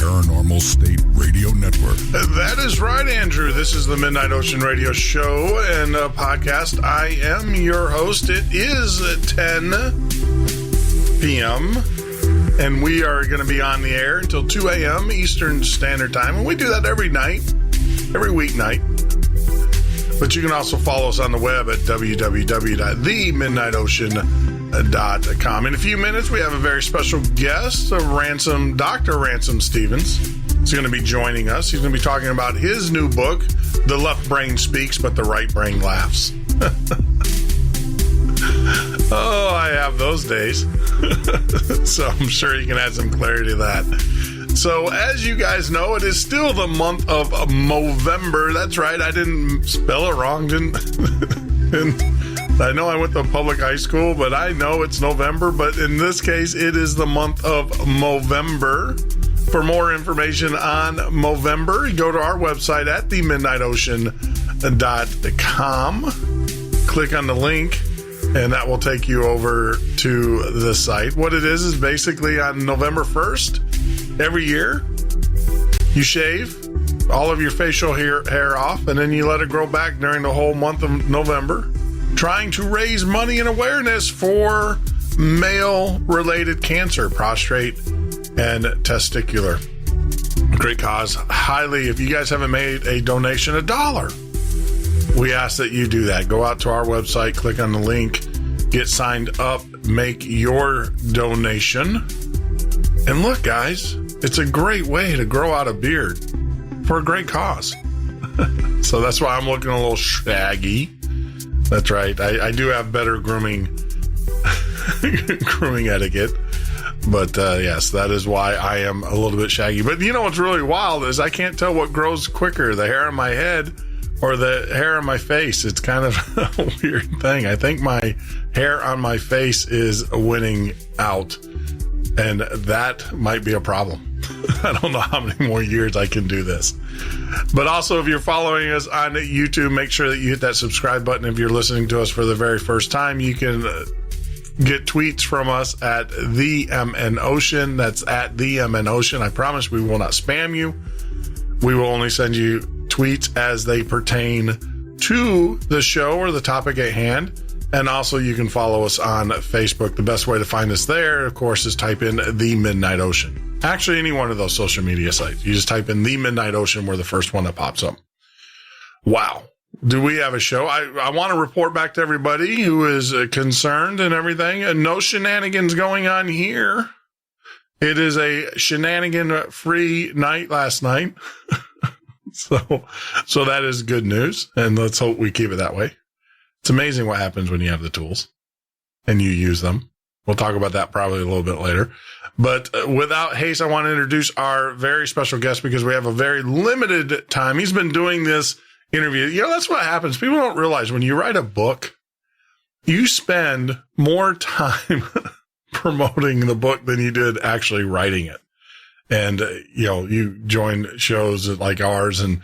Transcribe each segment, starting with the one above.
Paranormal State Radio Network. That is right, Andrew. This is the Midnight Ocean Radio Show and podcast. I am your host. It is 10 p.m., and we are going to be on the air until 2 a.m. Eastern Standard Time, and we do that every night, every weeknight. But you can also follow us on the web at www.themidnightocean.com. In a few minutes, we have a very special guest, Dr. Ransom Stephens. He's going to be joining us. He's going to be talking about his new book, The Left Brain Speaks, But the Right Brain Laughs. Oh, I have those days. So I'm sure you can add some clarity to that. So as you guys know, it is still the month of Movember. That's right. I didn't spell it wrong. I know I went to public high school, but I know it's November. But in this case, it is the month of Movember. For more information on Movember, go to our website at themidnightocean.com. Click on the link, and that will take you over to the site. What it is basically on November 1st, every year, you shave all of your facial hair off, and then you let it grow back during the whole month of November, trying to raise money and awareness for male-related cancer, prostate and testicular. Great cause. Highly, if you guys haven't made a donation, $1, we ask that you do that. Go out to our website, click on the link, get signed up, make your donation. And look, guys, it's a great way to grow out a beard for a great cause. So that's why I'm looking a little shaggy. That's right. I do have better grooming etiquette. But yes, that is why I am a little bit shaggy. But you know what's really wild is I can't tell what grows quicker, the hair on my head or the hair on my face. It's kind of a weird thing. I think my hair on my face is winning out, and that might be a problem. I don't know how many more years I can do this. But also, if you're following us on YouTube, make sure that you hit that subscribe button. If you're listening to us for the very first time, you can get tweets from us at the MN Ocean. That's at the MN Ocean. I promise we will not spam you. We will only send you tweets as they pertain to the show or the topic at hand. And also you can follow us on Facebook. The best way to find us there, of course, is type in The Midnight Ocean. Actually, any one of those social media sites. You just type in The Midnight Ocean. We're the first one that pops up. Wow. Do we have a show? I want to report back to everybody who is concerned and everything. No shenanigans going on here. It is a shenanigan-free night last night. So that is good news, and let's hope we keep it that way. It's amazing what happens when you have the tools and you use them. We'll talk about that probably a little bit later. But without haste, I want to introduce our very special guest because we have a very limited time. He's been doing this interview. You know, that's what happens. People don't realize when you write a book, you spend more time promoting the book than you did actually writing it. And, you join shows like ours and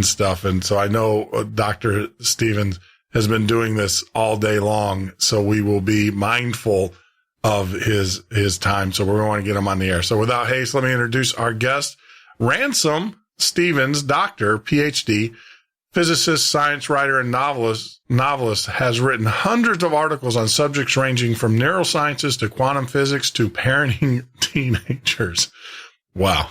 stuff. And so I know Dr. Stephens has been doing this all day long. So we will be mindful of his time. So we're going to get him on the air. So without haste, let me introduce our guest, Ransom Stephens, Doctor, Ph.D., physicist, science writer, and novelist, has written hundreds of articles on subjects ranging from neurosciences to quantum physics to parenting teenagers. Wow.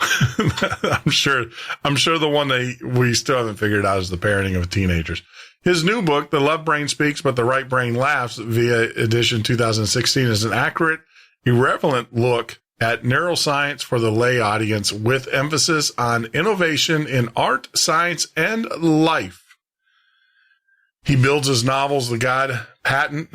I'm sure the one that we still haven't figured out is the parenting of teenagers. His new book, The Left Brain Speaks, But the Right Brain Laughs, Viva Edition 2016, is an accurate, irreverent look at neuroscience for the lay audience with emphasis on innovation in art, science, and life. He builds his novels, The God Patent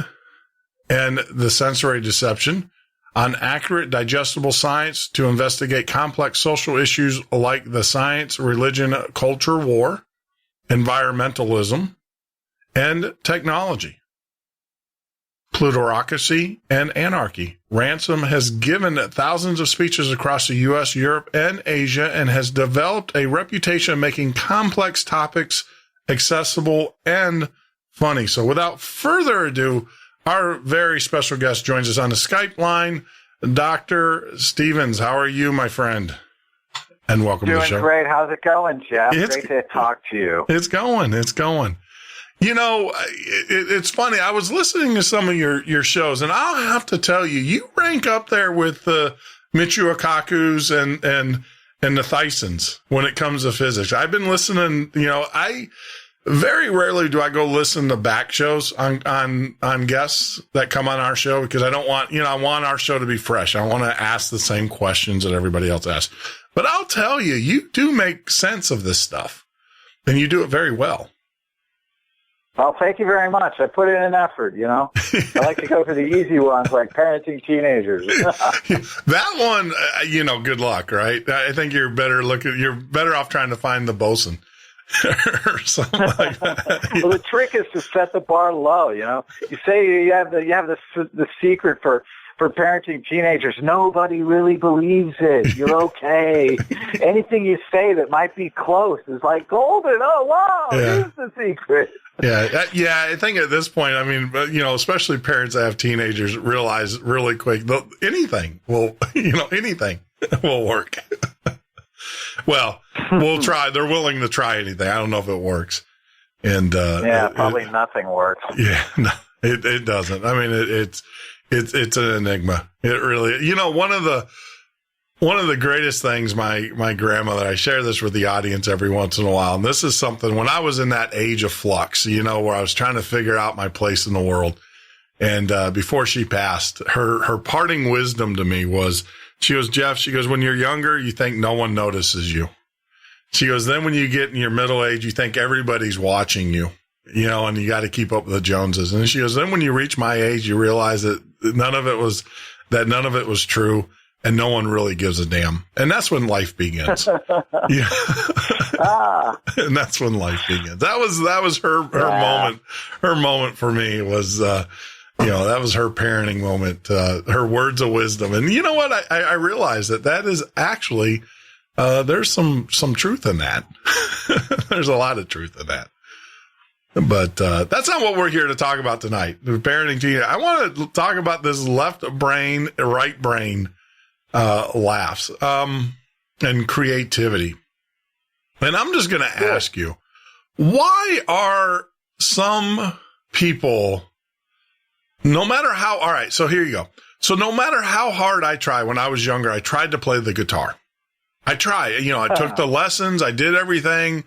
and The Sensory Deception, on accurate, digestible science to investigate complex social issues like the science, religion, culture war, environmentalism, and technology. Plutocracy and anarchy. Ransom has given thousands of speeches across the U.S., Europe, and Asia, and has developed a reputation of making complex topics accessible and funny. So without further ado, our very special guest joins us on the Skype line. Dr. Stephens, how are you, my friend? and welcome to the show. Doing great. How's it going, Jeff? Great to talk to you. It's going. You know, it's funny. I was listening to some of your shows, and I'll have to tell you, you rank up there with the Michio Kaku's and the Thysons when it comes to physics. I've been listening, you know, very rarely do I go listen to back shows on guests that come on our show, because I don't want, I want our show to be fresh. I want to ask the same questions that everybody else asks. But I'll tell you, you do make sense of this stuff, and you do it very well. Well, thank you very much. I put in an effort, I like to go for the easy ones, like parenting teenagers. That one, good luck, right? I think you're better off trying to find the bosun or something like that. Well, the trick is to set the bar low, You say you have the secret for parenting teenagers. Nobody really believes it. You're okay. Anything you say that might be close is like golden. Oh, wow, here's the secret. Yeah. I think at this point, especially parents that have teenagers realize really quick that anything will work. Well, we'll try. They're willing to try anything. I don't know if it works. And probably nothing works. Yeah, no, it doesn't. It's an enigma. It really, one of the greatest things my grandmother, I share this with the audience every once in a while. And this is something when I was in that age of flux, where I was trying to figure out my place in the world. And, before she passed, her parting wisdom to me was, she goes, Jeff, when you're younger, you think no one notices you. She goes, then when you get in your middle age, you think everybody's watching you, and you got to keep up with the Joneses. And she goes, then when you reach my age, you realize that none of it was true, and no one really gives a damn. And that's when life begins. Yeah. And that's when life begins. That was her moment. Her moment for me was, that was her parenting moment, her words of wisdom. And you know what? I realized that is actually, there's some truth in that. There's a lot of truth in that. But that's not what we're here to talk about tonight. The parenting teenager. I want to talk about this left brain, right brain laughs and creativity. And I'm just going to ask you, why are some people, no matter how, all right, so here you go. So no matter how hard I try, when I was younger, I tried to play the guitar. I took the lessons. I did everything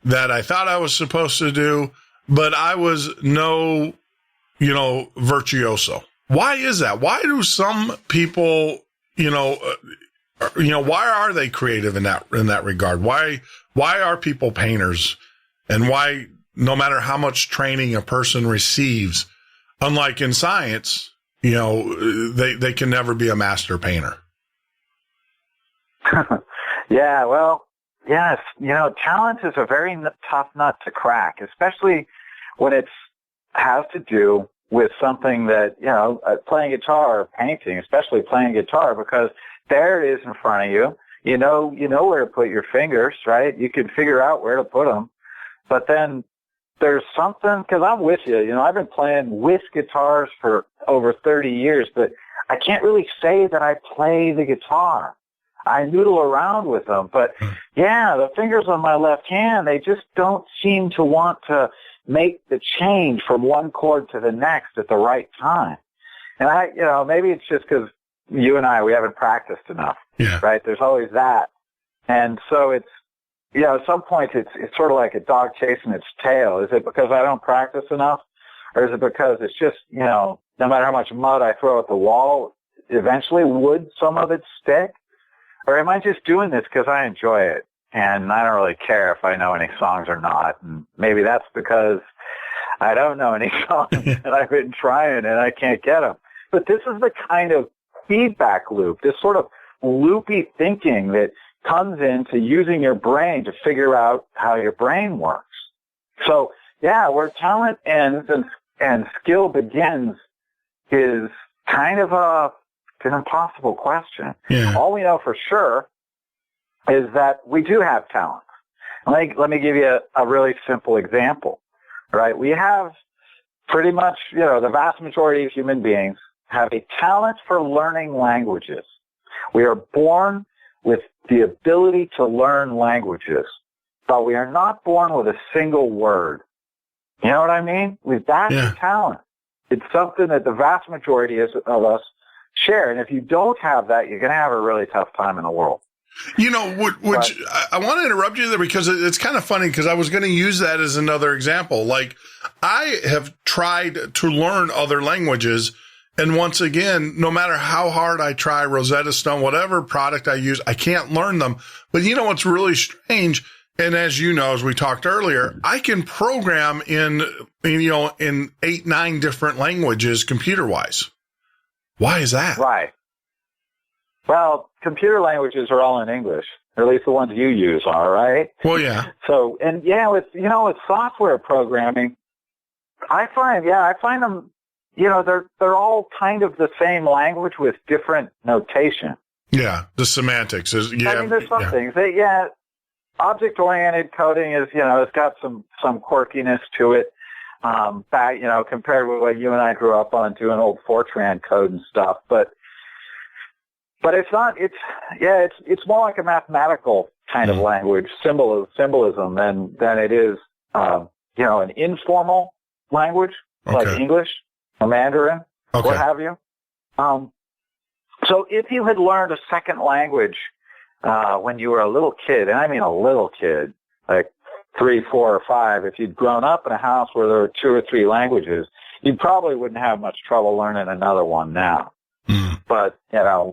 that I thought I was supposed to do, but I was no, virtuoso. Why is that? Why do some people, why are they creative in that regard? Why are people painters? And why, no matter how much training a person receives, unlike in science, they can never be a master painter? Yeah, well, yes, talent is a very tough nut to crack, especially when it has to do with something that, playing guitar or painting, especially playing guitar, because there it is in front of you. You know where to put your fingers, right? You can figure out where to put them. But then there's something, because I'm with you, I've been playing with guitars for over 30 years, but I can't really say that I play the guitar. I noodle around with them, but the fingers on my left hand, they just don't seem to want to make the change from one chord to the next at the right time. And maybe it's just because you and we haven't practiced enough, right? There's always that. And so it's, at some point it's sort of like a dog chasing its tail. Is it because I don't practice enough? Or is it because it's just, no matter how much mud I throw at the wall, eventually would some of it stick? Or am I just doing this because I enjoy it and I don't really care if I know any songs or not? And maybe that's because I don't know any songs and I've been trying and I can't get them. But this is the kind of feedback loop, this sort of loopy thinking that comes into using your brain to figure out how your brain works. So, where talent ends and skill begins is kind of an impossible question. Yeah. All we know for sure is that we do have talent. Let me give you a really simple example, right? We have pretty much, the vast majority of human beings have a talent for learning languages. We are born with the ability to learn languages, but we are not born with a single word. You know what I mean? That's a talent. It's something that the vast majority of us share. And if you don't have that, you're going to have a really tough time in the world. You know, I want to interrupt you there because it's kind of funny because I was going to use that as another example. Like, I have tried to learn other languages. And once again, no matter how hard I try, Rosetta Stone, whatever product I use, I can't learn them. But you know what's really strange? And as you know, as we talked earlier, I can program in 8, 9 different languages computer wise. Why is that? Right. Well, computer languages are all in English, or at least the ones you use are, right? Well, yeah. So, and with software programming, I find them, they're all kind of the same language with different notation. Yeah, the semantics is, I mean, there's some things that, object-oriented coding is, it's got some quirkiness to it. Compared with what you and I grew up on doing old Fortran code and stuff, but it's more like a mathematical kind of language, symbolism than it is, an informal language like English or Mandarin, what have you. So if you had learned a second language, when you were a little kid, and I mean a little kid, like 3, 4, or 5, if you'd grown up in a house where there were 2 or 3 languages, you probably wouldn't have much trouble learning another one now. But, guys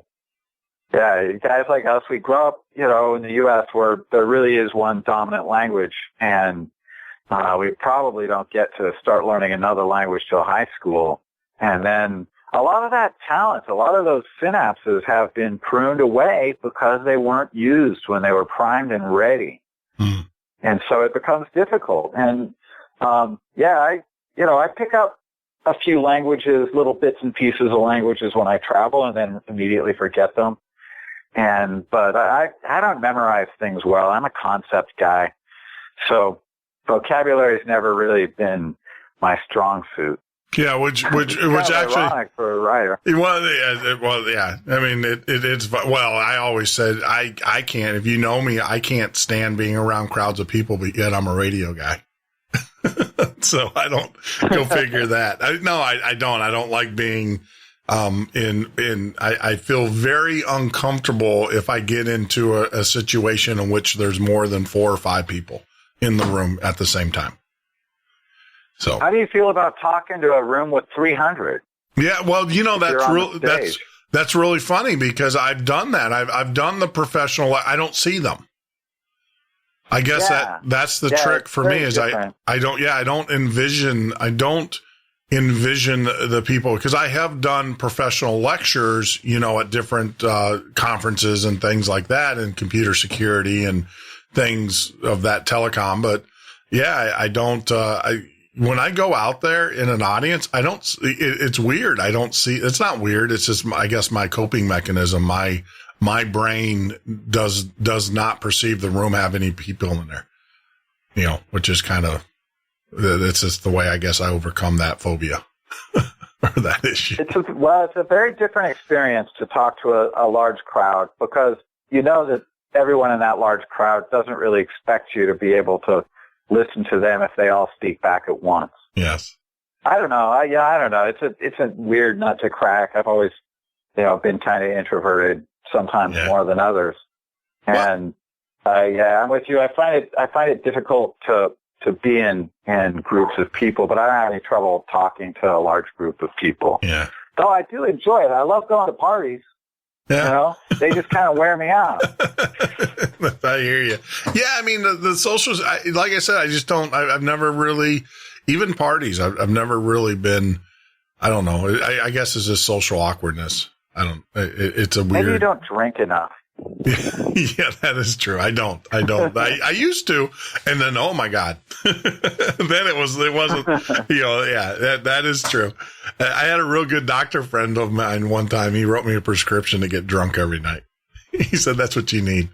like us, we grow up, in the U.S. where there really is one dominant language, and we probably don't get to start learning another language till high school. And then a lot of that talent, a lot of those synapses have been pruned away because they weren't used when they were primed and ready. And so it becomes difficult. And, I pick up a few languages, little bits and pieces of languages when I travel and then immediately forget them. But I don't memorize things well. I'm a concept guy. So vocabulary's never really been my strong suit. Yeah, which actually ironic for a writer. Well, yeah. I mean, it's I always said I can't. If you know me, I can't stand being around crowds of people, but yet I'm a radio guy. So I don't go figure that. I don't. I don't like being I feel very uncomfortable if I get into a situation in which there's more than 4 or 5 people in the room at the same time. So how do you feel about talking to a room with 300? Yeah, well, that's really funny because I've done that. I've done the professional. I don't see them. I guess that's the trick for me is different. I don't envision the people because I have done professional lectures, at different conferences and things like that and computer security and things of that telecom. But I don't, when I go out there in an audience, I don't, it's weird. I don't see, it's not weird. It's just, I guess my coping mechanism, my brain does not perceive the room have any people in there, which is kind of, it's just the way I guess I overcome that phobia or that issue. It's a very different experience to talk to a large crowd because that everyone in that large crowd doesn't really expect you to be able to listen to them if they all speak back at once. Yes. I don't know. I don't know. It's a weird nut to crack. I've always, been kind of introverted, sometimes more than others. And I'm with you. I find it difficult to be in groups of people, but I don't have any trouble talking to a large group of people. Yeah. Though I do enjoy it. I love going to parties. Yeah. They just kind of wear me out. I hear you. Yeah, I mean, the socials, like I said, I just don't, I've never really, even parties, I've never really been, I don't know. I guess it's just social awkwardness. It's a weird. Maybe you don't drink enough. Yeah, that is true. I don't. I used to, and then oh my god, then it wasn't. That is true. I had a real good doctor friend of mine one time. He wrote me a prescription to get drunk every night. He said that's what you need.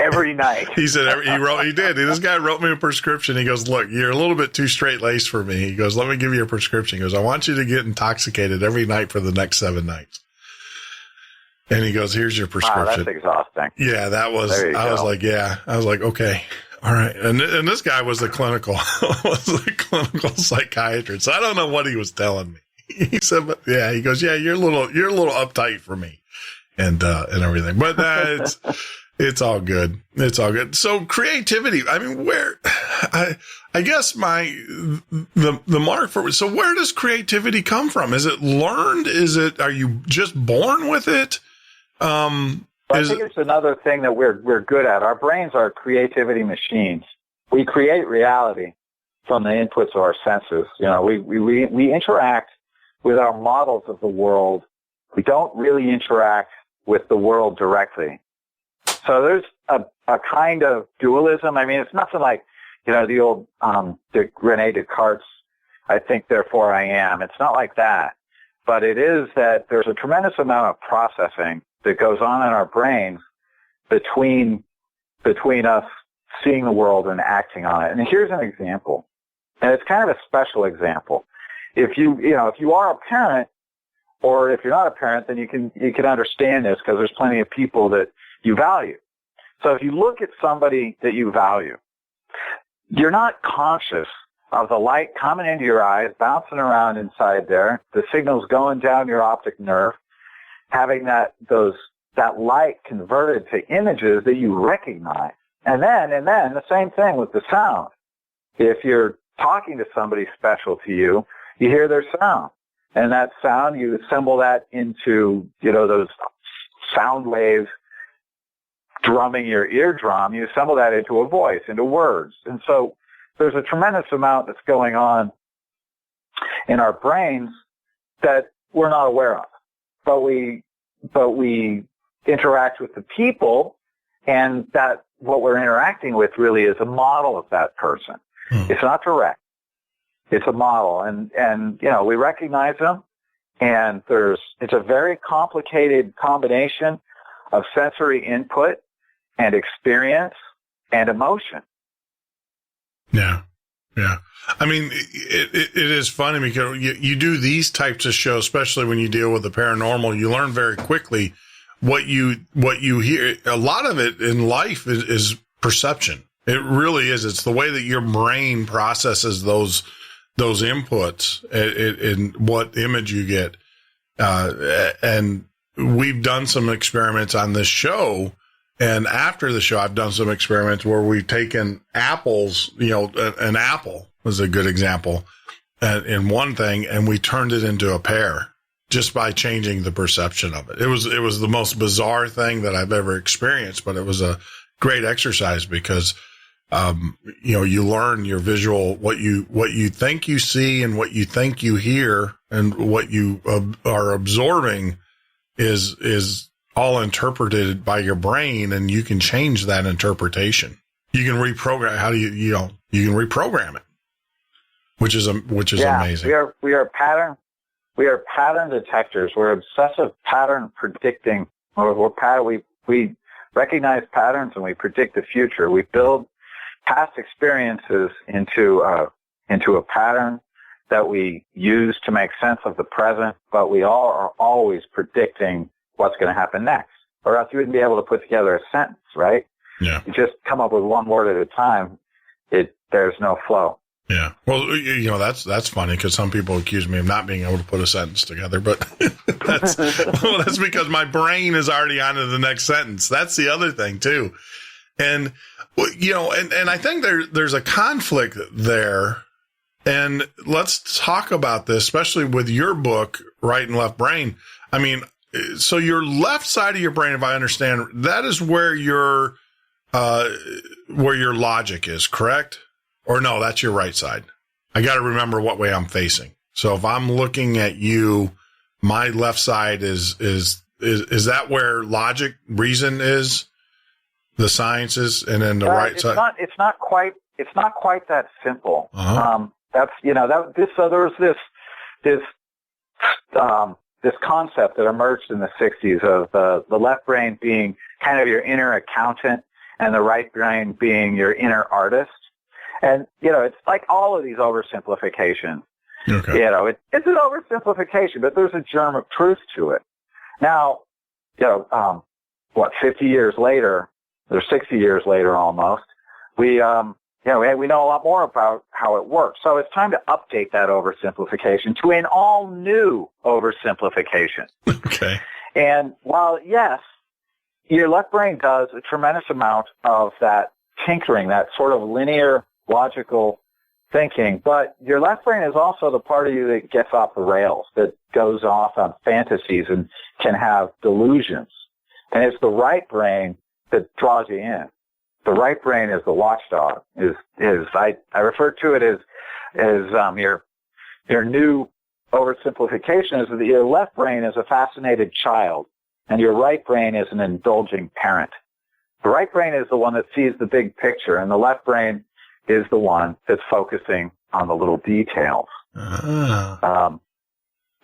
Every night. He said he did. This guy wrote me a prescription. He goes, look, you're a little bit too straight-laced for me. He goes, let me give you a prescription. He goes, I want you to get intoxicated every night for the next 7 nights. And he goes, here's your prescription. Wow, that's exhausting. Yeah, that was, I was like, okay. All right. And this guy was a clinical psychiatrist. So I don't know what he was telling me. He said, but yeah, he goes, yeah, you're a little uptight for me and everything, but it's all good. It's all good. So creativity, I mean, I guess the mark for, so where does creativity come from? Is it learned? Are you just born with it? I think it's another thing that we're good at. Our brains are creativity machines. We create reality from the inputs of our senses. You know, we interact with our models of the world. We don't really interact with the world directly. So there's a kind of dualism. I mean, it's nothing like, you know, the old Rene Descartes, I think, therefore I am. It's not like that. But it is that there's a tremendous amount of processing that goes on in our brains between us seeing the world and acting on it. And here's an example. And it's kind of a special example. If you are a parent, or if you're not a parent, then you can understand this because there's plenty of people that you value. So if you look at somebody that you value, you're not conscious of the light coming into your eyes, bouncing around inside there, the signals going down your optic nerve, having that light converted to images that you recognize. And then the same thing with the sound. If you're talking to somebody special to you, you hear their sound. And that sound, you assemble that into, you know, those sound waves drumming your eardrum. You assemble that into a voice, into words. And so there's a tremendous amount that's going on in our brains that we're not aware of. But we interact with the people, and that what we're interacting with really is a model of that person. It's not direct. It's a model, and you know, we recognize them, and it's a very complicated combination of sensory input and experience and emotion. Yeah. Yeah. I mean, it is funny because you do these types of shows, especially when you deal with the paranormal, you learn very quickly what you hear. A lot of it in life is perception. It really is. It's the way that your brain processes those inputs and what image you get. And we've done some experiments on this show. And after the show, I've done some experiments where we've taken apples, you know, an apple was a good example in one thing, and we turned it into a pear just by changing the perception of it. It was the most bizarre thing that I've ever experienced, but it was a great exercise because, you know, you learn your visual, what you think you see and what you think you hear and what you are absorbing is all interpreted by your brain, and you can change that interpretation. You can reprogram. You can reprogram it, which is amazing. We are pattern detectors. We're obsessive pattern predicting. We recognize patterns and we predict the future. We build past experiences into a pattern that we use to make sense of the present, but we all are always predicting what's going to happen next, or else you wouldn't be able to put together a sentence, right? Yeah. You just come up with one word at a time. There's no flow. Yeah. Well, you know, that's funny because some people accuse me of not being able to put a sentence together, but that's because my brain is already on to the next sentence. That's the other thing too. And, you know, and I think there's a conflict there. And let's talk about this, especially with your book, Right and Left Brain. I mean, so your left side of your brain, if I understand, that is where your logic is, correct? Or no, that's your right side. I got to remember what way I'm facing. So if I'm looking at you, my left side is that where logic, reason is, the sciences, and then the right side? It's not quite that simple. Uh-huh. There was this concept that emerged in the 60s of the left brain being kind of your inner accountant and the right brain being your inner artist. And, you know, it's like all of these oversimplifications. Okay. You know, it's an oversimplification, but there's a germ of truth to it. Now, 50 years later, or 60 years later almost, we know a lot more about how it works. So it's time to update that oversimplification to an all-new oversimplification. Okay. And while, yes, your left brain does a tremendous amount of that tinkering, that sort of linear, logical thinking, but your left brain is also the part of you that gets off the rails, that goes off on fantasies and can have delusions. And it's the right brain that draws you in. The right brain is the watchdog. I refer to it as your new oversimplification is that your left brain is a fascinated child and your right brain is an indulging parent. The right brain is the one that sees the big picture, and the left brain is the one that's focusing on the little details.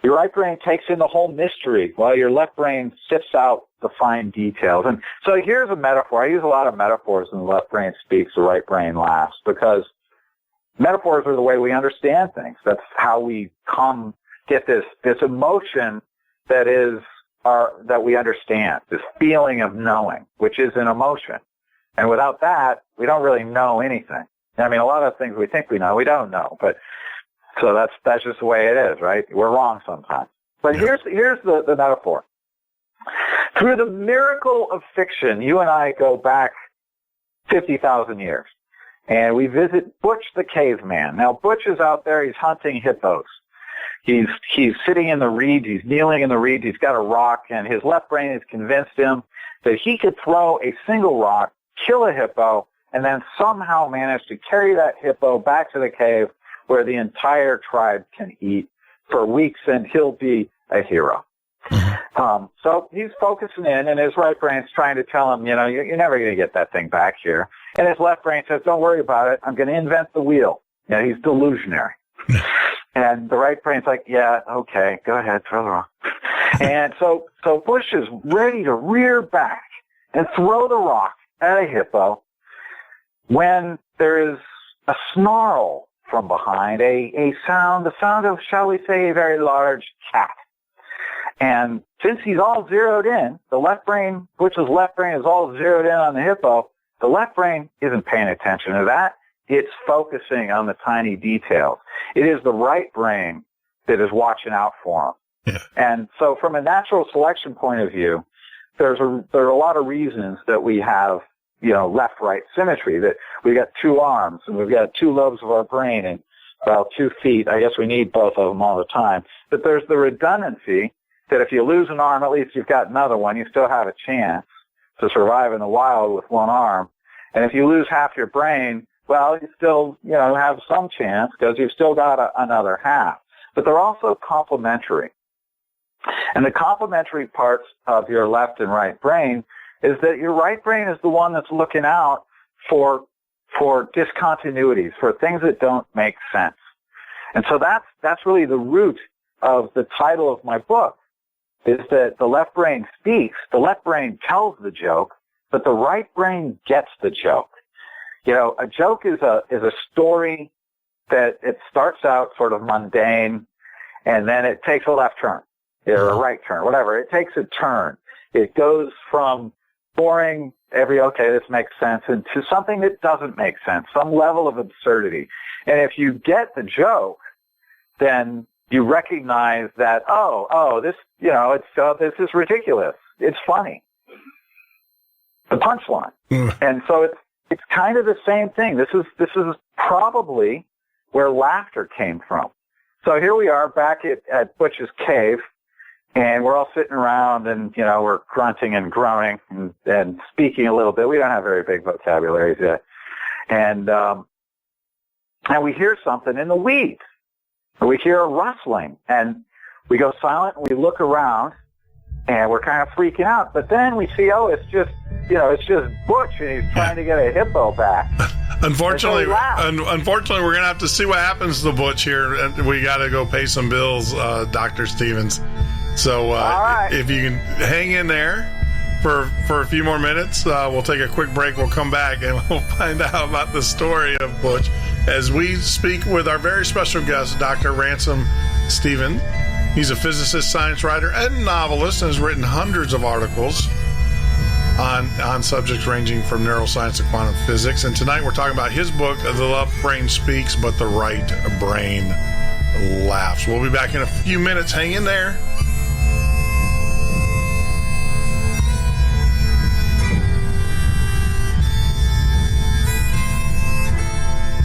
Your right brain takes in the whole mystery, while your left brain sifts out the fine details. And so here's a metaphor. I use a lot of metaphors when the left brain speaks, the right brain laughs, because metaphors are the way we understand things. That's how we get this emotion that we understand, this feeling of knowing, which is an emotion. And without that, we don't really know anything. I mean, a lot of things we think we know, we don't know. But so that's just the way it is, right? We're wrong sometimes. But here's the metaphor. Through the miracle of fiction, you and I go back 50,000 years, and we visit Butch the caveman. Now, Butch is out there. He's hunting hippos. He's sitting in the reeds. He's kneeling in the reeds. He's got a rock, and his left brain has convinced him that he could throw a single rock, kill a hippo, and then somehow manage to carry that hippo back to the cave where the entire tribe can eat for weeks, and he'll be a hero. So he's focusing in, and his right brain's trying to tell him, you're never going to get that thing back here. And his left brain says, don't worry about it. I'm going to invent the wheel. He's delusionary. And the right brain's like, yeah, okay, go ahead, throw the rock. And so Bush is ready to rear back and throw the rock at a hippo when there is a snarl from behind, the sound of, shall we say, a very large cat. And since he's all zeroed in, Butch's left brain is all zeroed in on the hippo, the left brain isn't paying attention to that. It's focusing on the tiny details. It is the right brain that is watching out for him. Yeah. And so from a natural selection point of view, there are a lot of reasons that we have, left-right symmetry, that we got two arms and we've got two lobes of our brain and about 2 feet. I guess we need both of them all the time. But there's the redundancy that if you lose an arm, at least you've got another one. You still have a chance to survive in the wild with one arm. And if you lose half your brain, well, you still, have some chance because you've still got another half. But they're also complementary. And the complementary parts of your left and right brain is that your right brain is the one that's looking out for discontinuities, for things that don't make sense. And so that's really the root of the title of my book, is that the left brain speaks, the left brain tells the joke, but the right brain gets the joke. A joke is a story that it starts out sort of mundane, and then it takes a left turn, or a right turn, whatever. It takes a turn. It goes from boring, this makes sense, into something that doesn't make sense, some level of absurdity. And if you get the joke, then you recognize that, this is ridiculous. It's funny. The punchline. And so it's kind of the same thing. This is probably where laughter came from. So here we are back at Butch's cave, and we're all sitting around, and we're grunting and groaning and speaking a little bit. We don't have very big vocabularies yet, and we hear something in the weeds. We hear a rustling, and we go silent, and we look around, and we're kind of freaking out. But then we see, it's just Butch, and he's trying to get a hippo back. Unfortunately, we're going to have to see what happens to Butch here. And we got to go pay some bills, Dr. Stephens. So right. If you can hang in there for a few more minutes, we'll take a quick break. We'll come back, and we'll find out about the story of Butch as we speak with our very special guest, Dr. Ransom Stephens. He's a physicist, science writer, and novelist, and has written hundreds of articles on subjects ranging from neuroscience to quantum physics. And tonight we're talking about his book, The Left Brain Speaks, But the Right Brain Laughs. We'll be back in a few minutes. Hang in there.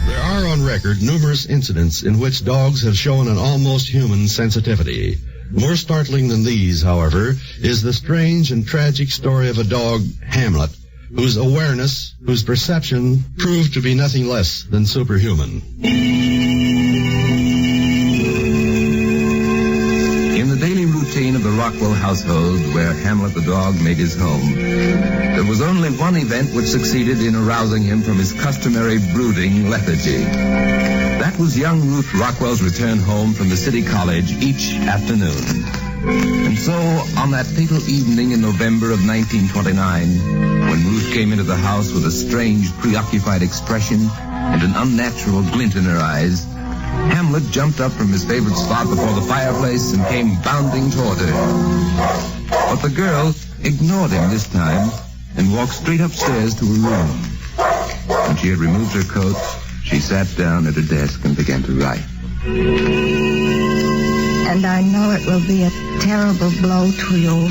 There are on record numerous incidents in which dogs have shown an almost human sensitivity. More startling than these, however, is the strange and tragic story of a dog, Hamlet, whose awareness, whose perception, proved to be nothing less than superhuman. In the daily routine of the Rockwell household, where Hamlet the dog made his home, there was only one event which succeeded in arousing him from his customary brooding lethargy. That was young Ruth Rockwell's return home from the city college each afternoon. And so, on that fatal evening in November of 1929, when Ruth came into the house with a strange, preoccupied expression and an unnatural glint in her eyes, Hamlet jumped up from his favorite spot before the fireplace and came bounding toward her. But the girl ignored him this time and walked straight upstairs to her room. When she had removed her coat, she sat down at her desk and began to write. And I know it will be a terrible blow to you,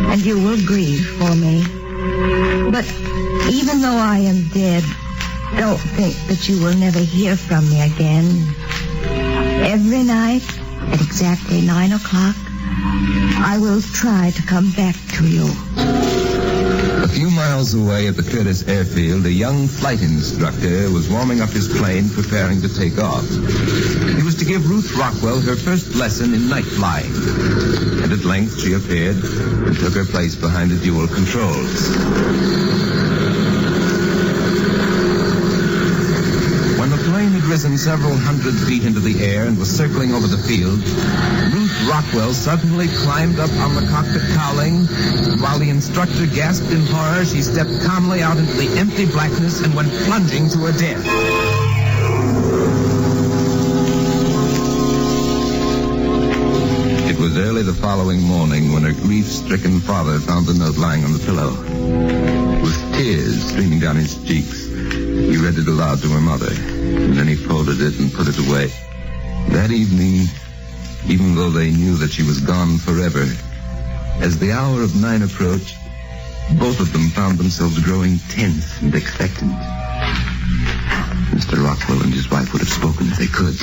and you will grieve for me. But even though I am dead, don't think that you will never hear from me again. Every night, at exactly 9 o'clock, I will try to come back to you. A few miles away at the Curtis airfield, a young flight instructor was warming up his plane, preparing to take off. He was to give Ruth Rockwell her first lesson in night flying. And at length she appeared and took her place behind the dual controls. When the plane had risen several hundred feet into the air and was circling over the field, Ruth Rockwell suddenly climbed up on the cockpit cowling, and while the instructor gasped in horror, she stepped calmly out into the empty blackness and went plunging to her death. It was early the following morning when her grief-stricken father found the note lying on the pillow. With tears streaming down his cheeks, he read it aloud to her mother, and then he folded it and put it away. That evening, even though they knew that she was gone forever, as the hour of 9 approached, both of them found themselves growing tense and expectant. Mr. Rockwell and his wife would have spoken if they could,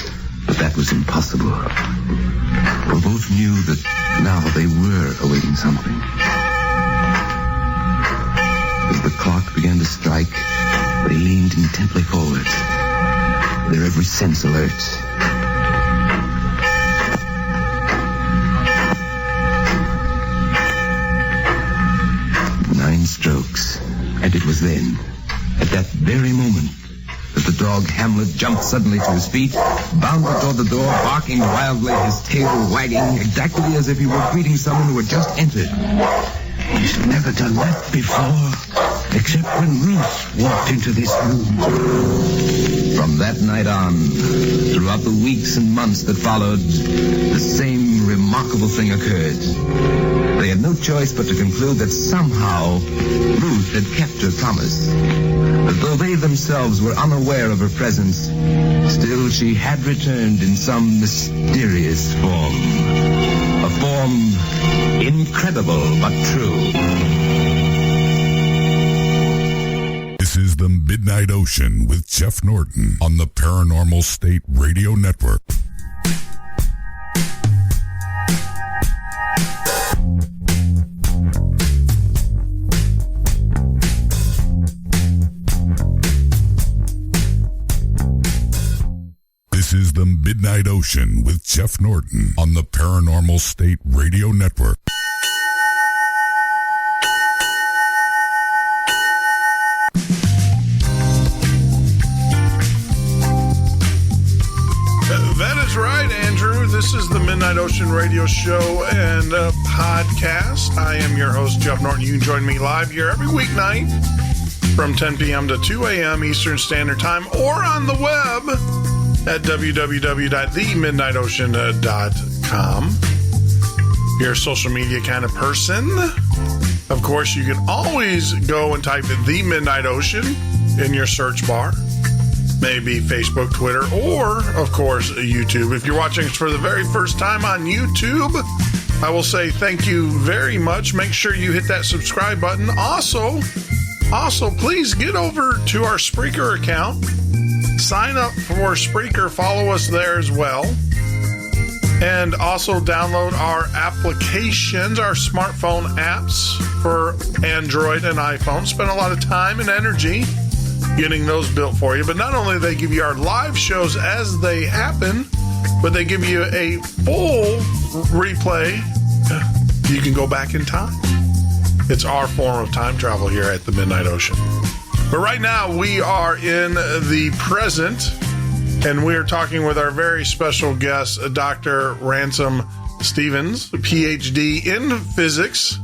but that was impossible. For both knew that now they were awaiting something. As the clock began to strike, they leaned intently forward, their every sense alert. 9 strokes, and it was then, at that very moment, that the dog Hamlet jumped suddenly to his feet, bounded toward the door, barking wildly, his tail wagging, exactly as if he were greeting someone who had just entered. He's never done that before, except when Ruth walked into this room. From that night on, throughout the weeks and months that followed, the same remarkable thing occurred. They had no choice but to conclude that somehow Ruth had kept her promise. That though they themselves were unaware of her presence, still she had returned in some mysterious form. A form incredible but true. This is The Midnight Ocean with Jeff Norton on the Paranormal State Radio Network. This is The Midnight Ocean with Jeff Norton on the Paranormal State Radio Network. That is right, Andrew. This is the Midnight Ocean Radio Show and podcast. I am your host, Jeff Norton. You can join me live here every weeknight from 10 p.m. to 2 a.m. Eastern Standard Time or on the web at www.themidnightocean.com. gmail.com. You're a social media kind of person. Of course, you can always go and type in The Midnight Ocean in your search bar. Maybe Facebook, Twitter, or, of course, YouTube. If you're watching us for the very first time on YouTube, I will say thank you very much. Make sure you hit that subscribe button. Also, please get over to our Spreaker account. Sign up for Spreaker. Follow us there as well. And also download our applications, our smartphone apps for Android and iPhone. Spend a lot of time and energy getting those built for you. But not only do they give you our live shows as they happen, but they give you a full replay. You can go back in time. It's our form of time travel here at the Midnight Ocean. But right now we are in the present, and we are talking with our very special guest, Dr. Ransom Stephens, Ph.D. in physics.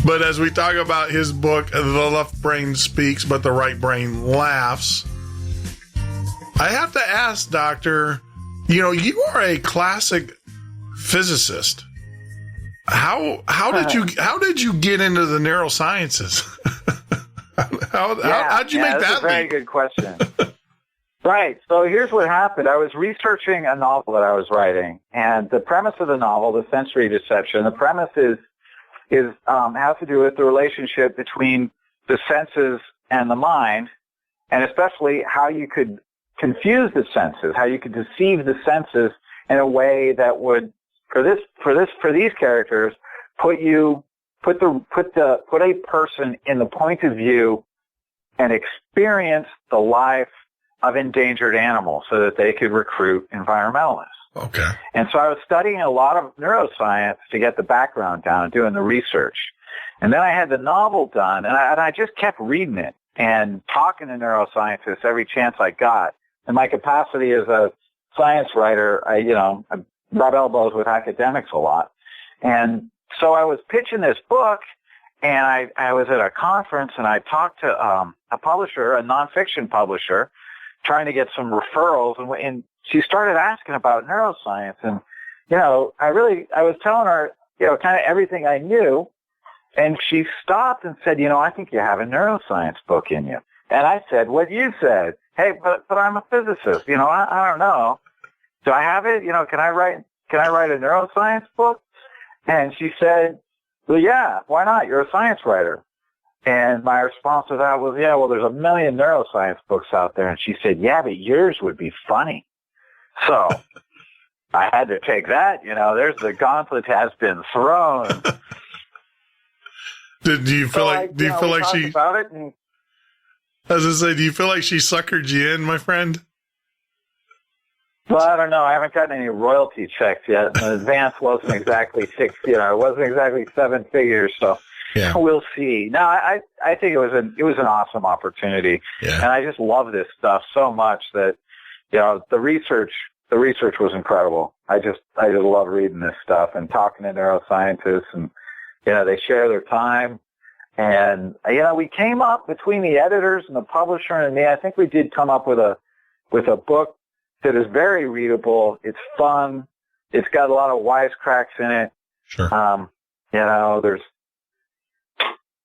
But as we talk about his book, The Left Brain Speaks, but the Right Brain Laughs, I have to ask, Doctor, you are a classic physicist. How did you get into the neurosciences? How'd you make that? That's a very good question. Right. So here's what happened. I was researching a novel that I was writing, and the premise of the novel, The Sensory Deception, the premise has to do with the relationship between the senses and the mind, and especially how you could confuse the senses, how you could deceive the senses in a way that would, for these characters, put a person in the point of view and experience the life of endangered animals so that they could recruit environmentalists. Okay. And so I was studying a lot of neuroscience to get the background down and doing the research. And then I had the novel done, and I just kept reading it and talking to neuroscientists every chance I got. In my capacity as a science writer, I rub elbows with academics a lot. And so I was pitching this book, and I was at a conference, and I talked to a publisher, a nonfiction publisher, trying to get some referrals, and she started asking about neuroscience, and I was telling her kind of everything I knew, and she stopped and said, I think you have a neuroscience book in you. And I said, what you said? Hey, but I'm a physicist. I don't know. Do I have it? Can I write a neuroscience book? And she said, well, yeah, why not? You're a science writer. And my response to that was, yeah, well, there's a million neuroscience books out there. And she said, yeah, but yours would be funny. So I had to take that. There's the gauntlet has been thrown. Do you feel like she? About it and, As I say, do you feel like she suckered you in, my friend? Well, I don't know. I haven't gotten any royalty checks yet. The advance wasn't exactly it wasn't exactly 7 figures. So yeah. We'll see. No, I think it was an awesome opportunity, and I just love this stuff so much that the research was incredible. I just love reading this stuff and talking to neuroscientists, and they share their time. And we came up between the editors and the publisher and me. I think we did come up with a book that is very readable. It's fun. It's got a lot of wisecracks in it. Sure.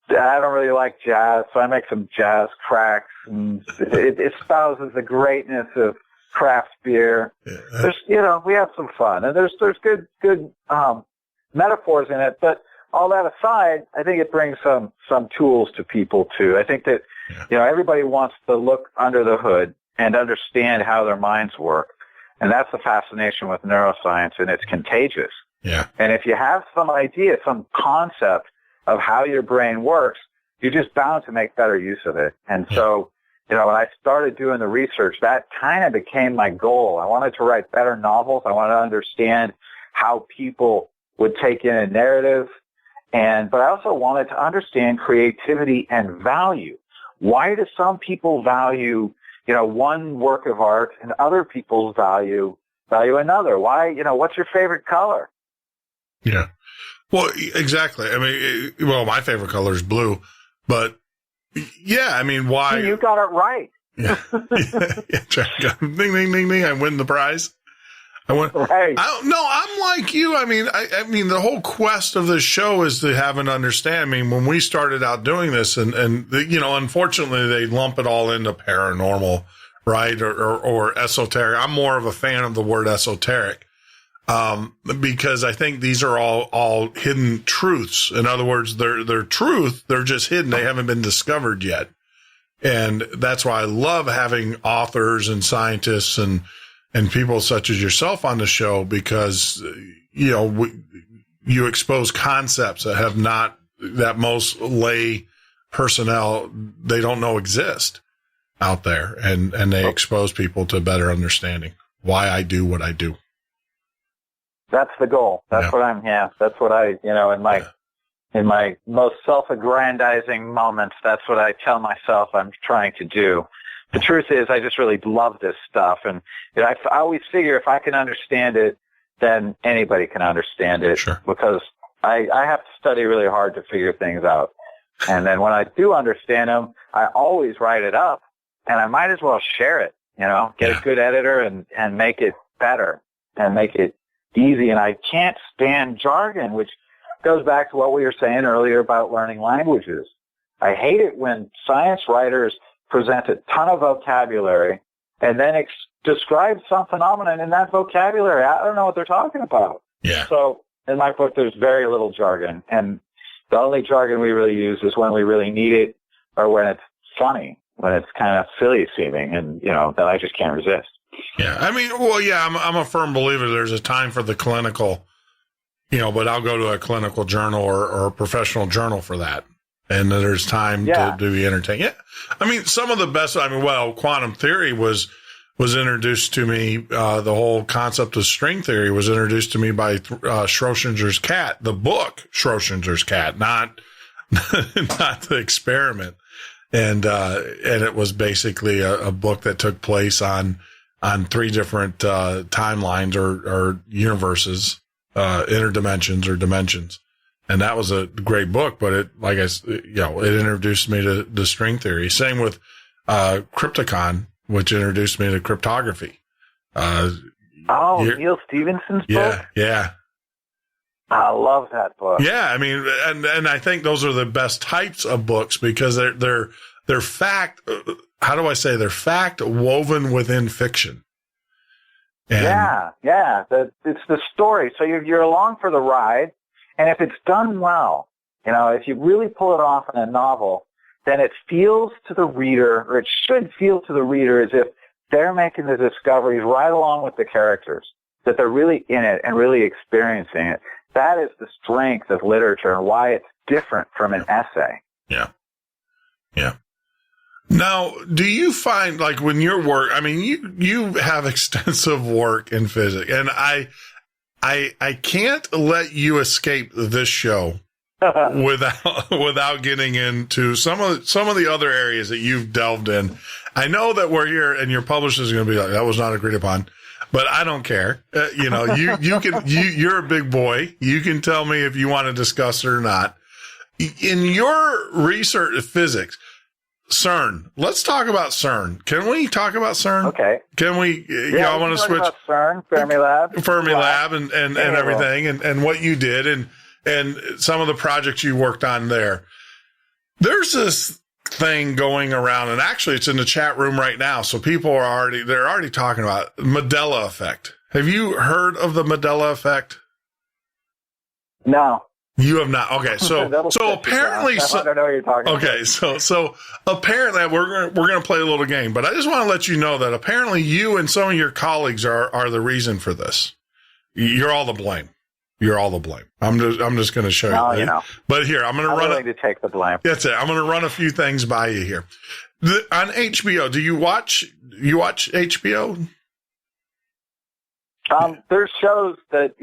I don't really like jazz, so I make some jazz tracks, and it espouses the greatness of craft beer. Yeah. There's, we have some fun, and there's good metaphors in it. But all that aside, I think it brings some tools to people too. I think that everybody wants to look under the hood and understand how their minds work, and that's the fascination with neuroscience, and it's contagious. Yeah. And if you have some idea, some concept of how your brain works, you're just bound to make better use of it. And so, when I started doing the research, that kind of became my goal. I wanted to write better novels. I wanted to understand how people would take in a narrative, but I also wanted to understand creativity and value. Why do some people value, one work of art and other people value another? Why, what's your favorite color? Yeah. Well, exactly. I mean, my favorite color is blue, but yeah, I mean, why? You got it right. Yeah. Ding, ding, ding, ding. I win the prize. Right. I'm like you. I mean, the whole quest of this show is to have an understanding. I mean, when we started out doing this, and unfortunately, they lump it all into paranormal, right, or esoteric. I'm more of a fan of the word esoteric, because I think these are all hidden truths. In other words, they're truth. They're just hidden. They haven't been discovered yet, and that's why I love having authors and scientists and people such as yourself on the show, because, you expose concepts that most lay personnel, they don't know exist out there. And they expose people to better understanding why I do what I do. That's the goal. That's what I, in my most self-aggrandizing moments, that's what I tell myself I'm trying to do. The truth is, I just really love this stuff. And I always figure if I can understand it, then anybody can understand it. Sure. Because I have to study really hard to figure things out. And then when I do understand them, I always write it up, and I might as well share it, get a good editor and make it better and make it easy. And I can't stand jargon, which goes back to what we were saying earlier about learning languages. I hate it when science writers present a ton of vocabulary and then describe some phenomenon in that vocabulary. I don't know what they're talking about. Yeah. So in my book, there's very little jargon, and the only jargon we really use is when we really need it, or when it's funny, when it's kind of silly seeming, and then I just can't resist. Yeah. I mean, I'm a firm believer there's a time for the clinical, but I'll go to a clinical journal or a professional journal for that. And there's time to be entertained. Yeah. I mean, some of the best, quantum theory was introduced to me. The whole concept of string theory was introduced to me by Schrodinger's cat, the book Schrodinger's cat, not the experiment. And it was basically a book that took place on three different timelines or universes, interdimensions or dimensions. And that was a great book, but it introduced me to the string theory. Same with Crypticon, which introduced me to cryptography. Neil Stephenson's book? Yeah. I love that book. Yeah, I mean, and I think those are the best types of books because they're fact. How do I say? They're fact woven within fiction. And it's the story. So you're along for the ride. And if it's done well, if you really pull it off in a novel, then it feels to the reader, or it should feel to the reader, as if they're making the discoveries right along with the characters, that they're really in it and really experiencing it. That is the strength of literature and why it's different from an essay. Yeah. Yeah. Now, do you find, like, when your work, I mean, you have extensive work in physics, and I can't let you escape this show without getting into some of the other areas that you've delved in. I know that we're here, and your publisher is going to be like, that was not agreed upon, but I don't care. You're a big boy. You can tell me if you want to discuss it or not. In your research of physics, CERN. Let's talk about CERN. Can we talk about CERN? Okay. Can we? I want to switch. About CERN, Fermilab, and everything, and what you did, and some of the projects you worked on there. There's this thing going around, and actually, it's in the chat room right now. So people they're already talking about Mandela effect. Have you heard of the Mandela effect? No. You have not. Okay, so apparently, I don't know what you're talking about. Okay, so apparently we're gonna play a little game, but I just want to let you know that apparently you and some of your colleagues are the reason for this. You're all the blame. You're all the blame. I'm just gonna show you. But here, I'm willing to take the blame. That's it. I'm gonna run a few things by you here. On HBO, do you watch HBO? There's shows that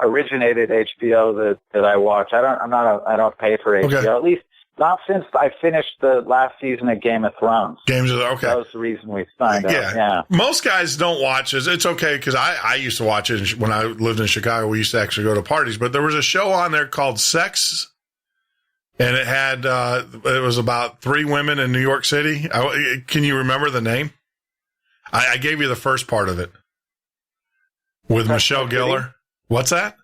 originated HBO that I watch. I don't pay for HBO. Okay. At least not since I finished the last season of Game of Thrones. Okay. That was the reason we signed up. Yeah. Most guys don't watch it. It's okay because I used to watch it when I lived in Chicago. We used to actually go to parties, but there was a show on there called Sex, and it had it was about 3 women in New York City. Can you remember the name? I gave you the first part of it. With Michelle Gellar. What's that?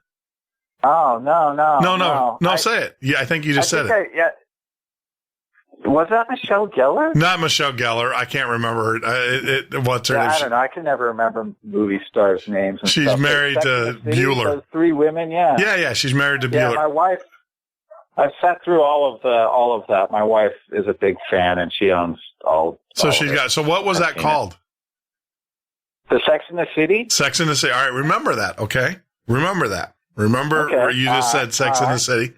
Oh, no. Say it. Yeah, I think you just said it. Yeah. Was that Michelle Gellar? Not Michelle Gellar. I can't remember her. What's her name? I don't know. I can never remember movie stars' names. And she's stuff. married to Bueller. Those three women, yeah. Yeah. She's married to Bueller. Yeah, my wife. I've sat through all of that. My wife is a big fan, and she owns all. So she's got. So what was that called? The Sex and the City. Sex and the City. All right, remember that. Okay, remember that. Remember where you just said Sex and the City.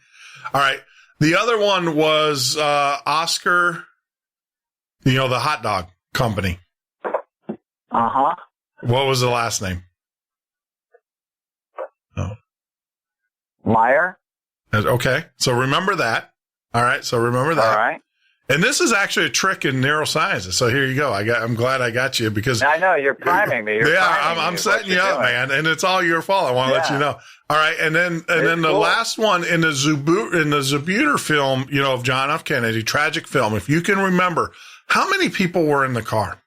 All right. The other one was Oscar, the hot dog company. Uh-huh. What was the last name? Oh. Meyer. Okay. So remember that. All right. So remember that. All right. And this is actually a trick in neurosciences. So here you go. I'm glad I got you because I know you're priming me. I'm setting you up, man, and it's all your fault. I want to let you know. All right, and then the last one in the Zabuter film, of John F. Kennedy, tragic film. If you can remember, how many people were in the car?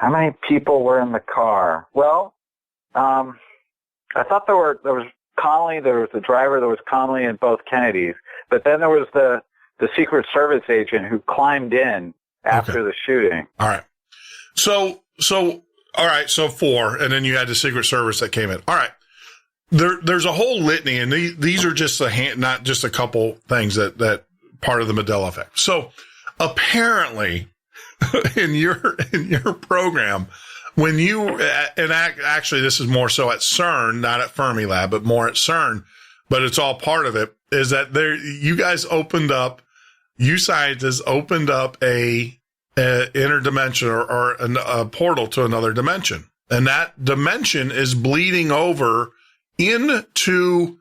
How many people were in the car? Well, I thought there was Connolly, there was the driver, there was Connolly and both Kennedys. But then there was the Secret Service agent who climbed in after the shooting. All right. So all right. So 4, and then you had the Secret Service that came in. All right. There's a whole litany, and these are just not just a couple things that part of the Mandela effect. So apparently, in your program, when you and actually this is more so at CERN, not at Fermilab, but more at CERN, but it's all part of it. Is that you scientists opened up a interdimension or a portal to another dimension. And that dimension is bleeding over into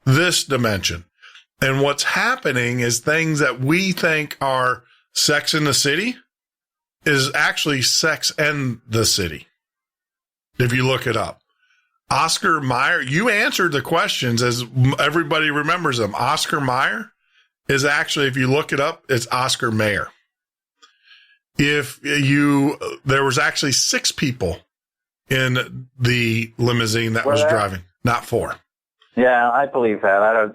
this dimension. And what's happening is things that we think are Sex in the City is actually Sex and the City. If you look it up. Oscar Mayer, you answered the questions as everybody remembers them. Oscar Mayer is actually, if you look it up, it's Oscar Mayer. There was actually 6 people in the limousine that was driving, not 4. Yeah, I believe that. I don't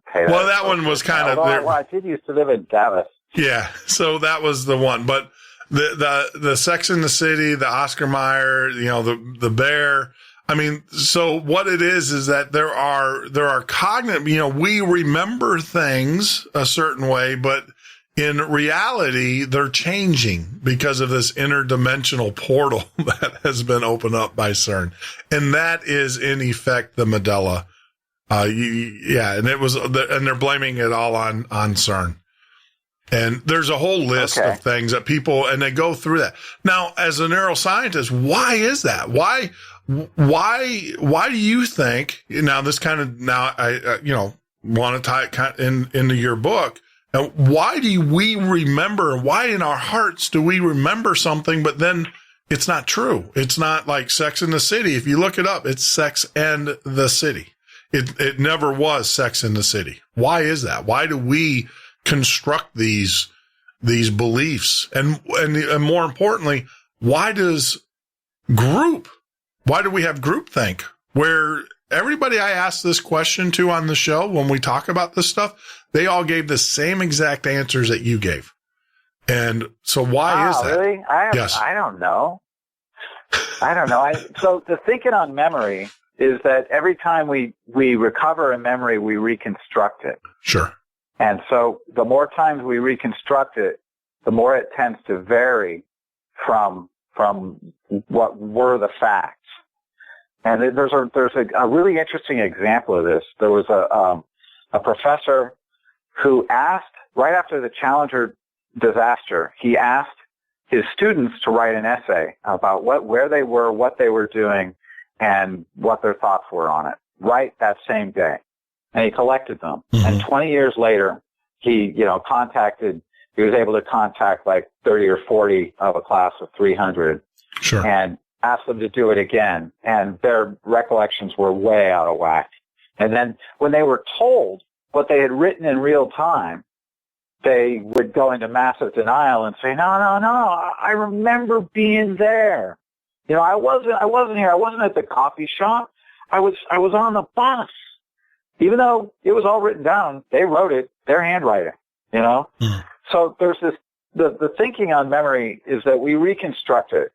pay that. Well, that one was kind of. I did used to live in Dallas. Yeah, so that was the one. But the Sex in the City, the Oscar Mayer, the bear. I mean, so what it is that there are cognitive, we remember things a certain way, but in reality, they're changing because of this interdimensional portal that has been opened up by CERN. And that is in effect the Mandela. And they're blaming it all on CERN. And there's a whole list of things that people, and they go through that. Now, as a neuroscientist, why is that? Why do you think, I want to tie it into your book. Now, why do we remember, why in our hearts do we remember something, but then it's not true? It's not like Sex in the City. If you look it up, it's Sex and the City. It never was Sex in the City. Why is that? Why do we construct these beliefs? And more importantly, why do we have groupthink where everybody I asked this question to on the show, when we talk about this stuff, they all gave the same exact answers that you gave. And so why is that? Really? I don't know. So the thinking on memory is that every time we recover a memory, we reconstruct it. Sure. And so the more times we reconstruct it, the more it tends to vary from what were the facts. And there's a really interesting example of this. There was a professor who asked, right after the Challenger disaster, he asked his students to write an essay about where they were, what they were doing, and what their thoughts were on it, right that same day. And he collected them. Mm-hmm. And 20 years later, he was able to contact like 30 or 40 of a class of 300. Sure. And asked them to do it again. And their recollections were way out of whack. And then when they were told what they had written in real time, they would go into massive denial and say, no, I remember being there. I wasn't here. I wasn't at the coffee shop. I was on the bus. Even though it was all written down, they wrote it, their handwriting, So there's this, the thinking on memory is that we reconstruct it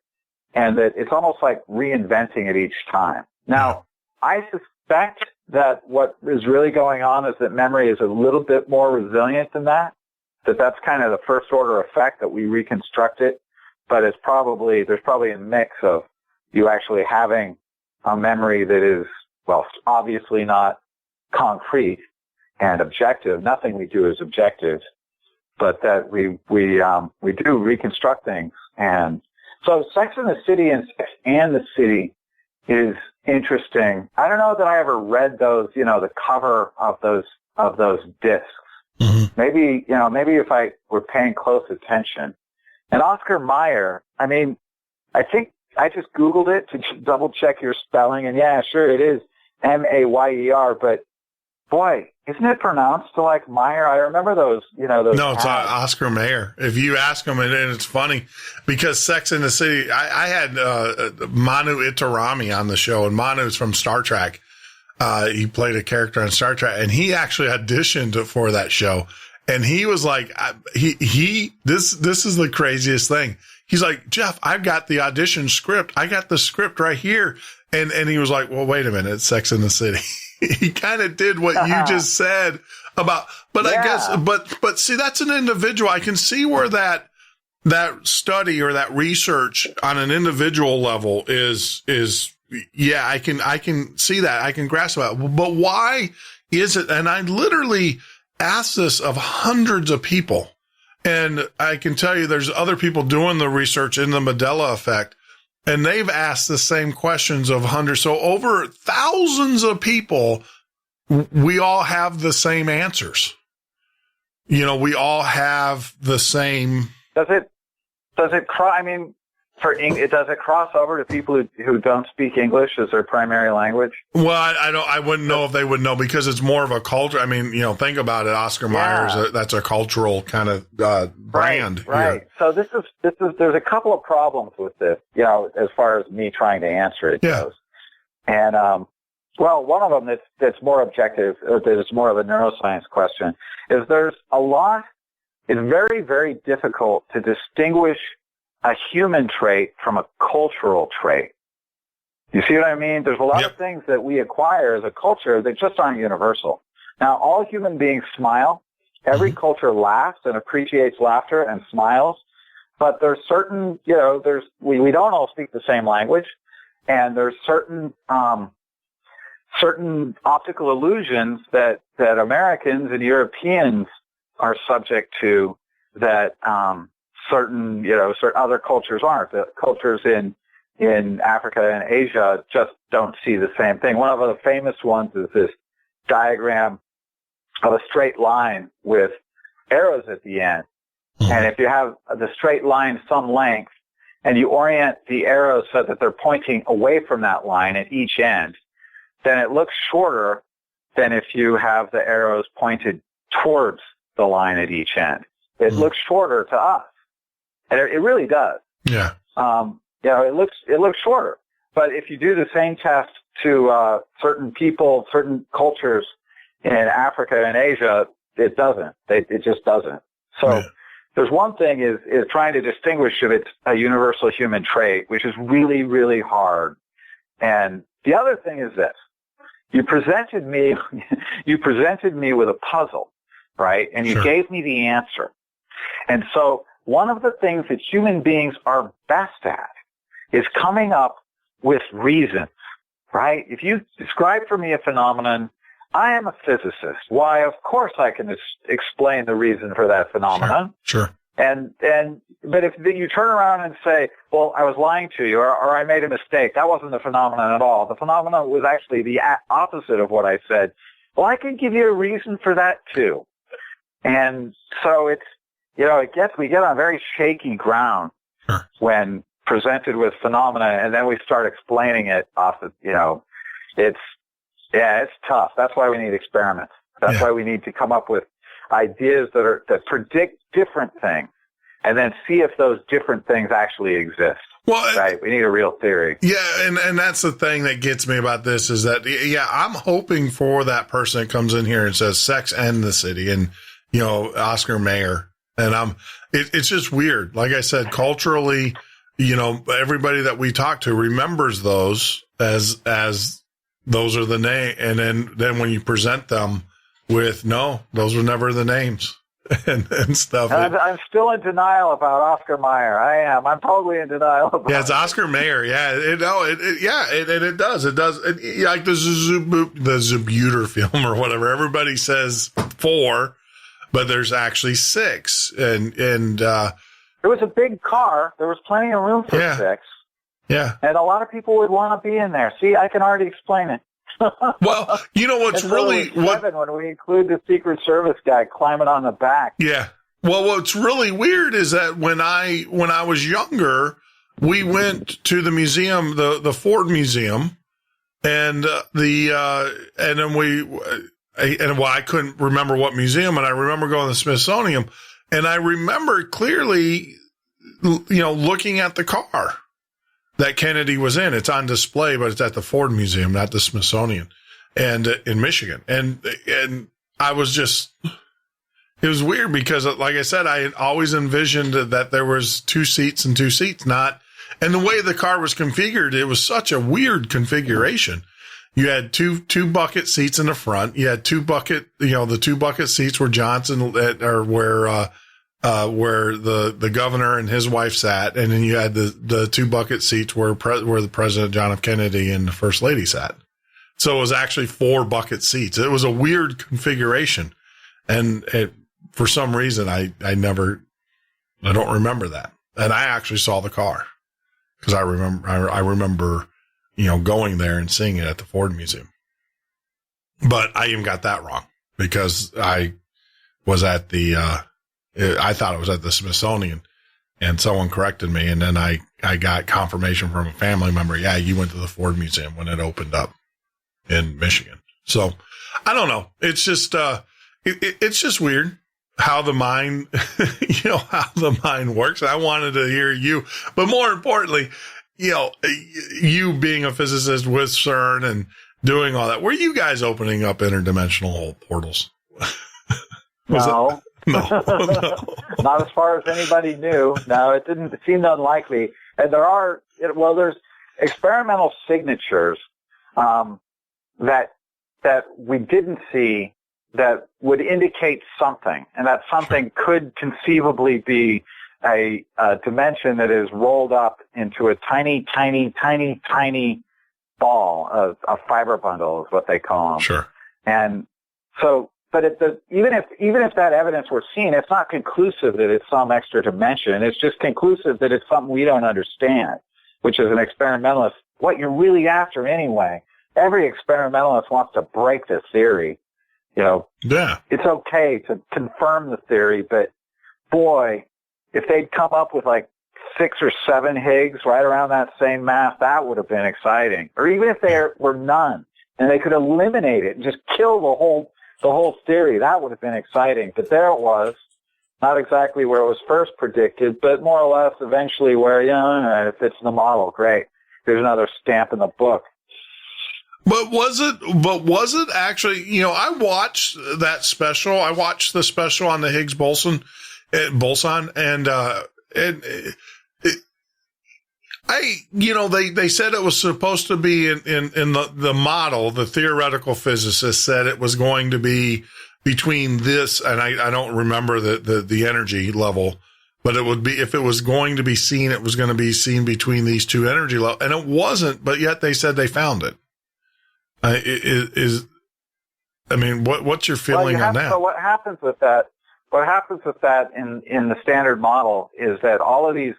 and that it's almost like reinventing it each time. Now, I suspect that what is really going on is that memory is a little bit more resilient than that that's kind of the first order effect, that we reconstruct it. But there's probably a mix of you actually having a memory that is, well, obviously not concrete and objective. Nothing we do is objective, but that we do reconstruct things. And so Sex and the City and Sex and the City is interesting. I don't know that I ever read those, the cover of those discs. Mm-hmm. Maybe if I were paying close attention. And Oscar Mayer, I think I just Googled it to double check your spelling, and yeah, sure, it is Mayer, but boy, isn't it pronounced like Meyer? I remember those, those. No, it's Oscar Mayer. If you ask him, and it's funny because Sex and the City, I had Manu Itarami on the show, and Manu's from Star Trek. He played a character on Star Trek, and he actually auditioned for that show. And he was like, this is the craziest thing. He's like, Jeff, I've got the audition script. I got the script right here. And he was like, well, wait a minute. It's Sex and the City. He kind of did what you just said about, but yeah. I guess, but see, that's an individual. I can see where that study or that research on an individual level is, yeah, I can see that. I can grasp that. But why is it? And I literally asked this of hundreds of people, and I can tell you there's other people doing the research in the Mandela effect, and they've asked the same questions of hundreds. So over thousands of people, we all have the same answers. We all have the same. Does it does it cross over to people who don't speak English as their primary language? Well, I wouldn't know if they would know, because it's more of a culture. Think about it. Oscar Mayer, that's a cultural kind of brand. Right. So there's a couple of problems with this, as far as me trying to answer it goes. And, one of them that's more objective, or that is more of a neuroscience question, is it's very, very difficult to distinguish a human trait from a cultural trait. You see what I mean? There's a lot of things that we acquire as a culture that just aren't universal. Now, all human beings smile. Every culture laughs and appreciates laughter and smiles. But there's certain, we don't all speak the same language, and there's certain optical illusions that Americans and Europeans are subject to that, certain other cultures aren't. The cultures in Africa and Asia just don't see the same thing. One of the famous ones is this diagram of a straight line with arrows at the end. Mm-hmm. And if you have the straight line some length and you orient the arrows so that they're pointing away from that line at each end, then it looks shorter than if you have the arrows pointed towards the line at each end. It looks shorter to us. And it really does. Yeah. It looks shorter. But if you do the same test to certain people, certain cultures in Africa and Asia, it doesn't. It just doesn't. So there's one thing is trying to distinguish if it's a universal human trait, which is really, really hard. And the other thing is this. You presented me with a puzzle, right? And you gave me the answer. And so one of the things that human beings are best at is coming up with reasons, right? If you describe for me a phenomenon, I am a physicist. Why, of course I can explain the reason for that phenomenon. Sure. But if you turn around and say, well, I was lying to you, or I made a mistake, that wasn't the phenomenon at all. The phenomenon was actually the opposite of what I said. Well, I can give you a reason for that too. And so we get on very shaky ground when presented with phenomena, and then we start explaining it off of, it's tough. That's why we need experiments. That's why we need to come up with ideas that predict different things. and then see if those different things actually exist. Well, right. We need a real theory. Yeah. And that's the thing that gets me about this is that, yeah, I'm hoping for that person that comes in here and says sex and the city and, Oscar Mayer. And it's just weird. Like I said, culturally, everybody that we talk to remembers those as those are the name. And then when you present them with, no, those were never the names. and stuff. I'm still in denial about Oscar Mayer. I am. I'm totally in denial about it's Oscar Mayer. Yeah. It does. It does. Like the Zabuter film or whatever. Everybody says 4, but there's actually 6. And there was a big car. There was plenty of room for 6. Yeah. And a lot of people would want to be in there. See, I can already explain it. Well, what's really when we include the Secret Service guy climbing on the back. Yeah. Well, what's really weird is that when I was younger, we went to the museum, the Ford Museum, and I couldn't remember what museum, and I remember going to the Smithsonian, and I remember clearly, looking at the car that Kennedy was in. It's on display, but it's at the Ford Museum, not the Smithsonian, and in Michigan. And I was just, it was weird because, like I said, I had always envisioned that there was 2 seats and 2 seats, and the way the car was configured, it was such a weird configuration. You had two bucket seats in the front. You had 2 bucket, the 2 bucket seats where Johnson, or where the governor and his wife sat, and then you had the 2 bucket seats where the President John F. Kennedy and the First Lady sat. So it was actually 4 bucket seats. It was a weird configuration, and for some reason I don't remember that. And I actually saw the car because I remember going there and seeing it at the Ford Museum. But I even got that wrong because I was at I thought it was at the Smithsonian, and someone corrected me. And then I got confirmation from a family member. Yeah, you went to the Ford Museum when it opened up in Michigan. So I don't know. It's just, it's just weird how the mind, how the mind works. I wanted to hear you, but more importantly, you being a physicist with CERN and doing all that. Were you guys opening up interdimensional portals? No. No. Not as far as anybody knew. No, it seemed unlikely. And there's experimental signatures that we didn't see that would indicate something, and that something could conceivably be a dimension that is rolled up into a tiny, tiny, tiny, tiny ball, a fiber bundle is what they call them. Sure. And so. But even if that evidence were seen, it's not conclusive that it's some extra dimension. It's just conclusive that it's something we don't understand, which is an experimentalist, what you're really after anyway. Every experimentalist wants to break the theory. Yeah. It's okay to confirm the theory, but boy, if they'd come up with like 6 or 7 Higgs right around that same mass, that would have been exciting. Or even if there were none and they could eliminate it and just kill the whole theory, that would have been exciting. But there it was, not exactly where it was first predicted, but more or less eventually where, it fits the model. Great. There's another stamp in the book. But was it actually, I watched that special. I watched the special on the Higgs boson, and they said it was supposed to be in the model. The theoretical physicist said it was going to be between this, and I don't remember the energy level, but it would be, if it was going to be seen, it was going to be seen between these 2 energy levels, and it wasn't, but yet they said they found it. What's your feeling on that? So what happens with that in the standard model is that all of these,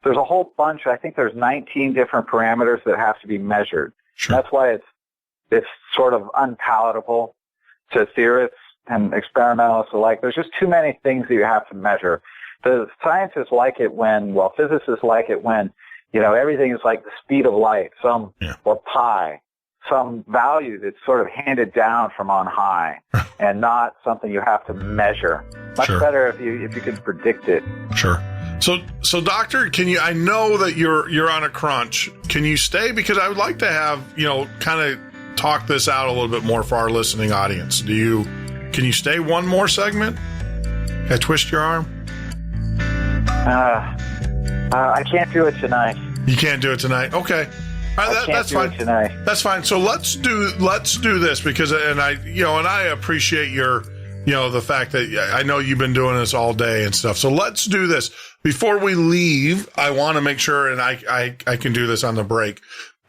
there's a whole bunch, I think there's 19 different parameters that have to be measured. Sure. That's why it's sort of unpalatable to theorists and experimentalists alike. There's just too many things that you have to measure. The scientists like it physicists like it when, everything is like the speed of light, or pi, some value that's sort of handed down from on high and not something you have to measure. Much better if you can predict it. Sure. So doctor, I know that you're on a crunch. Can you stay? Because I would like to have, kind of talk this out a little bit more for our listening audience. Can you stay one more segment? Can I twist your arm? I can't do it tonight. You can't do it tonight? Okay. That's fine. That's fine. So let's do this because, and I appreciate your, the fact that I know you've been doing this all day and stuff. So let's do this. Before we leave, I want to make sure, and I can do this on the break.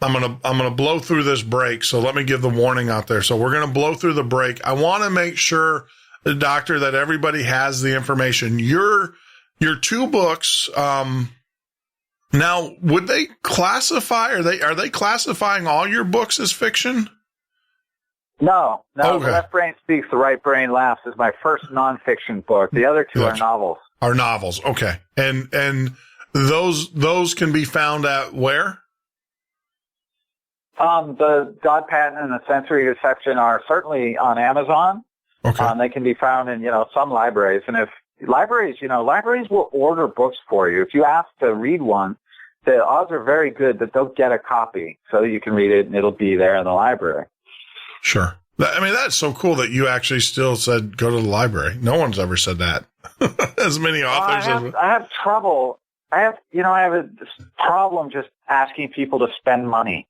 I'm gonna blow through this break. So let me give the warning out there. So we're gonna blow through the break. I want to make sure, doctor, that everybody has the information. Your 2 books. Now, would they classify? Are they classifying all your books as fiction? No. Okay. The Left Brain Speaks, The Right Brain Laughs is my first nonfiction book. The other 2 are novels. Are novels. Okay. And those can be found at where? The God Patent and the Sensory Deception are certainly on Amazon. Okay. They can be found in, some libraries. And if libraries will order books for you. If you ask to read one, the odds are very good that they'll get a copy so you can read it and it'll be there in the library. Sure. I mean, that's so cool that you actually still said go to the library. No one's ever said that. As many authors. I have trouble. I have a problem just asking people to spend money.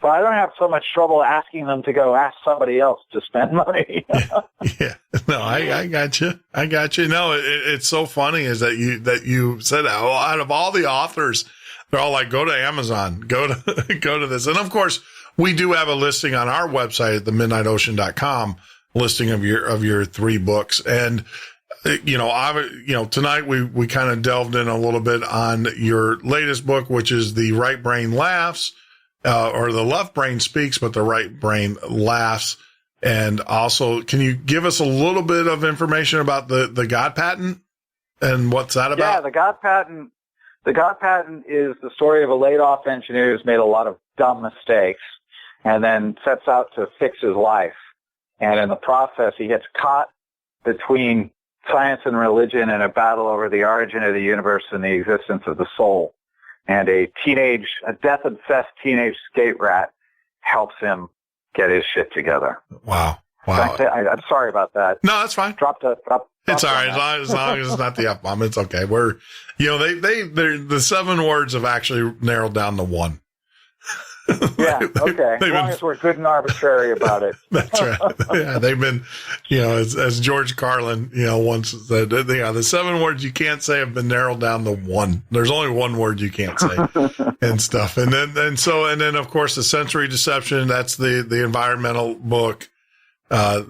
But I don't have so much trouble asking them to go ask somebody else to spend money. Yeah. No, I got you. No, it's so funny is that you said out of all the authors, they're all like, go to Amazon, go to this. And of course, we do have a listing on our website at themidnightocean.com, listing of your 3 books. And, tonight we kind of delved in a little bit on your latest book, which is The Right Brain Laughs, or The Left Brain Speaks, but The Right Brain Laughs. And also, can you give us a little bit of information about the God Patent and what's that about? Yeah, the God Patent is the story of a laid-off engineer who's made a lot of dumb mistakes and then sets out to fix his life. And in the process, he gets caught between science and religion in a battle over the origin of the universe and the existence of the soul. And a death-obsessed teenage skate rat helps him get his shit together. Wow. I'm sorry about that. No, that's fine. It's all right. As long as it's not the F-bomb, it's okay. They're the 7 words have actually narrowed down to 1. Yeah, okay. As long as we're good and arbitrary about it. That's right. Yeah, they've been, as George Carlin, once said, the 7 words you can't say have been narrowed down to 1. There's only 1 word you can't say and stuff. And then of course the Sensory Deception, that's the environmental book. This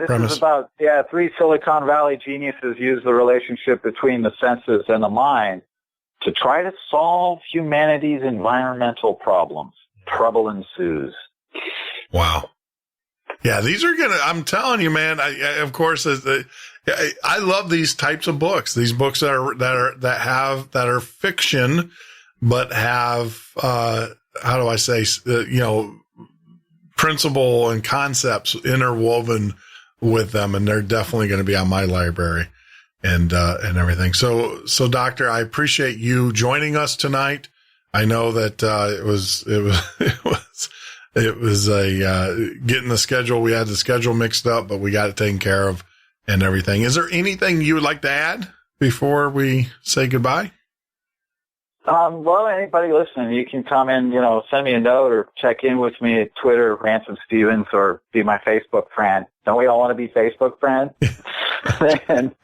premise? Is about 3 Silicon Valley geniuses use the relationship between the senses and the mind to try to solve humanity's environmental problems. Trouble ensues. Wow. Yeah, these are I'm telling you, man, I love these types of books. These books that are fiction, but have, how do I say, principle and concepts interwoven with them. And they're definitely going to be on my library. And everything. So doctor, I appreciate you joining us tonight. I know that, it was getting the schedule. We had the schedule mixed up, but we got it taken care of and everything. Is there anything you would like to add before we say goodbye? Well, anybody listening, you can come in, send me a note or check in with me at Twitter, Ransom Stephens, or be my Facebook friend. Don't we all want to be Facebook friends? And,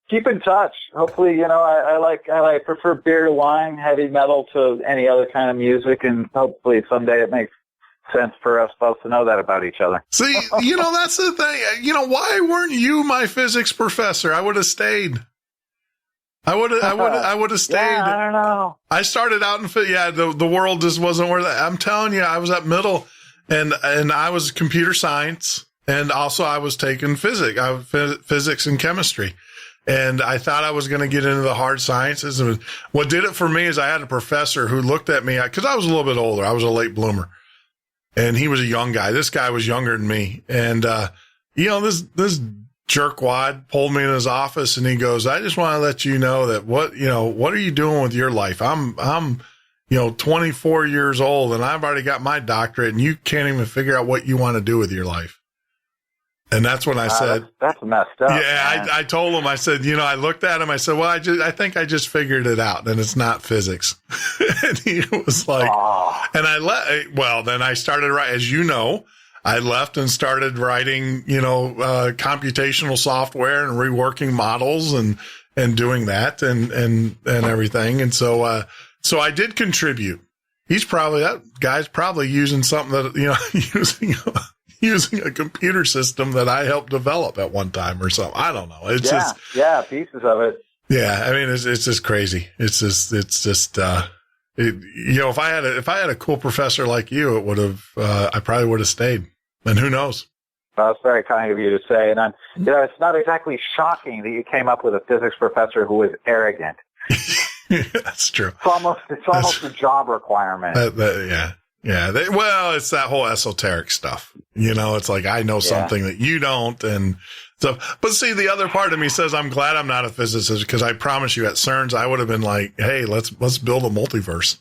keep in touch. Hopefully, I prefer beer to wine, heavy metal to any other kind of music, and hopefully someday it makes sense for us both to know that about each other. See, that's the thing. Why weren't you my physics professor? I would have stayed. I would have stayed. Yeah, I don't know. I started out in the world just wasn't where I'm telling you, I was at middle and I was computer science. And also I was taking physics and chemistry. And I thought I was going to get into the hard sciences. And what did it for me is I had a professor who looked at me because I was a little bit older. I was a late bloomer and he was a young guy. This guy was younger than me. And, this jerkwad pulled me in his office and he goes, I just want to let you know that what are you doing with your life? I'm 24 years old and I've already got my doctorate and you can't even figure out what you want to do with your life. And that's when I said, that's messed up. Yeah, I told him, I said, I looked at him, I said, well, I think I just figured it out and it's not physics. And he was like, and then I started writing, as you know, I left and started writing, computational software and reworking models and doing that and everything. And so I did contribute. That guy's probably using something that, using a computer system that I helped develop at one time or something. I don't know. It's pieces of it. Yeah. I mean, it's just crazy. If I had a cool professor like you, it would have, I probably would have stayed. And who knows? Well, that's very kind of you to say. And it's not exactly shocking that you came up with a physics professor who was arrogant. That's true. It's almost a job requirement. Yeah. Yeah. It's that whole esoteric stuff. It's like, I know something that you don't. And so, but see, the other part of me says, I'm glad I'm not a physicist because I promise you at CERN's, I would have been like, hey, let's build a multiverse.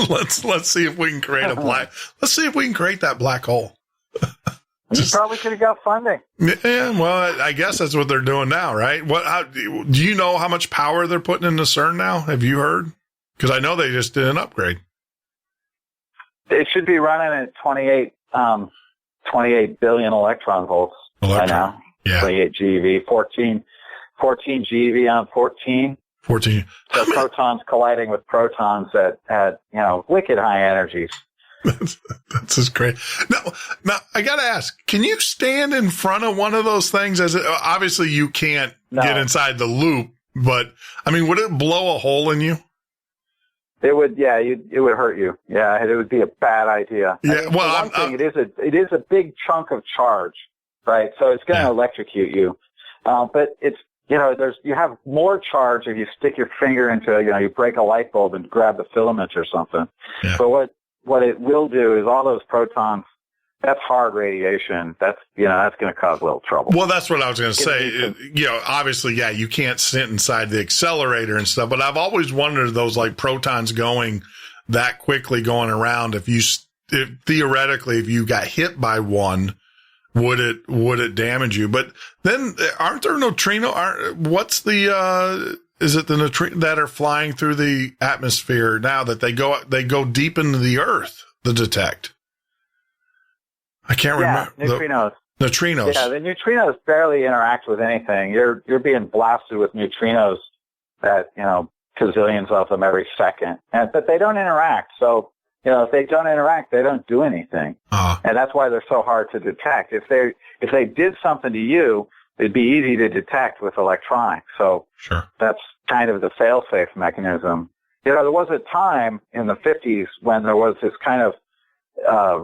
let's see if we can create let's see if we can create that black hole. You probably could have got funding. Yeah. Well, I guess that's what they're doing now, right? Do you know how much power they're putting into CERN now? Have you heard? Because I know they just did an upgrade. It should be running at 28 billion electron volts by now. Yeah. 28 GeV, 14 GeV on 14. 14. So protons colliding with protons at wicked high energies. That's just great. Now I got to ask, can you stand in front of one of those things? Obviously you can't get inside the loop, but I mean, would it blow a hole in you? It would, it would hurt you. Yeah, it would be a bad idea. Yeah, well, it is a big chunk of charge, right? So it's going to electrocute you. But it's, you have more charge if you stick your finger into, you break a light bulb and grab the filament or something. Yeah. But what it will do is all those protons, that's hard radiation. That's going to cause a little trouble. Well, that's what I was going to say. Obviously, you can't sit inside the accelerator and stuff, but I've always wondered those like protons going that quickly going around. If theoretically, if you got hit by one, would it damage you? But then aren't there what's the, is it the neutrinos that are flying through the atmosphere now that they go deep into the earth to detect? I can't remember. Neutrinos. Neutrinos. Yeah, the neutrinos barely interact with anything. You're being blasted with neutrinos at, gazillions of them every second. But they don't interact. So, if they don't interact, they don't do anything. And that's why they're so hard to detect. If they did something to you, it'd be easy to detect with electronics. So that's kind of the fail-safe mechanism. There was a time in the 50s when there was this kind of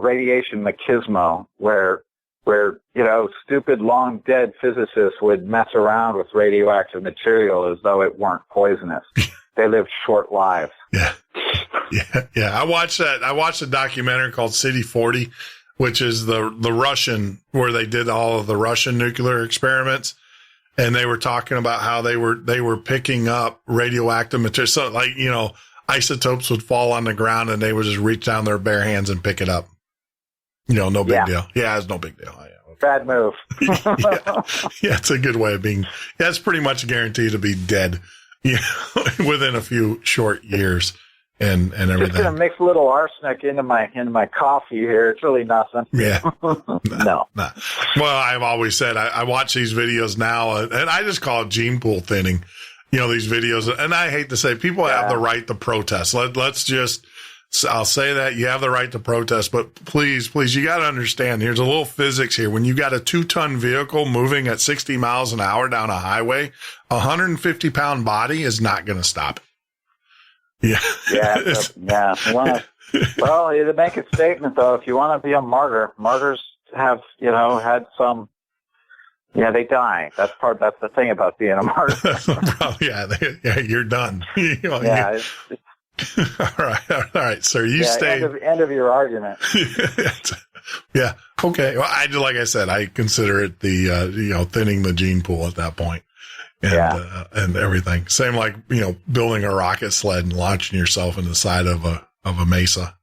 radiation machismo where stupid long dead physicists would mess around with radioactive material as though it weren't poisonous. They lived short lives. Yeah. I watched a documentary called City 40, which is the Russian, where they did all of the Russian nuclear experiments. And they were talking about how they were picking up radioactive material. So like, isotopes would fall on the ground and they would just reach down their bare hands and pick it up. No big deal. Yeah, it's no big deal. Bad move. It's a good way of being. Yeah, it's pretty much guaranteed to be dead, within a few short years and everything. Just gonna mix a little arsenic into my coffee here. It's really nothing. Yeah. No. Nah. Well, I've always said I watch these videos now, and I just call it gene pool thinning. These videos, and I hate to say, people have the right to protest. I'll say that you have the right to protest, but please, you got to understand, here's a little physics here. When you got a 2-ton vehicle moving at 60 miles an hour down a highway, a 150-pound body is not going to stop it. Yeah. Well, to make a statement though, if you want to be a martyr, martyrs have, had some, they die. That's the thing about being a martyr. You're done. It's All right, sir. You stay. End of your argument. Yeah. Okay. Well, like I said, I consider it the, thinning the gene pool at that point. And, and everything. Same like, building a rocket sled and launching yourself in the side of a mesa.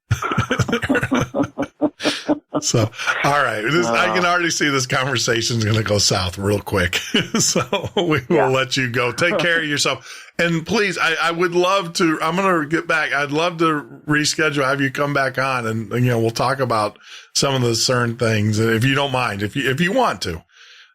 So, all right. I can already see this conversation is going to go south real quick. So we will let you go. Take care of yourself. And please, I would love to, I'm going to get back. I'd love to reschedule, have you come back on and we'll talk about some of the CERN things. And if you don't mind, if you want to.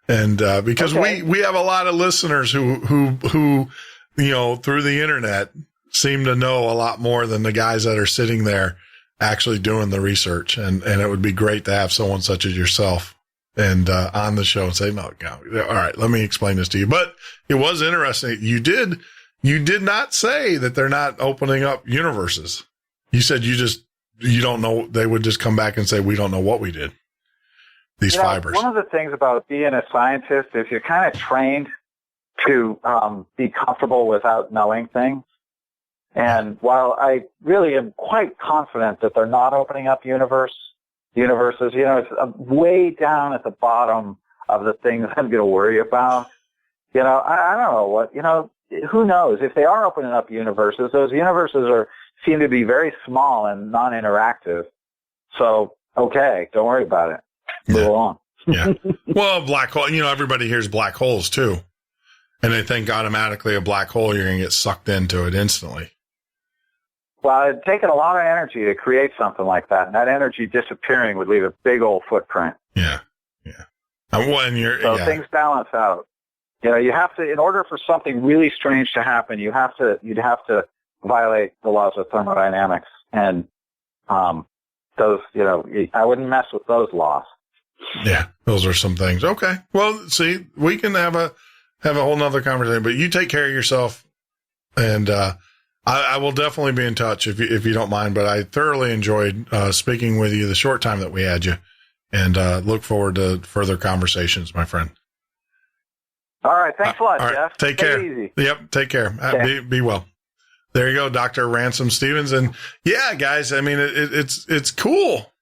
And, because we have a lot of listeners who, through the internet seem to know a lot more than the guys that are sitting there actually doing the research. And it would be great to have someone such as yourself and, on the show and say, no, all right, let me explain this to you. But it was interesting. You did not say that they're not opening up universes. You said you don't know. They would just come back and say, we don't know what we did. These fibers. One of the things about being a scientist is you're kind of trained to be comfortable without knowing things. And while I really am quite confident that they're not opening up universes, it's way down at the bottom of the things I'm going to worry about. I don't know what, who knows? If they are opening up universes, those universes seem to be very small and non-interactive. So, okay, don't worry about it. Move along. Yeah. Well, black hole, everybody hears black holes too. And they think automatically a black hole, you're going to get sucked into it instantly. Well, it'd taken a lot of energy to create something like that. And that energy disappearing would leave a big old footprint. Yeah. Yeah. So things balance out. You have to, in order for something really strange to happen, you'd have to violate the laws of thermodynamics. And, those, I wouldn't mess with those laws. Yeah, those are some things. Okay. Well, see, we can have a whole nother conversation, but you take care of yourself. And, I will definitely be in touch if you don't mind, but I thoroughly enjoyed, speaking with you the short time that we had you and, look forward to further conversations, my friend. All right. Thanks a lot, Jeff. Right, take care. Easy. Yep. Take care. Okay. Be well. There you go, Dr. Ransom Stephens. And yeah, guys, I mean, it's cool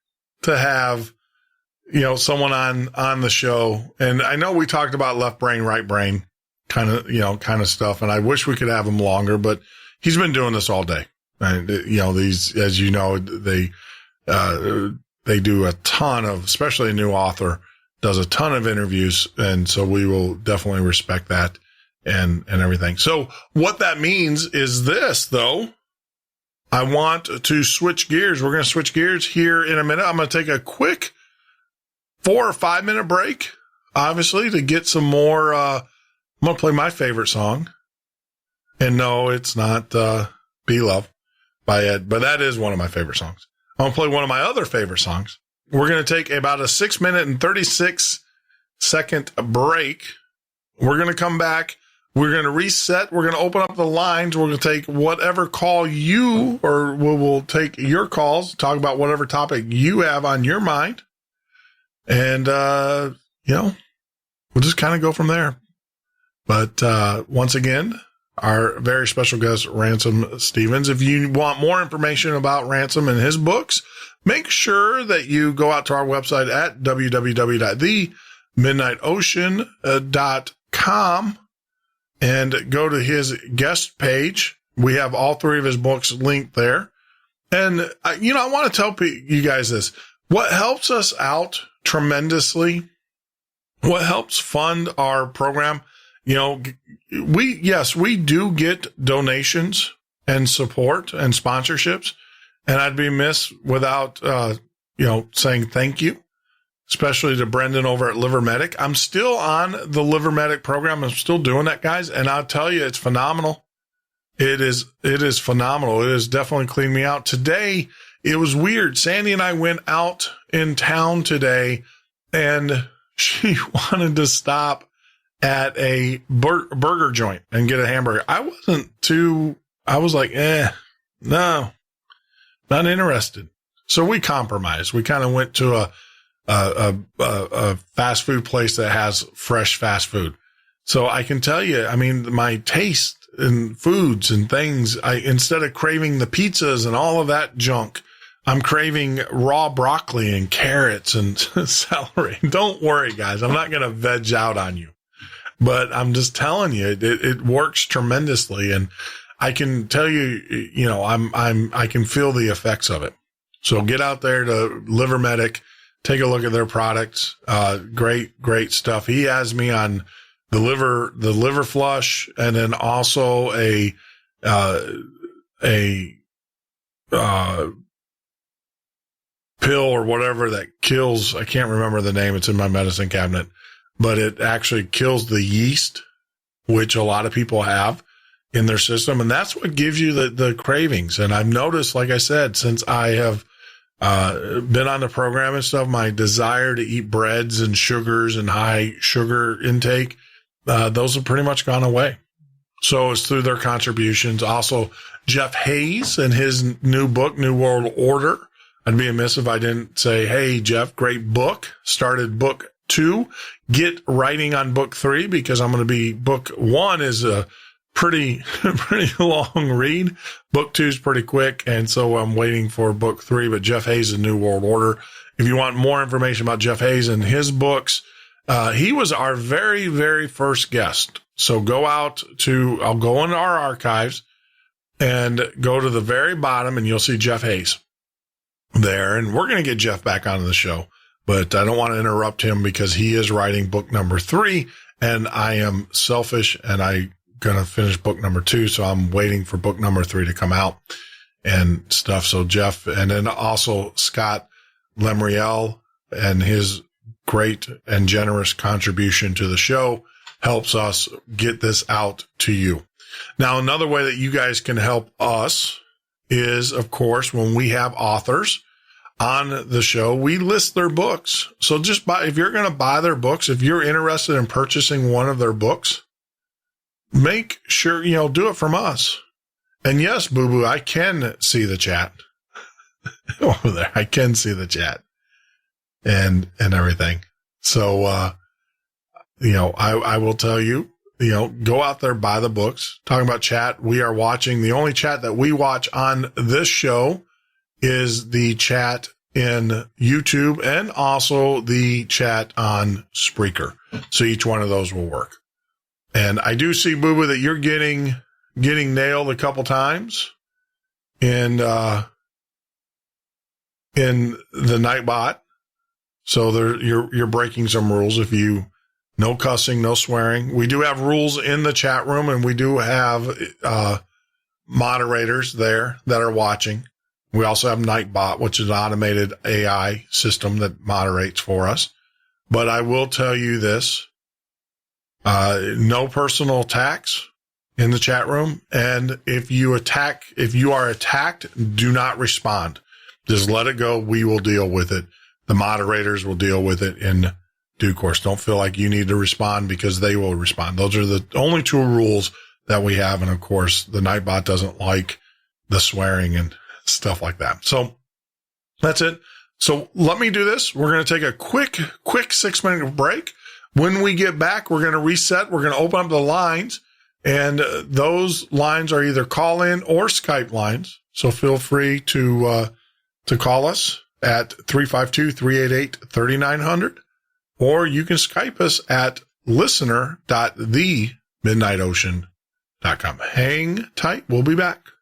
to have, someone on the show. And I know we talked about left brain, right brain kind of stuff. And I wish we could have him longer, but he's been doing this all day. And, these, as you know, they do a ton of, especially a new author does a ton of interviews. And so we will definitely respect that and everything. So what that means is this, though. I want to switch gears. We're going to switch gears here in a minute. I'm going to take a quick 4 or 5 minute break, obviously, to get some more. I'm going to play my favorite song. And no, it's not Be Love by Ed, but that is one of my favorite songs. I'm going to play one of my other favorite songs. We're going to take about a 6 minute and 36 second break. We're going to come back. We're going to reset. We're going to open up the lines. We're going to take whatever call you, or we'll take your calls, talk about whatever topic you have on your mind. And, we'll just kind of go from there. But, once again, our very special guest, Ransom Stephens. If you want more information about Ransom and his books, make sure that you go out to our website at www.themidnightocean.com and go to his guest page. We have all 3 of his books linked there. And, I want to tell you guys this. What helps us out tremendously, what helps fund our program, we do get donations and support and sponsorships. And I'd be remiss without, saying thank you, especially to Brendan over at Liver Medic. I'm still on the Liver Medic program. I'm still doing that, guys. And I'll tell you, it's phenomenal. It is phenomenal. It has definitely cleaned me out. Today, it was weird. Sandy and I went out in town today and she wanted to stop at a burger joint and get a hamburger. I was like, no, not interested. So we compromised. We kind of went to a fast food place that has fresh fast food. So I can tell you, I mean, my taste in foods and things, instead of craving the pizzas and all of that junk, I'm craving raw broccoli and carrots and celery. Don't worry, guys. I'm not going to veg out on you, but I'm just telling you, it works tremendously. And I can tell you, I can feel the effects of it. So get out there to Liver Medic, take a look at their products. Great stuff. He has me on the liver flush, and then also a pill or whatever that kills, I can't remember the name. It's in my medicine cabinet, but it actually kills the yeast, which a lot of people have in their system. And that's what gives you the cravings. And I've noticed, like I said, since I have been on the program and stuff, my desire to eat breads and sugars and high sugar intake, those have pretty much gone away. So it's through their contributions. Also, Jeff Hayes and his new book, New World Order. I'd be amiss if I didn't say, hey, Jeff, great book. Started book 2. Get writing on book 3, because I'm going to be, book 1 is a pretty long read. Book 2 is pretty quick. And so I'm waiting for book 3, but Jeff Hayes' New World Order. If you want more information about Jeff Hayes and his books, he was our very, very first guest. So I'll go into our archives and go to the very bottom, and you'll see Jeff Hayes there. And we're going to get Jeff back onto the show, but I don't want to interrupt him because he is writing book number 3, and I am selfish and I'm going to finish book number 2. So I'm waiting for book number 3 to come out and stuff. So Jeff, and then also Scott Lemriel and his great and generous contribution to the show helps us get this out to you. Now, another way that you guys can help us is, of course, when we have authors on the show, we list their books. So just if you're going to buy their books, if you're interested in purchasing one of their books, make sure, do it from us. And yes, Boo Boo, I can see the chat over there. I can see the chat and everything. So, I will tell you, go out there, buy the books. Talking about chat, we are watching. The only chat that we watch on this show is the chat in YouTube and also the chat on Spreaker. So each one of those will work. And I do see, Boo Boo, that you're getting nailed a couple times in the Nightbot. So you're breaking some rules. No cussing, no swearing. We do have rules in the chat room, and we do have moderators there that are watching. We also have Nightbot, which is an automated AI system that moderates for us. But I will tell you this, no personal attacks in the chat room. And if you are attacked, do not respond. Just let it go. We will deal with it. The moderators will deal with it in due course. Don't feel like you need to respond, because they will respond. Those are the only 2 rules that we have. And of course, the Nightbot doesn't like the swearing and stuff like that. So that's it. So let me do this. We're going to take a quick 6-minute break. When we get back, we're going to reset. We're going to open up the lines, and those lines are either call in or Skype lines. So feel free to call us at 352-388-3900. Or you can Skype us at listener.themidnightocean.com. Hang tight. We'll be back.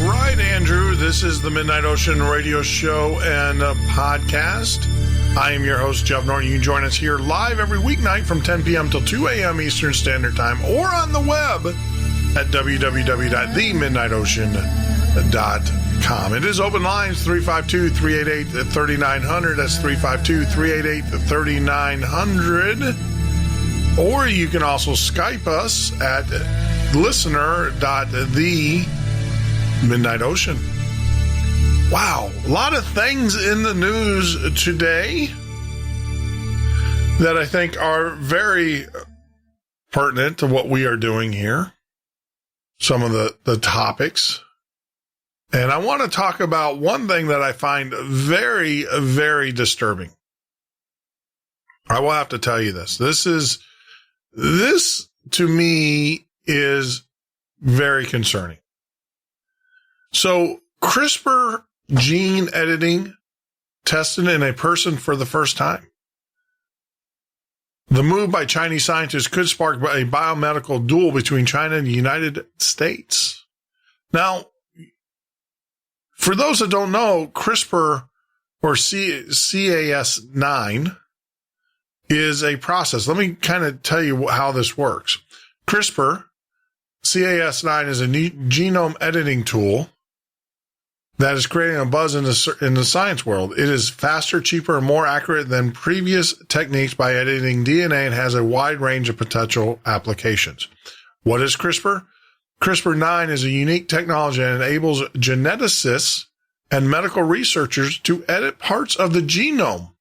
right, Andrew. This is the Midnight Ocean radio show and podcast. I am your host, Jeff Norton. You can join us here live every weeknight from 10 p.m. till 2 a.m. Eastern Standard Time or on the web at www.themidnightocean.com. It is open lines, 352-388-3900. That's 352-388-3900. Or you can also Skype us at listener.themidnightocean. Wow, a lot of things in the news today that I think are very pertinent to what we are doing here. Some of the topics. And I want to talk about one thing that I find very, very disturbing. I will have to tell you this. This to me is very concerning. So CRISPR gene editing tested in a person for the first time. The move by Chinese scientists could spark a biomedical duel between China and the United States. Now, for those that don't know, CRISPR or Cas9 is a process. Let me kind of tell you how this works. CRISPR, Cas9 is a genome editing tool that is creating a buzz in the science world. It is faster, cheaper, and more accurate than previous techniques by editing DNA and has a wide range of potential applications. What is CRISPR? CRISPR-9 is a unique technology that enables geneticists and medical researchers to edit parts of the genome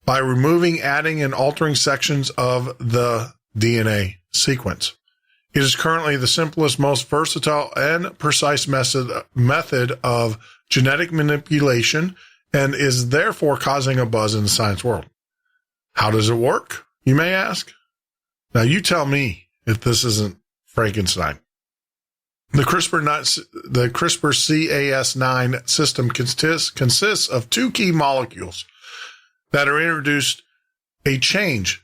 by removing, adding, and altering sections of the DNA sequence. It is currently the simplest, most versatile, and precise method of genetic manipulation and is therefore causing a buzz in the science world. How does it work, you may ask? Now, you tell me if this isn't Frankenstein. The CRISPR Cas9 system consists of two key molecules that are introduced a change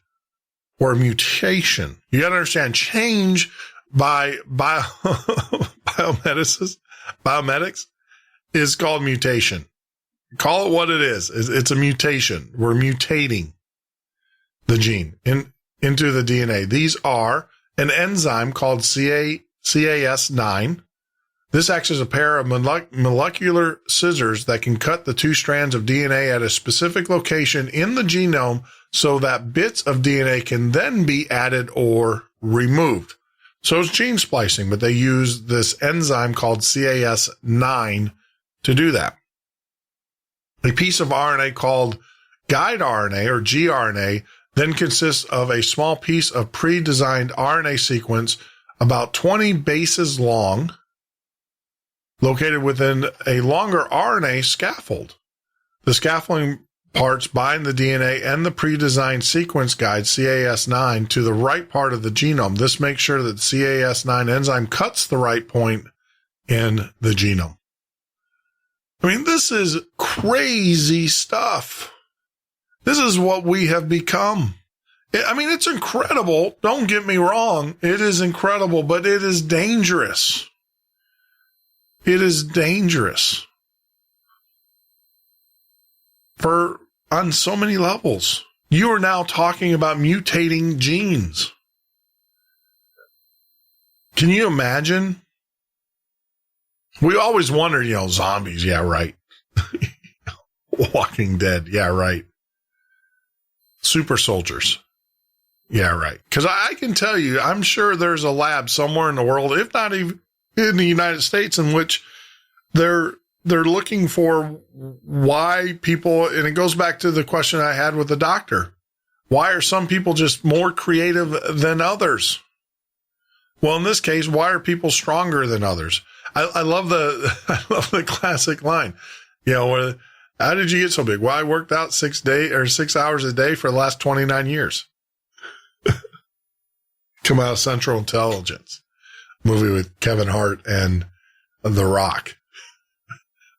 or mutation. You got to understand, change by biomedics is called mutation. Call it what it is. It's a mutation. We're mutating the gene into the DNA. These are an enzyme called Cas9. This acts as a pair of molecular scissors that can cut the two strands of DNA at a specific location in the genome so that bits of DNA can then be added or removed. So it's gene splicing, but they use this enzyme called Cas9 to do that. A piece of RNA called guide RNA or gRNA then consists of a small piece of pre-designed RNA sequence about 20 bases long, located within a longer RNA scaffold. The scaffolding parts bind the DNA and the pre-designed sequence guide Cas9 to the right part of the genome. This makes sure that the Cas9 enzyme cuts the right point in the genome. I mean, this is crazy stuff. This is what we have become. I mean, it's incredible. Don't get me wrong. It is incredible, but it is dangerous. It is dangerous on so many levels. You are now talking about mutating genes. Can you imagine? We always wondered, zombies. Yeah, right. Walking Dead. Yeah, right. Super soldiers. Yeah, right. Because I can tell you, I'm sure there's a lab somewhere in the world, if not even in the United States, in which they're looking for why people, and it goes back to the question I had with the doctor. Why are some people just more creative than others? Well, in this case, why are people stronger than others? I love the classic line. How did you get so big? Well, I worked out 6 hours a day for the last 29 years. Come out of Central Intelligence movie with Kevin Hart and The Rock.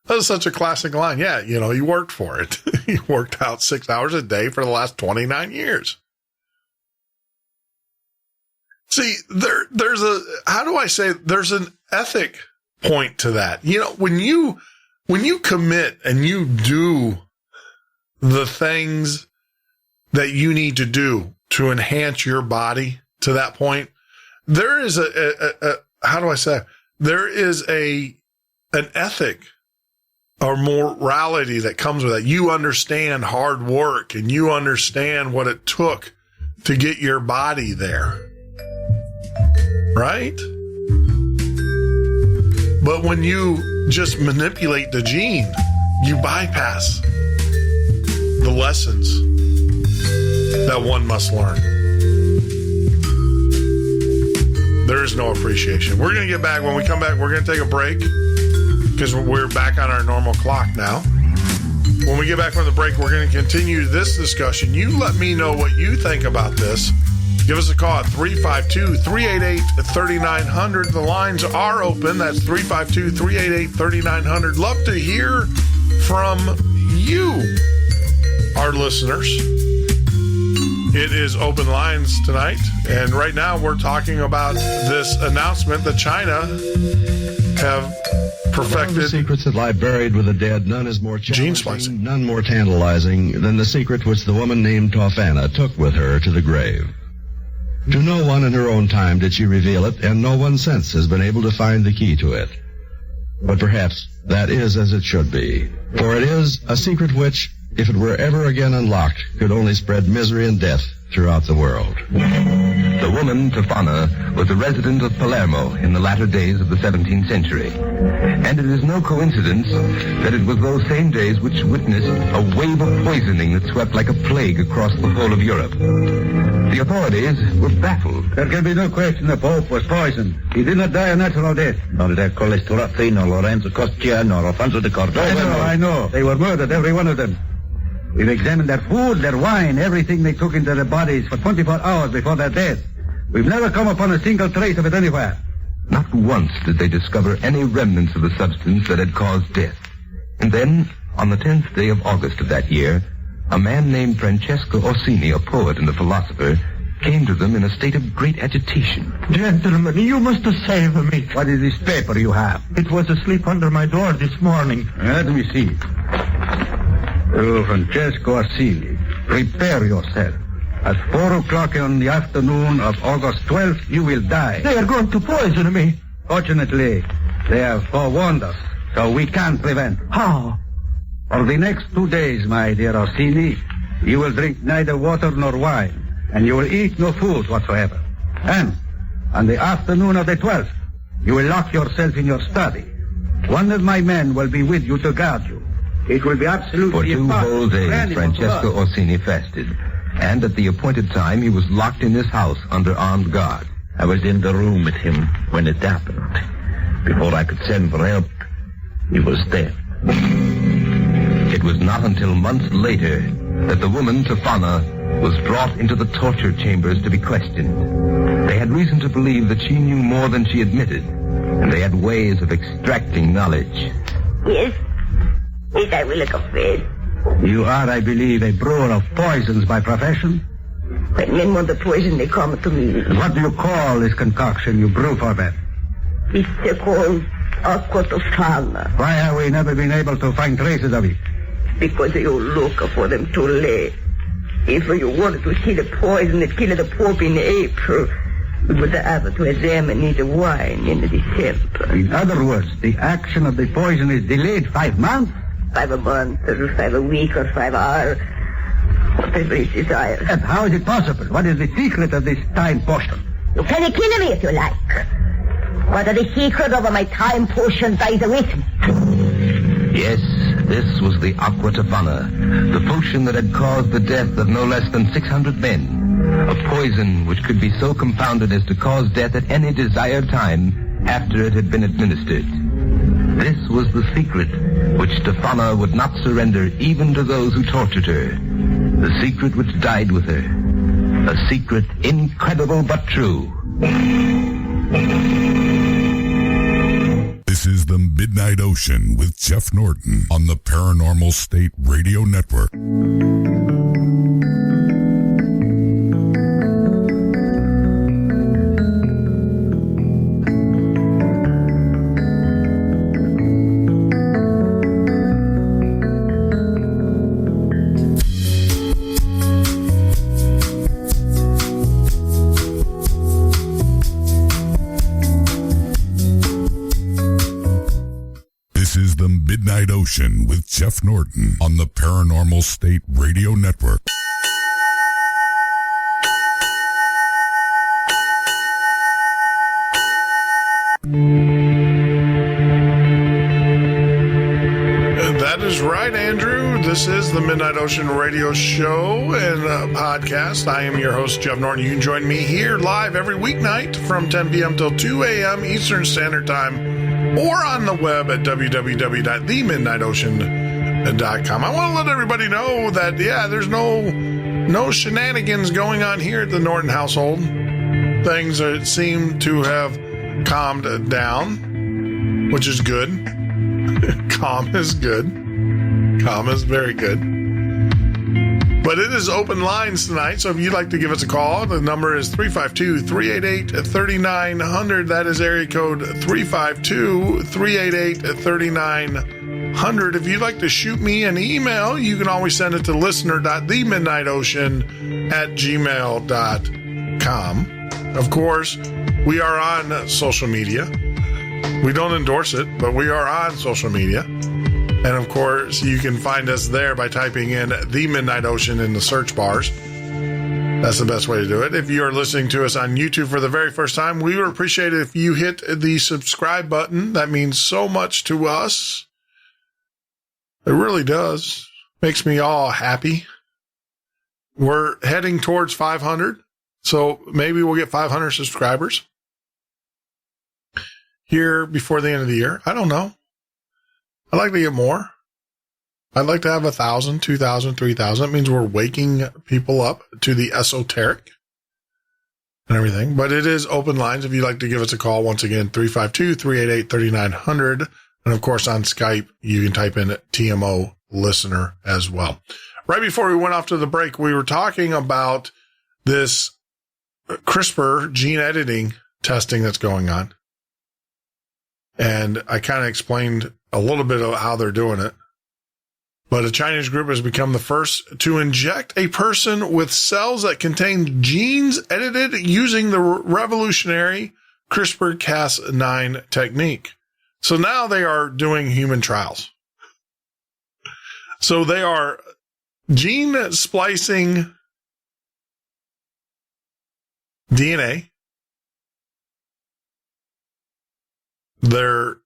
That was such a classic line. Yeah, you worked for it. You worked out 6 hours a day for the last 29 years. See, there's an ethic point to that. You know, when you commit and you do the things that you need to do to enhance your body to that point, there is how do I say, there is an ethic or morality that comes with it. You understand hard work and you understand what it took to get your body there. Right? But when you just manipulate the gene, you bypass the lessons that one must learn. There is no appreciation. We're going to get back. When we come back, we're going to take a break because we're back on our normal clock now. When we get back from the break, we're going to continue this discussion. You let me know what you think about this. Give us a call at 352-388-3900. The lines are open. That's 352-388-3900. Love to hear from you, our listeners. It is open lines tonight, and right now we're talking about this announcement that China have perfected. Of the secrets that lie buried with the dead, none is more challenging, none more tantalizing than the secret which the woman named Tofana took with her to the grave. To no one in her own time did she reveal it, and no one since has been able to find the key to it. But perhaps that is as it should be, for it is a secret which, if it were ever again unlocked, could only spread misery and death throughout the world. The woman, Tofana, was a resident of Palermo in the latter days of the 17th century. And it is no coincidence that it was those same days which witnessed a wave of poisoning that swept like a plague across the whole of Europe. The authorities were baffled. There can be no question the Pope was poisoned. He did not die a natural death. Nor did Colesterozzi, nor Lorenzo Costia, nor Alfonso de Cordova. I know. They were murdered, every one of them. We've examined their food, their wine, everything they took into their bodies for 24 hours before their death. We've never come upon a single trace of it anywhere. Not once did they discover any remnants of the substance that had caused death. And then, on the 10th day of August of that year, a man named Francesco Orsini, a poet and a philosopher, came to them in a state of great agitation. Gentlemen, you must save me. What is this paper you have? It was asleep under my door this morning. Let me see. Oh, Francesco Orsini, prepare yourself. At 4 o'clock in the afternoon of August 12th, you will die. They are going to poison me. Fortunately, they have forewarned us, so we can prevent. How? For the next 2 days, my dear Orsini, you will drink neither water nor wine, and you will eat no food whatsoever. And on the afternoon of the 12th, you will lock yourself in your study. One of my men will be with you to guard you. It will be absolutely For 2 whole days, Francesco Orsini fasted, and at the appointed time, he was locked in his house under armed guard. I was in the room with him when it happened. Before I could send for help, he was dead. It was not until months later that the woman, Tofana, was brought into the torture chambers to be questioned. They had reason to believe that she knew more than she admitted, and they had ways of extracting knowledge. Yes, I will confess. You are, I believe, a brewer of poisons by profession? When men want the poison, they come to me. What do you call this concoction you brew for them? It's called aqua Tofana. Why have we never been able to find traces of it? Because you look for them too late. If you wanted to see the poison that killed the Pope in April, you would have to examine the wine in December. In other words, the action of the poison is delayed 5 months? 5 months, or 5 weeks, or 5 hours. Whatever is desired. And how is it possible? What is the secret of this time potion? You can kill me if you like. But the secret of my time potion dies with me. Yes, this was the aqua Tofana, the potion that had caused the death of no less than 600 men. A poison which could be so compounded as to cause death at any desired time after it had been administered. This was the secret which Tofana would not surrender even to those who tortured her. The secret which died with her. A secret incredible but true. This is the Midnight Ocean with Jeff Norton on the Paranormal State Radio Network. Midnight Ocean with Jeff Norton on the Paranormal State Radio Network. That is right, Andrew. This is the Midnight Ocean Radio Show and podcast. I am your host, Jeff Norton. You can join me here live every weeknight from 10 p.m. till 2 a.m. Eastern Standard Time, or on the web at www.themidnightocean.com. I want to let everybody know that, there's no shenanigans going on here at the Norton household. Things seem to have calmed down, which is good. Calm is good. Calm is very good. But it is open lines tonight, so if you'd like to give us a call, the number is 352-388-3900. That is area code 352-388-3900. If you'd like to shoot me an email, you can always send it to listener.themidnightocean@gmail.com. Of course, we are on social media. We don't endorse it, but we are on social media. And of course, you can find us there by typing in The Midnight Ocean in the search bars. That's the best way to do it. If you are listening to us on YouTube for the very first time, we would appreciate it if you hit the subscribe button. That means so much to us. It really does. Makes me all happy. We're heading towards 500, so maybe we'll get 500 subscribers here before the end of the year. I don't know. I'd like to get more. I'd like to have 1,000, 2,000, 3,000. That means we're waking people up to the esoteric and everything. But it is open lines if you'd like to give us a call. Once again, 352-388-3900. And of course, on Skype, you can type in TMO listener as well. Right before we went off to the break, we were talking about this CRISPR gene editing testing that's going on. And I kind of explained a little bit of how they're doing it. But a Chinese group has become the first to inject a person with cells that contain genes edited using the revolutionary CRISPR-Cas9 technique. So now they are doing human trials. So they are gene splicing DNA. They're,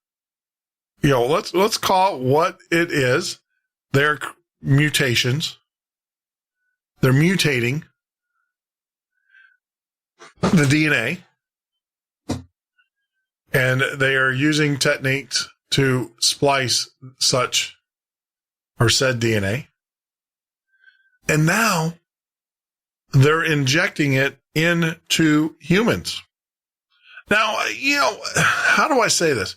let's call it what it is. They're mutations. They're mutating the DNA. And they are using techniques to splice such or said DNA. And now they're injecting it into humans. Now, how do I say this?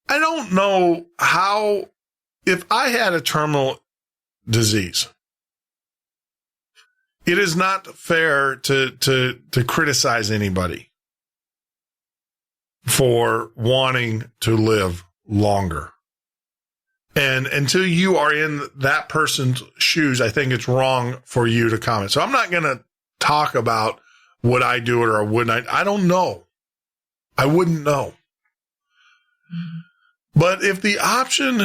I don't know how, if I had a terminal disease, it is not fair to criticize anybody for wanting to live longer. And until you are in that person's shoes, I think it's wrong for you to comment. So I'm not going to talk about would I do it or wouldn't I. I don't know. I wouldn't know. But if the option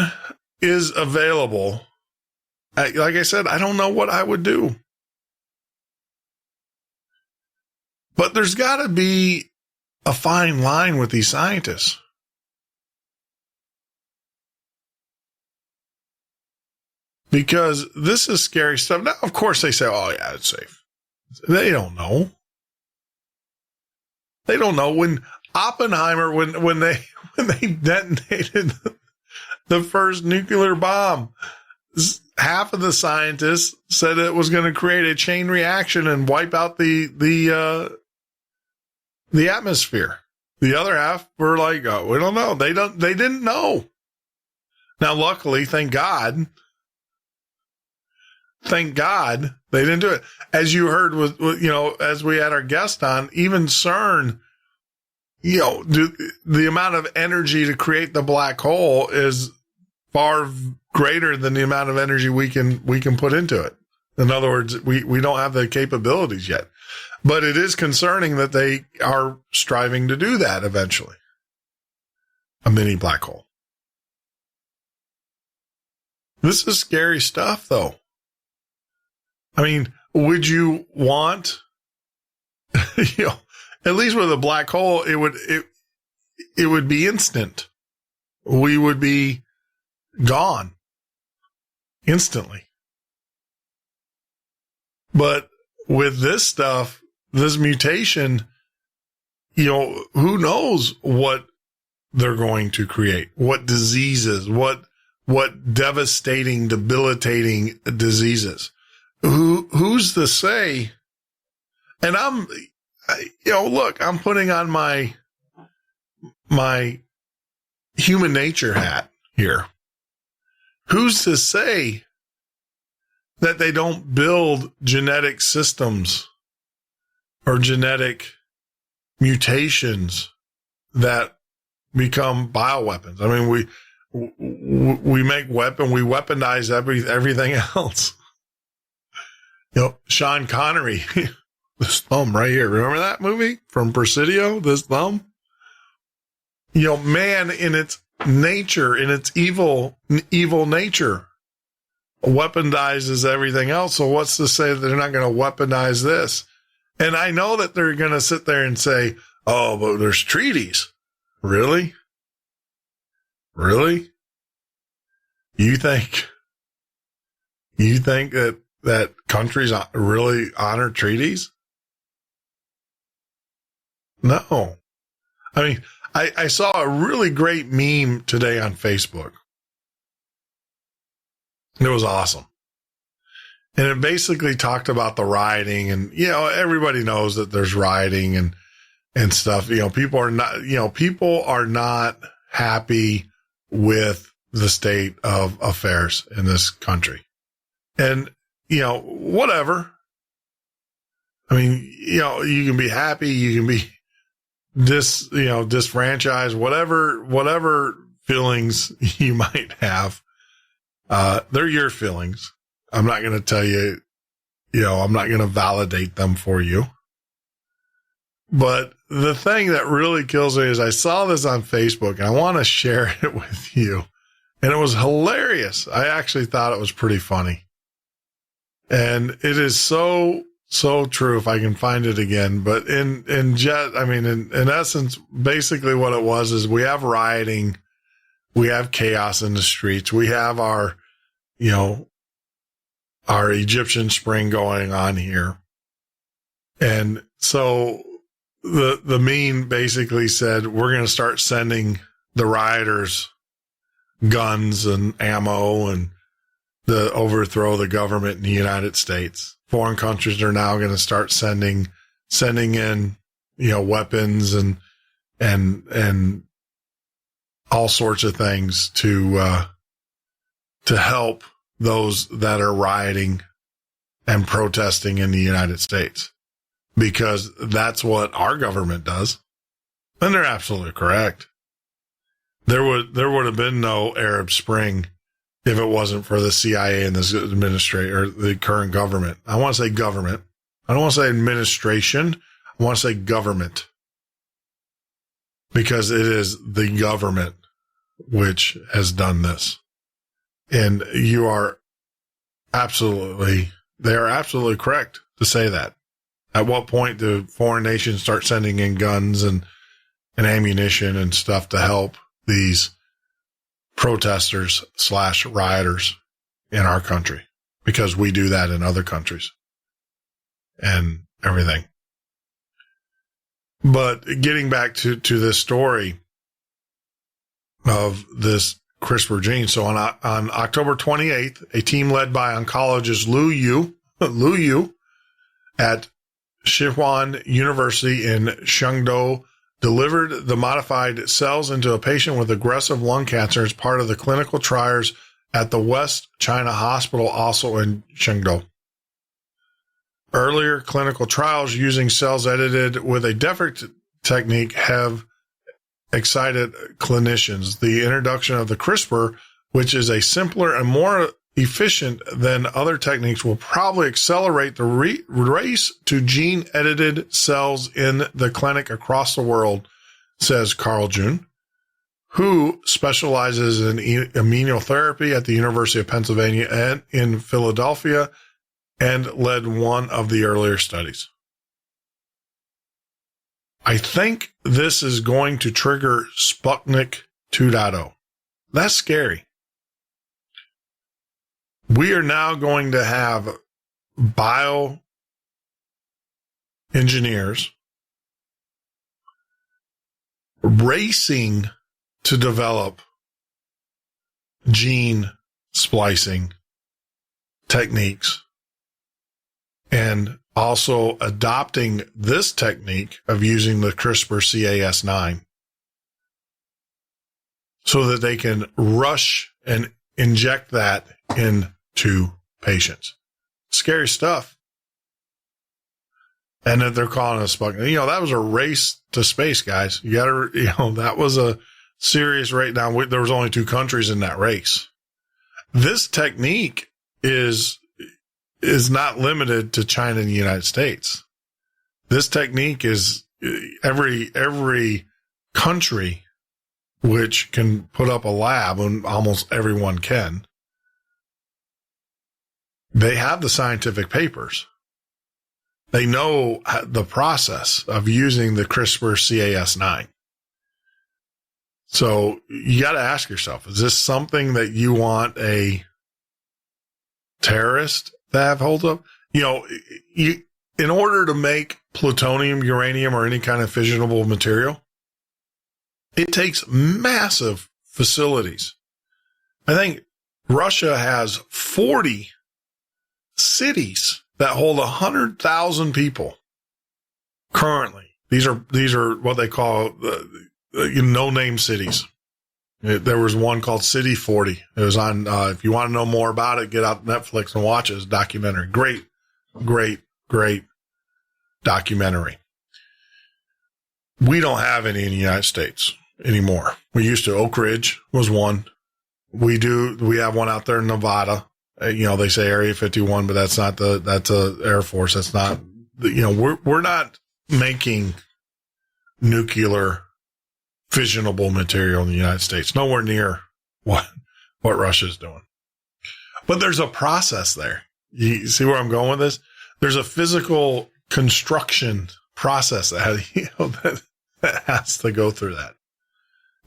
is available, like I said, I don't know what I would do. But there's got to be a fine line with these scientists. Because this is scary stuff. Now, of course, they say, oh, yeah, it's safe. They don't know. They don't know. When Oppenheimer, when they detonated the first nuclear bomb, half of the scientists said it was going to create a chain reaction and wipe out the atmosphere. The other half were like, oh, we don't know. They didn't know. Now, luckily, thank God, they didn't do it. As you heard with as we had our guest on, even CERN, the amount of energy to create the black hole is far greater than the amount of energy we can put into it. In other words, we don't have the capabilities yet. But it is concerning that they are striving to do that eventually. A mini black hole. This is scary stuff, though. I mean, would you want, at least with a black hole, it would be instant. We would be gone instantly. But with this stuff, this mutation, who knows what they're going to create, what diseases, what devastating, debilitating diseases. Who's to say? And I'm putting on my human nature hat here. Who's to say that they don't build genetic systems or genetic mutations that become bioweapons? I mean, we make we weaponize everything else. Sean Connery, this thumb right here. Remember that movie from Presidio? This thumb? Man in its nature, in its evil nature, weaponizes everything else. So what's to say that they're not going to weaponize this? And I know that they're going to sit there and say, oh, but there's treaties. Really? Really? You think that countries really honor treaties? No. I mean, I saw a really great meme today on Facebook. It was awesome. And it basically talked about the rioting, and, everybody knows that there's rioting and stuff. People are not happy with the state of affairs in this country. And, whatever. I mean, you can be happy, you can be disfranchised, whatever feelings you might have. They're your feelings. I'm not going to tell you, I'm not going to validate them for you. But the thing that really kills me is I saw this on Facebook and I want to share it with you. And it was hilarious. I actually thought it was pretty funny. And it is so true if I can find it again. But in essence, basically what it was is we have rioting. We have chaos in the streets. We have our Egyptian spring going on here. And so the meme basically said, we're going to start sending the rioters guns and ammo and to overthrow the government in the United States. Foreign countries are now going to start sending in, weapons and all sorts of things to help those that are rioting and protesting in the United States, because that's what our government does. And they're absolutely correct. There would have been no Arab Spring if it wasn't for the CIA and this administrator, or the current government. I want to say government. I don't want to say administration. I want to say government, because it is the government which has done this. And they are absolutely correct to say that. At what point do foreign nations start sending in guns and ammunition and stuff to help these protesters / rioters in our country? Because we do that in other countries and everything. But getting back to this story of this CRISPR gene. So on October 28th, a team led by oncologist Lu Yu at Sichuan University in Chengdu delivered the modified cells into a patient with aggressive lung cancer as part of the clinical trials at the West China Hospital, also in Chengdu. Earlier clinical trials using cells edited with a different technique have excited clinicians. The introduction of the CRISPR, which is a simpler and more efficient than other techniques, will probably accelerate the race to gene-edited cells in the clinic across the world, says Carl June, who specializes in immunotherapy at the University of Pennsylvania and in Philadelphia, and led one of the earlier studies. I think this is going to trigger Sputnik 2.0. That's scary. We are now going to have bioengineers racing to develop gene splicing techniques, and also adopting this technique of using the CRISPR-Cas9 so that they can rush and inject that into patients. Scary stuff. And that they're calling us Sputnik. That was a race to space, guys. You gotta, that was a serious race. Now, there was only 2 countries in that race. This technique is not limited to China and the United States. This technique is every country which can put up a lab, and almost everyone can. They have the scientific papers. They know the process of using the CRISPR-Cas9. So you got to ask yourself, is this something that you want a terrorist to have hold of? In order to make plutonium, uranium, or any kind of fissionable material, it takes massive facilities. I think Russia has 40 cities that hold 100,000 people currently. These are what they call no-name cities. There was one called City 40. It was on, if you want to know more about it, get out Netflix and watch it. It's a documentary. Great documentary. We don't have any in the United States anymore. We used to. Oak Ridge was one. We have one out there in Nevada. They say Area 51, but that's a Air Force. That's not, we're not making nuclear fissionable material in the United States. Nowhere near what Russia's doing. But there's a process there. You see where I'm going with this? There's a physical construction process that has to go through that.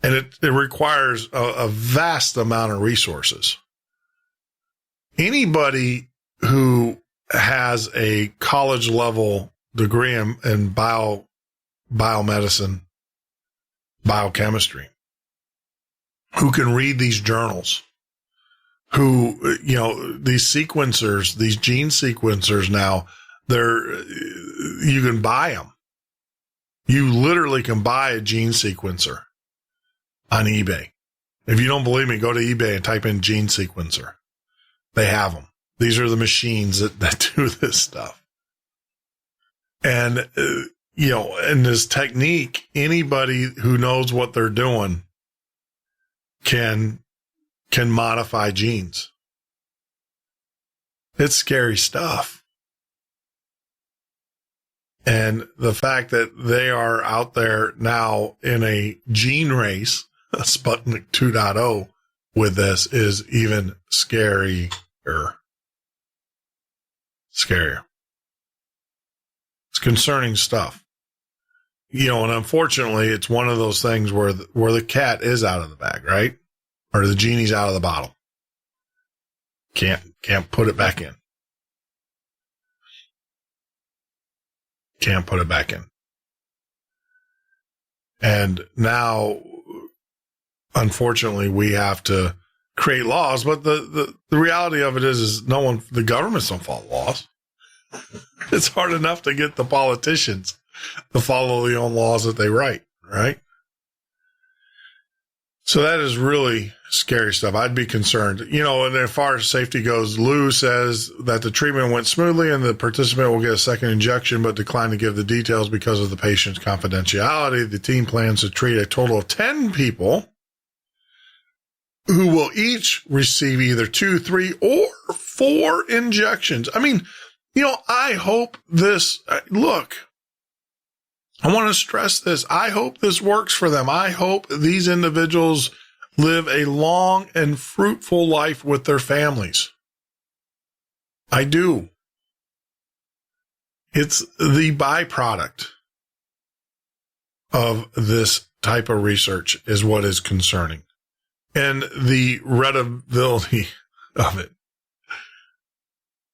And it requires a vast amount of resources. Anybody who has a college level degree in biomedicine, biochemistry, who can read these journals, who, these sequencers, these gene sequencers now, you can buy them. You literally can buy a gene sequencer on eBay. If you don't believe me, go to eBay and type in gene sequencer. They have them. These are the machines that do this stuff. And, in this technique, anybody who knows what they're doing can modify genes. It's scary stuff. And the fact that they are out there now in a gene race, a Sputnik 2.0 with this, is even scarier. Scarier. It's concerning stuff. And unfortunately, it's one of those things where the cat is out of the bag, right? Or the genie's out of the bottle. Can't put it back in. Can't put it back in. And now, unfortunately, we have to create laws, but the reality of it is the governments don't follow laws. It's hard enough to get the politicians to follow the own laws that they write, right? So that is really scary stuff. I'd be concerned. And as far as safety goes, Lou says that the treatment went smoothly and the participant will get a second injection, but declined to give the details because of the patient's confidentiality. The team plans to treat a total of 10 people who will each receive either 2, 3, or 4 injections. I mean, I hope this, look, I want to stress this. I hope this works for them. I hope these individuals live a long and fruitful life with their families. I do. It's the byproduct of this type of research is what is concerning, and the readability of it.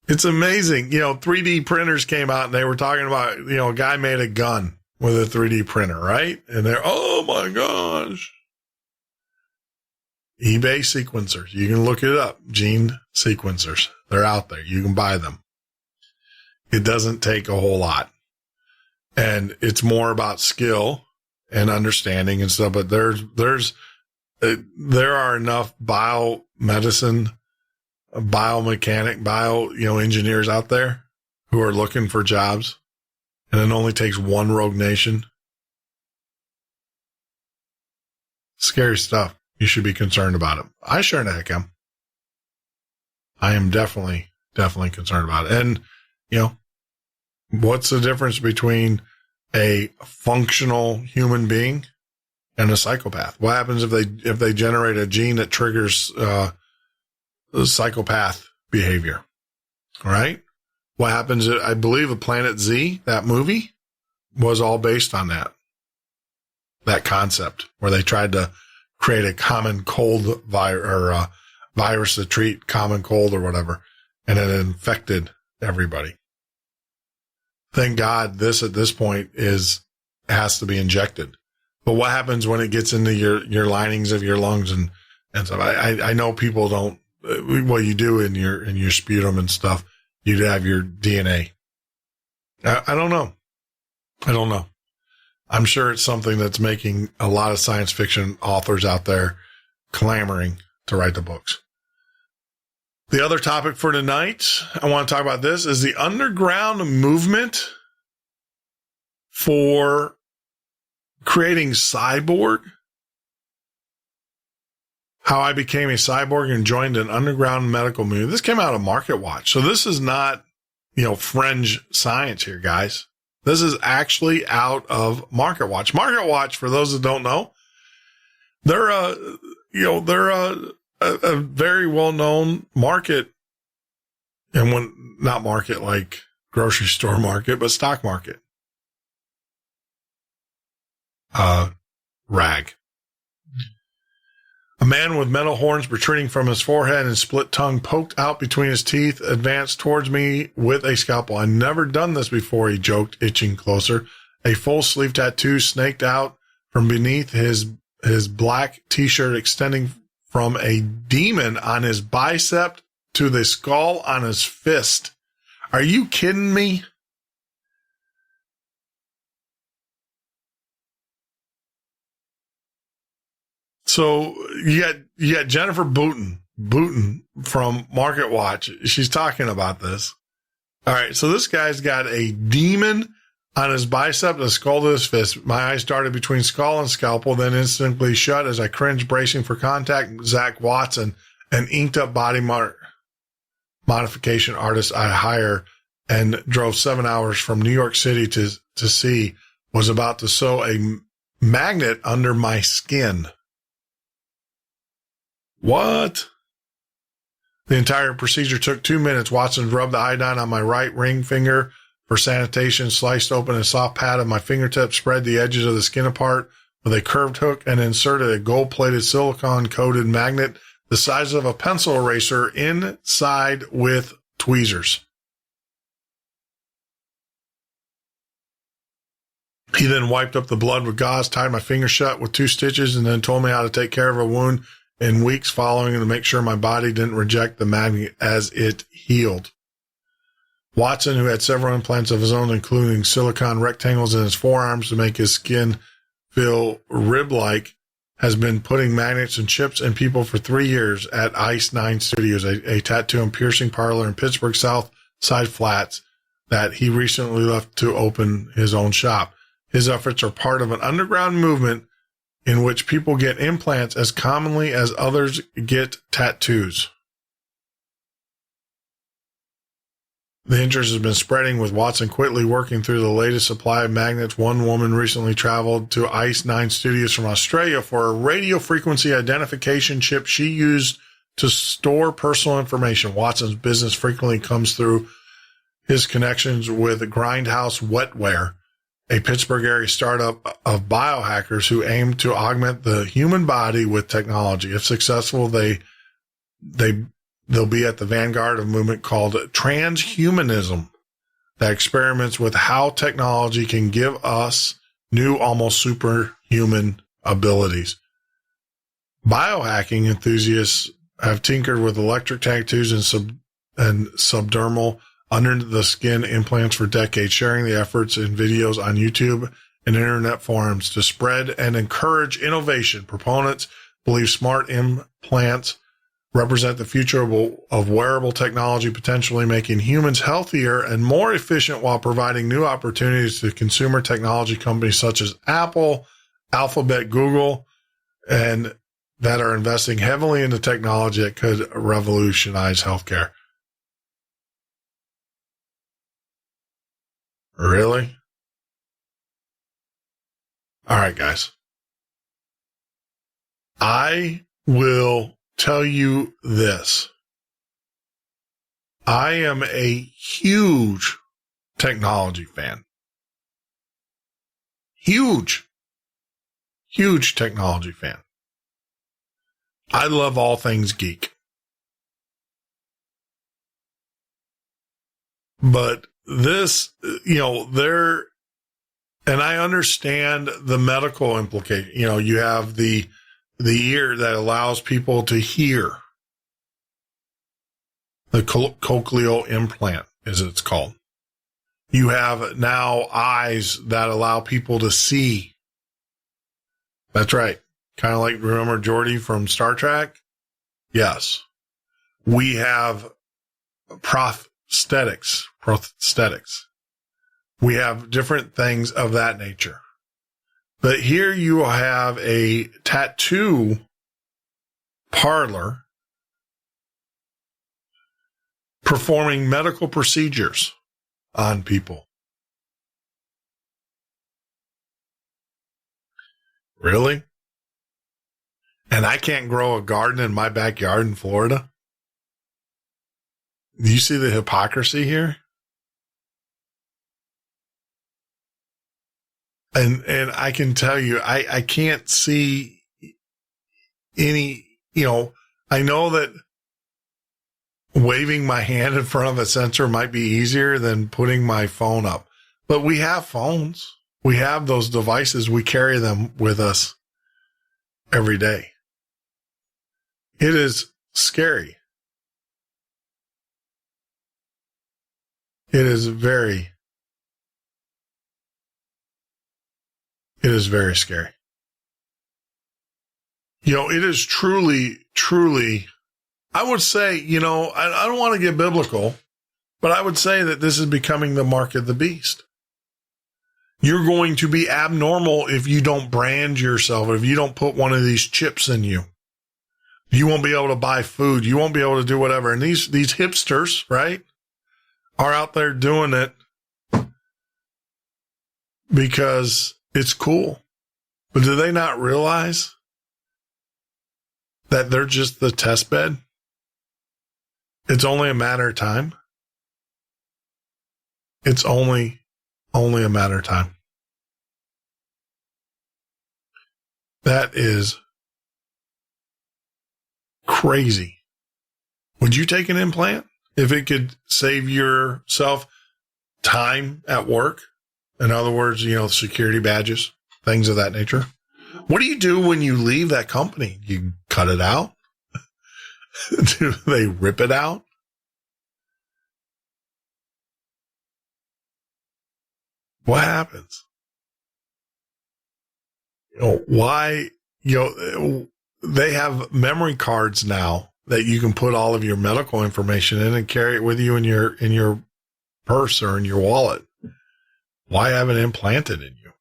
It's amazing. 3D printers came out and they were talking about, a guy made a gun with a 3D printer, right? And they're, oh my gosh. eBay sequencers. You can look it up. Gene sequencers. They're out there. You can buy them. It doesn't take a whole lot. And it's more about skill and understanding and stuff. But there are enough biomedicine, biomechanic, engineers out there who are looking for jobs. And it only takes one rogue nation. Scary stuff. You should be concerned about it. I sure the heck am. I am definitely concerned about it. And, what's the difference between a functional human being and a psychopath? What happens if they generate a gene that triggers psychopath behavior? All right. What happens? I believe Planet Z, that movie, was all based on that concept where they tried to create a common cold virus to treat common cold or whatever, and it infected everybody. Thank God this at this point has to be injected. But what happens when it gets into your linings of your lungs and stuff? I know people don't. What you do in your sputum and stuff, you'd have your DNA. I don't know. I'm sure it's something that's making a lot of science fiction authors out there clamoring to write the books. The other topic for tonight, I want to talk about this, is the underground movement for creating cyborg. How I became a cyborg and joined an underground medical movement. This came out of Market Watch. So this is not, fringe science here, guys. This is actually out of Market Watch. Market Watch, for those that don't know, they're a very well-known market, and not market like grocery store market, but stock market. Rag. A man with metal horns protruding from his forehead and split tongue poked out between his teeth advanced towards me with a scalpel. I've never done this before, he joked, itching closer. A full sleeve tattoo snaked out from beneath his black t-shirt, extending from a demon on his bicep to the skull on his fist. Are you kidding me? So you got Jennifer Booten from Market Watch. She's talking about this. All right. So this guy's got a demon on his bicep, the skull to his fist. My eyes darted between skull and scalpel, then instantly shut as I cringed, bracing for contact. Zach Watson, an inked up body modification artist I hire and drove 7 hours from New York City to see, was about to sew a magnet under my skin. What? The entire procedure took 2 minutes. Watson rubbed the iodine on my right ring finger for sanitation, sliced open a soft pad of my fingertip, spread the edges of the skin apart with a curved hook, and inserted a gold-plated silicone-coated magnet the size of a pencil eraser inside with tweezers. He then wiped up the blood with gauze, tied my finger shut with 2 stitches, and then told me how to take care of a wound in weeks following to make sure my body didn't reject the magnet as it healed. Watson, who had several implants of his own, including silicone rectangles in his forearms to make his skin feel rib-like, has been putting magnets and chips in people for 3 years at Ice 9 Studios, a tattoo and piercing parlor in Pittsburgh South Side Flats that he recently left to open his own shop. His efforts are part of an underground movement in which people get implants as commonly as others get tattoos. The interest has been spreading, with Watson quickly working through the latest supply of magnets. One woman recently traveled to ICE 9 Studios from Australia for a radio frequency identification chip she used to store personal information. Watson's business frequently comes through his connections with Grindhouse Wetware, a Pittsburgh area startup of biohackers who aim to augment the human body with technology. If successful, they'll be at the vanguard of a movement called transhumanism that experiments with how technology can give us new, almost superhuman abilities. Biohacking enthusiasts have tinkered with electric tattoos and subdermal under the skin implants for decades, sharing the efforts in videos on YouTube and internet forums to spread and encourage innovation. Proponents believe smart implants represent the future of wearable technology, potentially making humans healthier and more efficient while providing new opportunities to consumer technology companies such as Apple, Alphabet, Google, and that are investing heavily into technology that could revolutionize healthcare. Really? All right, guys. I will tell you this. I am a huge technology fan. Huge technology fan. I love all things geek. But this, and I understand the medical implication. You have the ear that allows people to hear. The cochlear implant, as it's called. You have now eyes that allow people to see. That's right. Kind of like, remember Geordi from Star Trek? Yes. We have prosthetics. We have different things of that nature. But here you have a tattoo parlor performing medical procedures on people. Really? And I can't grow a garden in my backyard in Florida? Do you see the hypocrisy here? And I can tell you, I can't see any, I know that waving my hand in front of a sensor might be easier than putting my phone up. But we have phones. We have those devices. We carry them with us every day. It is scary. It is very scary. It is truly, I would say, I don't want to get biblical, but I would say that this is becoming the mark of the beast. You're going to be abnormal if you don't brand yourself, if you don't put one of these chips in you. You won't be able to buy food. You won't be able to do whatever. And these hipsters, right, are out there doing it because it's cool. But do they not realize that they're just the test bed? It's only a matter of time. It's only a matter of time. That is crazy. Would you take an implant if it could save yourself time at work? In other words, security badges, things of that nature. What do you do when you leave that company? You cut it out? Do they rip it out? What happens? Why, they have memory cards now that you can put all of your medical information in and carry it with you in your purse or in your wallet. Why have it implanted in you?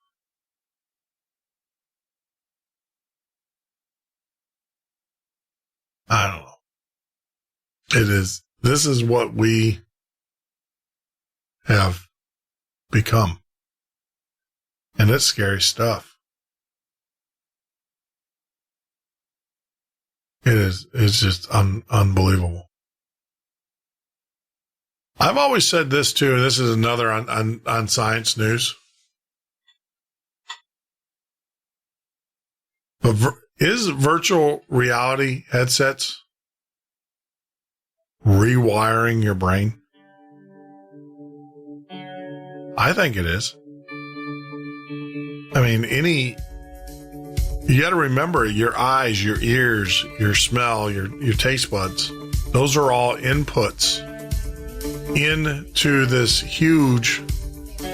I don't know. This is what we have become. And it's scary stuff. It's just unbelievable. I've always said this too, and this is another on science news. But is virtual reality headsets rewiring your brain? I think it is. I mean, you got to remember your eyes, your ears, your smell, your taste buds. Those are all inputs into this huge,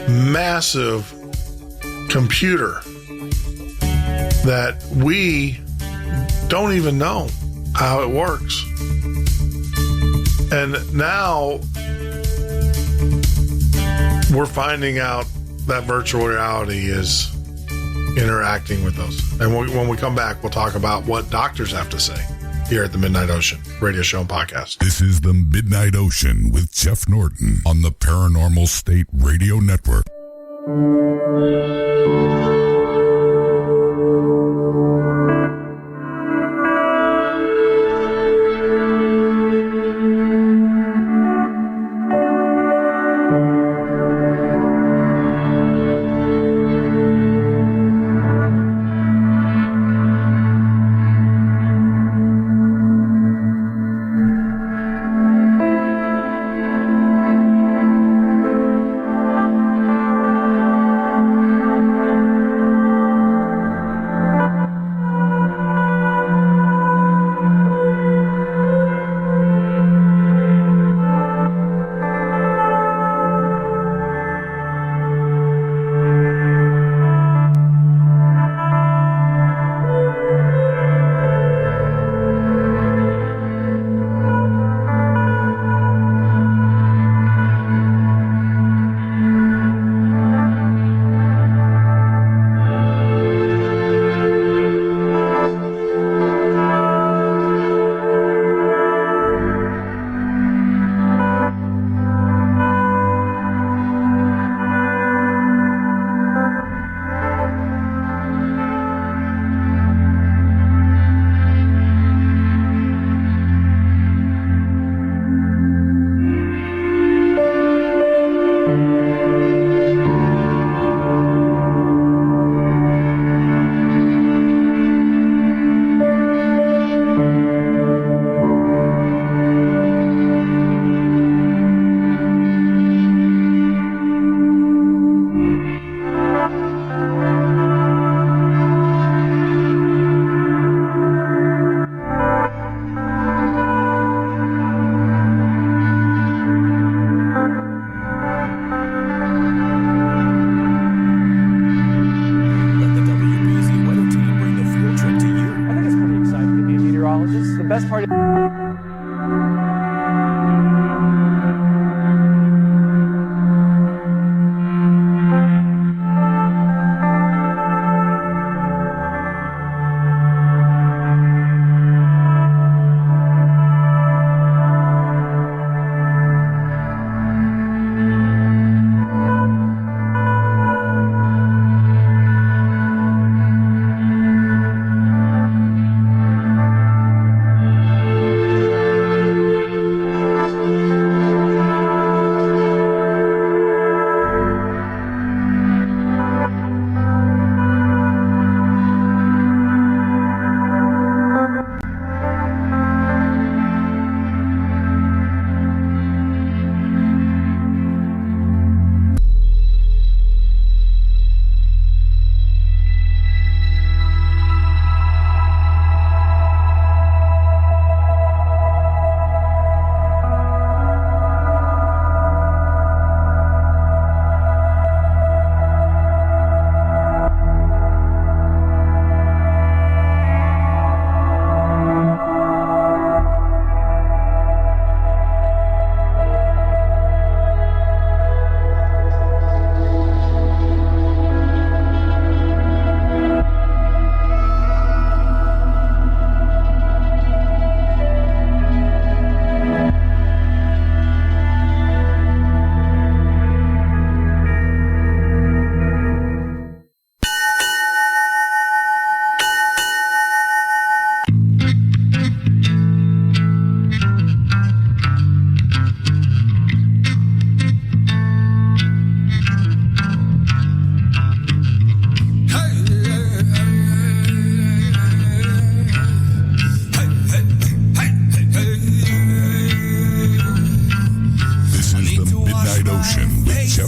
massive computer that we don't even know how it works. And now we're finding out that virtual reality is interacting with those. And when we come back, we'll talk about what doctors have to say here at the Midnight Ocean radio show and podcast. This is the Midnight Ocean with Jeff Norton on the Paranormal State Radio Network.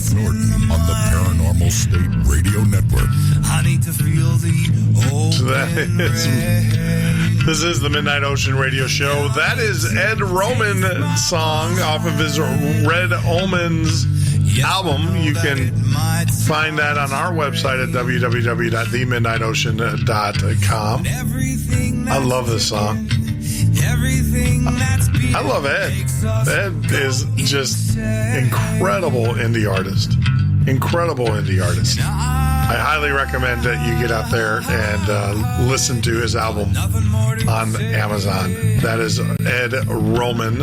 Jeff Norton on the Paranormal State Radio Network. I need to feel This is the Midnight Ocean Radio Show. That is Ed Roman song off of his Red Omens album. You can find that on our website at www.themidnightocean.com. I love this song. I love Ed. Ed is just incredible indie artist. Incredible indie artist. I highly recommend that you get out there and listen to his album on Amazon. That is Ed Roman,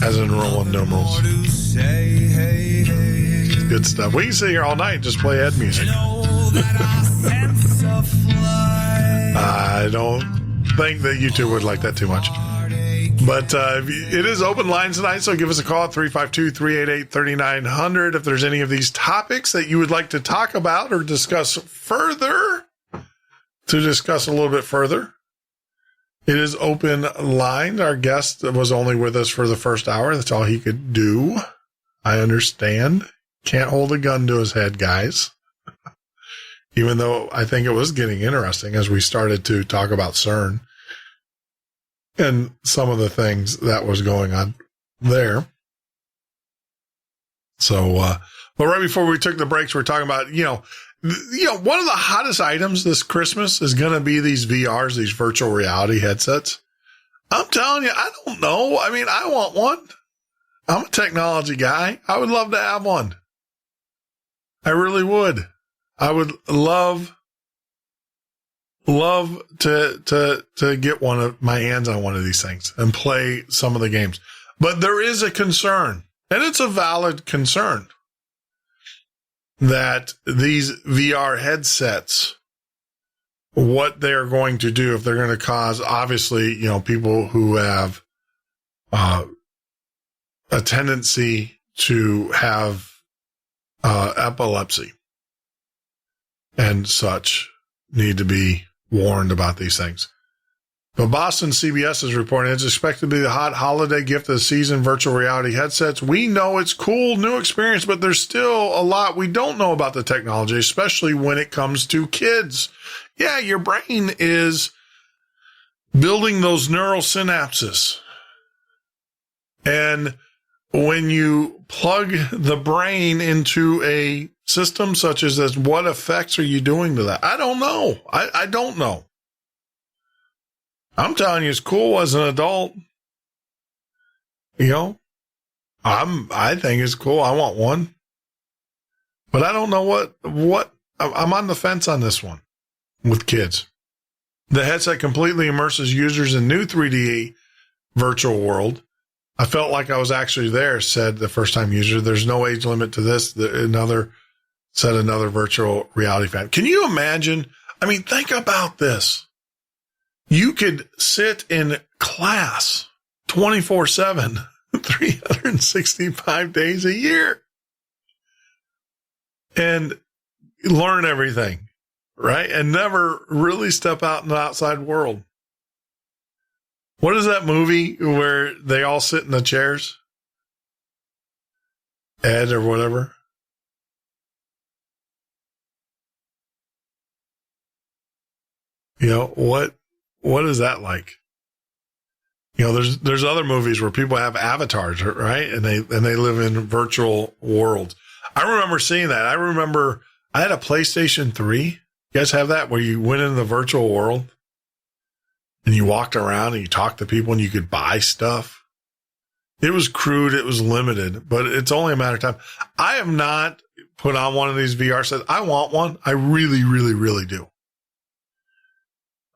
as in Roman numerals. Good stuff. We can sit here all night and just play Ed music. I don't think that YouTube would like that too much. But it is open lines tonight, so give us a call at 352-388-3900 if there's any of these topics that you would like to talk about or discuss further. To discuss a little bit further, it is open line. Our guest was only with us for the first hour. That's all he could do. I understand. Can't hold a gun to his head, guys. Even though I think it was getting interesting as we started to talk about CERN and some of the things that was going on there. So, but right before we took the breaks, we're talking about, one of the hottest items this Christmas is going to be these VRs, these virtual reality headsets. I'm telling you, I don't know. I mean, I want one. I'm a technology guy. I would love to have one. I really would. I would love to get one of my hands on one of these things and play some of the games. But there is a concern, and it's a valid concern, that these VR headsets, what they're going to do, if they're going to cause, obviously, people who have a tendency to have epilepsy and such, need to be warned about these things. But Boston CBS is reporting it's expected to be the hot holiday gift of the season, virtual reality headsets. We know it's cool, new experience, but there's still a lot we don't know about the technology, especially when it comes to kids. Yeah, your brain is building those neural synapses. And when you plug the brain into a system such as this, what effects are you doing to that? I don't know. I don't know. I'm telling you, it's cool as an adult. I think it's cool. I want one. But I don't know what I'm on the fence on this one with kids. The headset completely immerses users in new 3D virtual world. I felt like I was actually there, said the first-time user. There's no age limit to this. Another virtual reality fan. Can you imagine? I mean, think about this. You could sit in class 24/7, 365 days a year and learn everything, right? And never really step out in the outside world. What is that movie where they all sit in the chairs? Ed or whatever. What is that like? There's other movies where people have avatars, right? And they live in virtual worlds. I remember seeing that. I remember I had a PlayStation 3. You guys have that where you went into the virtual world and you walked around and you talked to people and you could buy stuff. It was crude. It was limited, but it's only a matter of time. I have not put on one of these VR sets. I want one. I really, really, really do.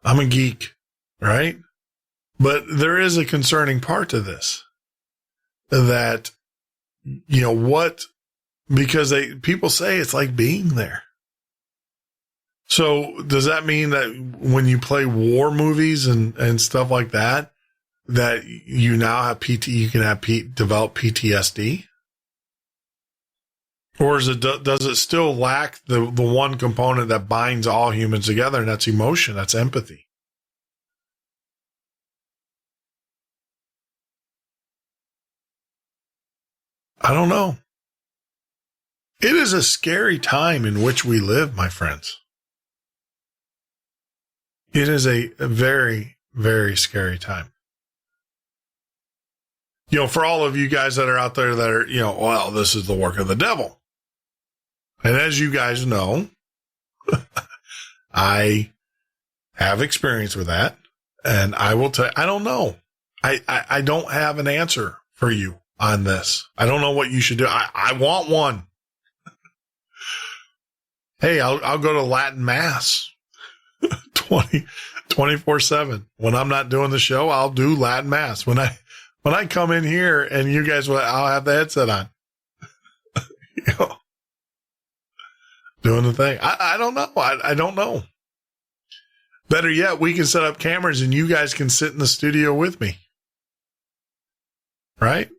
I'm a geek, right? But there is a concerning part to this that, because people say it's like being there. So does that mean that when you play war movies and stuff like that, that you now have you can have develop PTSD? Or does it still lack the one component that binds all humans together, and that's emotion, that's empathy? I don't know. It is a scary time in which we live, my friends. It is a very, very scary time. You know, for all of you guys that are out there that are, well, this is the work of the devil. And as you guys know, I have experience with that. And I will tell you, I don't know. I don't have an answer for you on this. I don't know what you should do. I want one. Hey, I'll go to Latin Mass 24/7. When I'm not doing the show, I'll do Latin Mass. When I come in here and you guys, I'll have the headset on. Doing the thing. I don't know. I don't know. Better yet, we can set up cameras and you guys can sit in the studio with me. Right?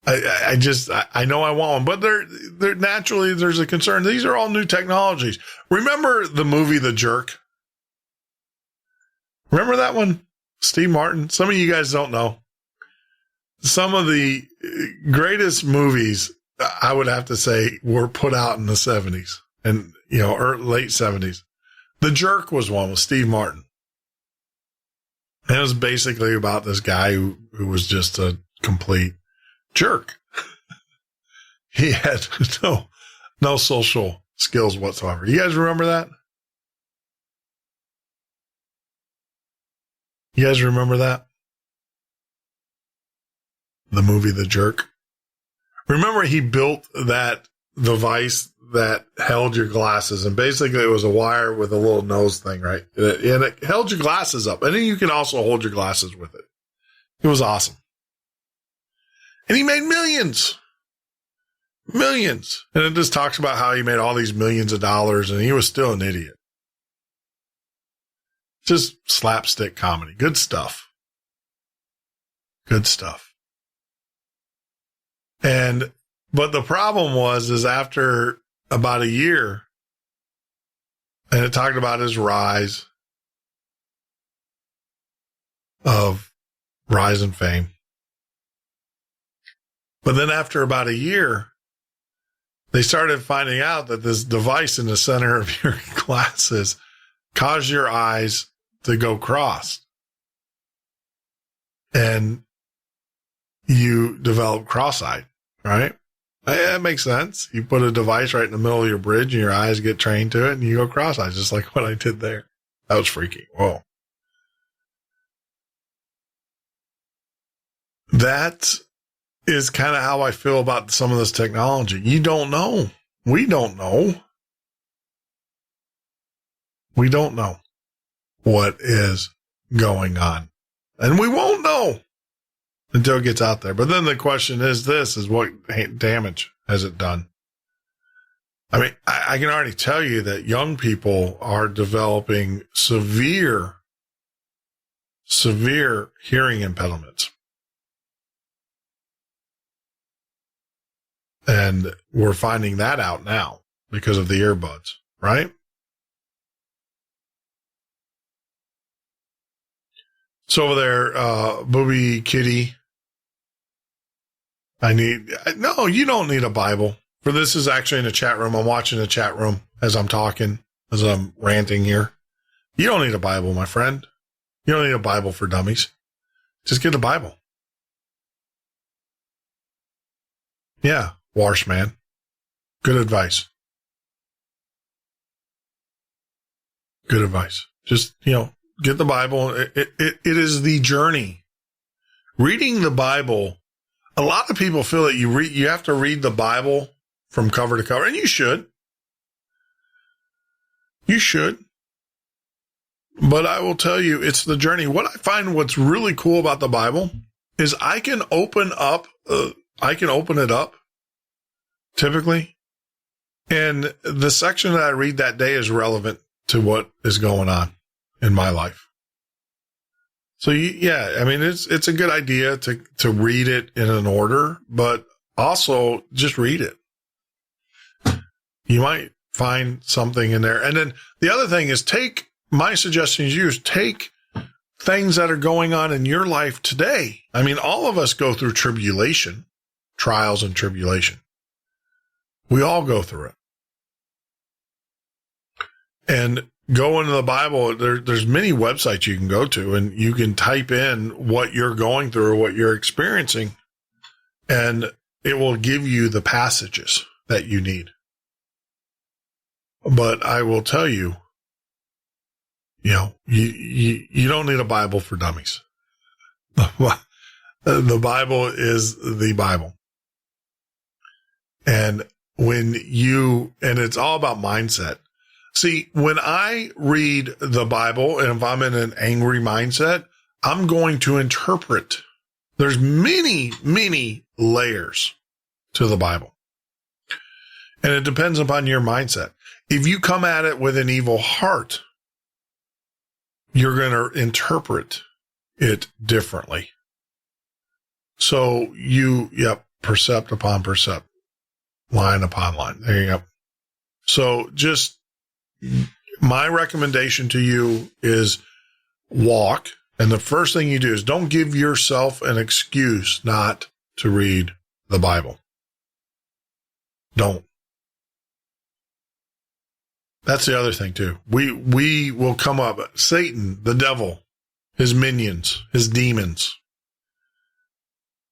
I know I want one, but they're naturally, there's a concern. These are all new technologies. Remember the movie The Jerk? Remember that one? Steve Martin? Some of you guys don't know. Some of the greatest movies, I would have to say, were put out in the 70s and, or late 70s. The Jerk was one with Steve Martin. And it was basically about this guy who was just a complete jerk. He had no social skills whatsoever. You guys remember that? You guys remember that? The movie The Jerk? Remember he built that device that held your glasses, and basically it was a wire with a little nose thing, right? And it held your glasses up, and then you can also hold your glasses with it. It was awesome. And he made millions. And it just talks about how he made all these millions of dollars, and he was still an idiot. Just slapstick comedy. Good stuff. But the problem is after about a year, and it talked about his rise in fame. But then after about a year, they started finding out that this device in the center of your glasses caused your eyes to go crossed. And you develop cross-eyed, right? That makes sense. You put a device right in the middle of your bridge and your eyes get trained to it and you go cross-eyed, just like what I did there. That was freaky. Whoa. That is kind of how I feel about some of this technology. You don't know. We don't know. We don't know what is going on. And we won't know until it gets out there. But then the question is what damage has it done? I mean, I can already tell you that young people are developing severe hearing impediments. And we're finding that out now because of the earbuds, right? So over there, Booby Kitty. No, you don't need a Bible. For this is actually in a chat room. I'm watching the chat room as I'm talking, as I'm ranting here. You don't need a Bible, my friend. You don't need a Bible for dummies. Just get a Bible. Yeah, Warshman. Good advice. Good advice. Just, get the Bible. It is the journey. Reading the Bible, a lot of people feel that you have to read the Bible from cover to cover, and you should. You should. But I will tell you, it's the journey. What I find what's really cool about the Bible is I can open it up, typically, and the section that I read that day is relevant to what is going on in my life. So it's a good idea to read it in an order, but also just read it. You might find something in there. And then the other thing is my suggestion is take things that are going on in your life today. I mean, all of us go through trials and tribulation. We all go through it. And go into the Bible. There's many websites you can go to, and you can type in what you're going through or what you're experiencing, and it will give you the passages that you need. But I will tell you, you don't need a Bible for dummies. The Bible is the Bible. And it's all about mindset. See, when I read the Bible, and if I'm in an angry mindset, I'm going to interpret. There's many, many layers to the Bible. And it depends upon your mindset. If you come at it with an evil heart, you're going to interpret it differently. So precept upon precept, line upon line. There you go. So just my recommendation to you is walk. And the first thing you do is don't give yourself an excuse not to read the Bible. Don't. That's the other thing too. We will come up, Satan, the devil, his minions, his demons,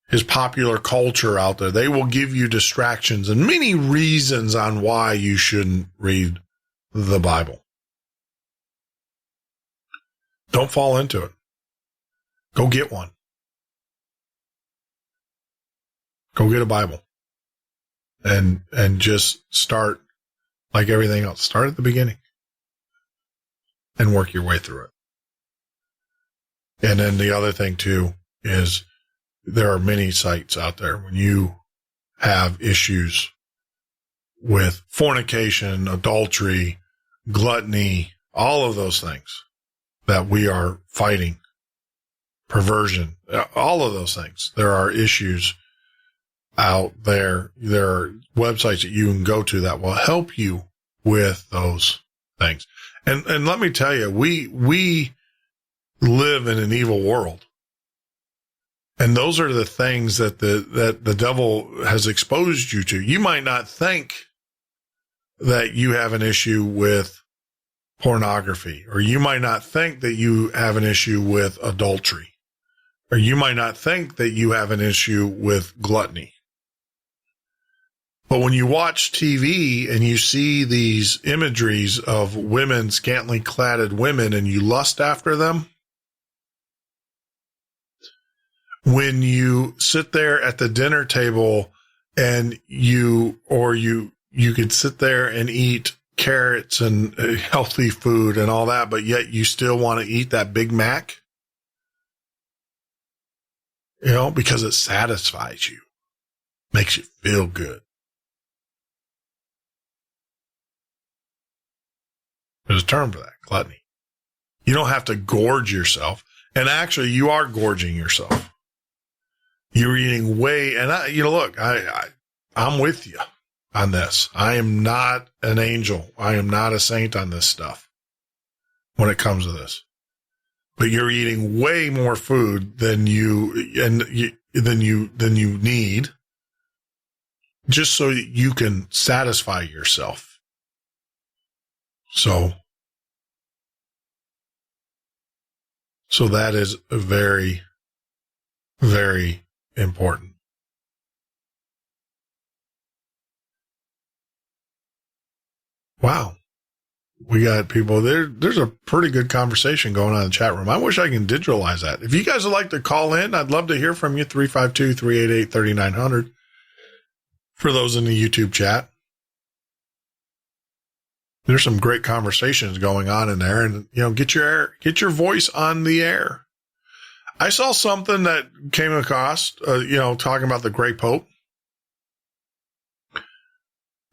his popular culture out there. They will give you distractions and many reasons on why you shouldn't read the Bible. Don't fall into it. Go get one. Go get a Bible. And just start like everything else. Start at the beginning and work your way through it. And then the other thing too is there are many sites out there when you have issues with fornication, adultery, gluttony, all of those things that we are fighting, perversion, all of those things. There are issues out there. There are websites that you can go to that will help you with those things. And let me tell you, we live in an evil world. And those are the things that the devil has exposed you to. You might not think that you have an issue with pornography, or you might not think that you have an issue with adultery, or you might not think that you have an issue with gluttony. But when you watch TV and you see these imageries of women, scantily clad women, and you lust after them, when you sit there at the dinner table and you could sit there and eat carrots and healthy food and all that, but yet you still want to eat that Big Mac, because it satisfies you, makes you feel good. There's a term for that, gluttony. You don't have to gorge yourself. And actually, you are gorging yourself. You're eating way, and I'm with you on this. I am not an angel. I am not a saint on this stuff when it comes to this. But you're eating way more food than you need, just so you can satisfy yourself. So that is very, very important. Wow. We got people there. There's a pretty good conversation going on in the chat room. I wish I can digitalize that. If you guys would like to call in, I'd love to hear from you. 352-388-3900 for those in the YouTube chat. There's some great conversations going on in there, and get your voice on the air. I saw something that came across, talking about the Great Pope,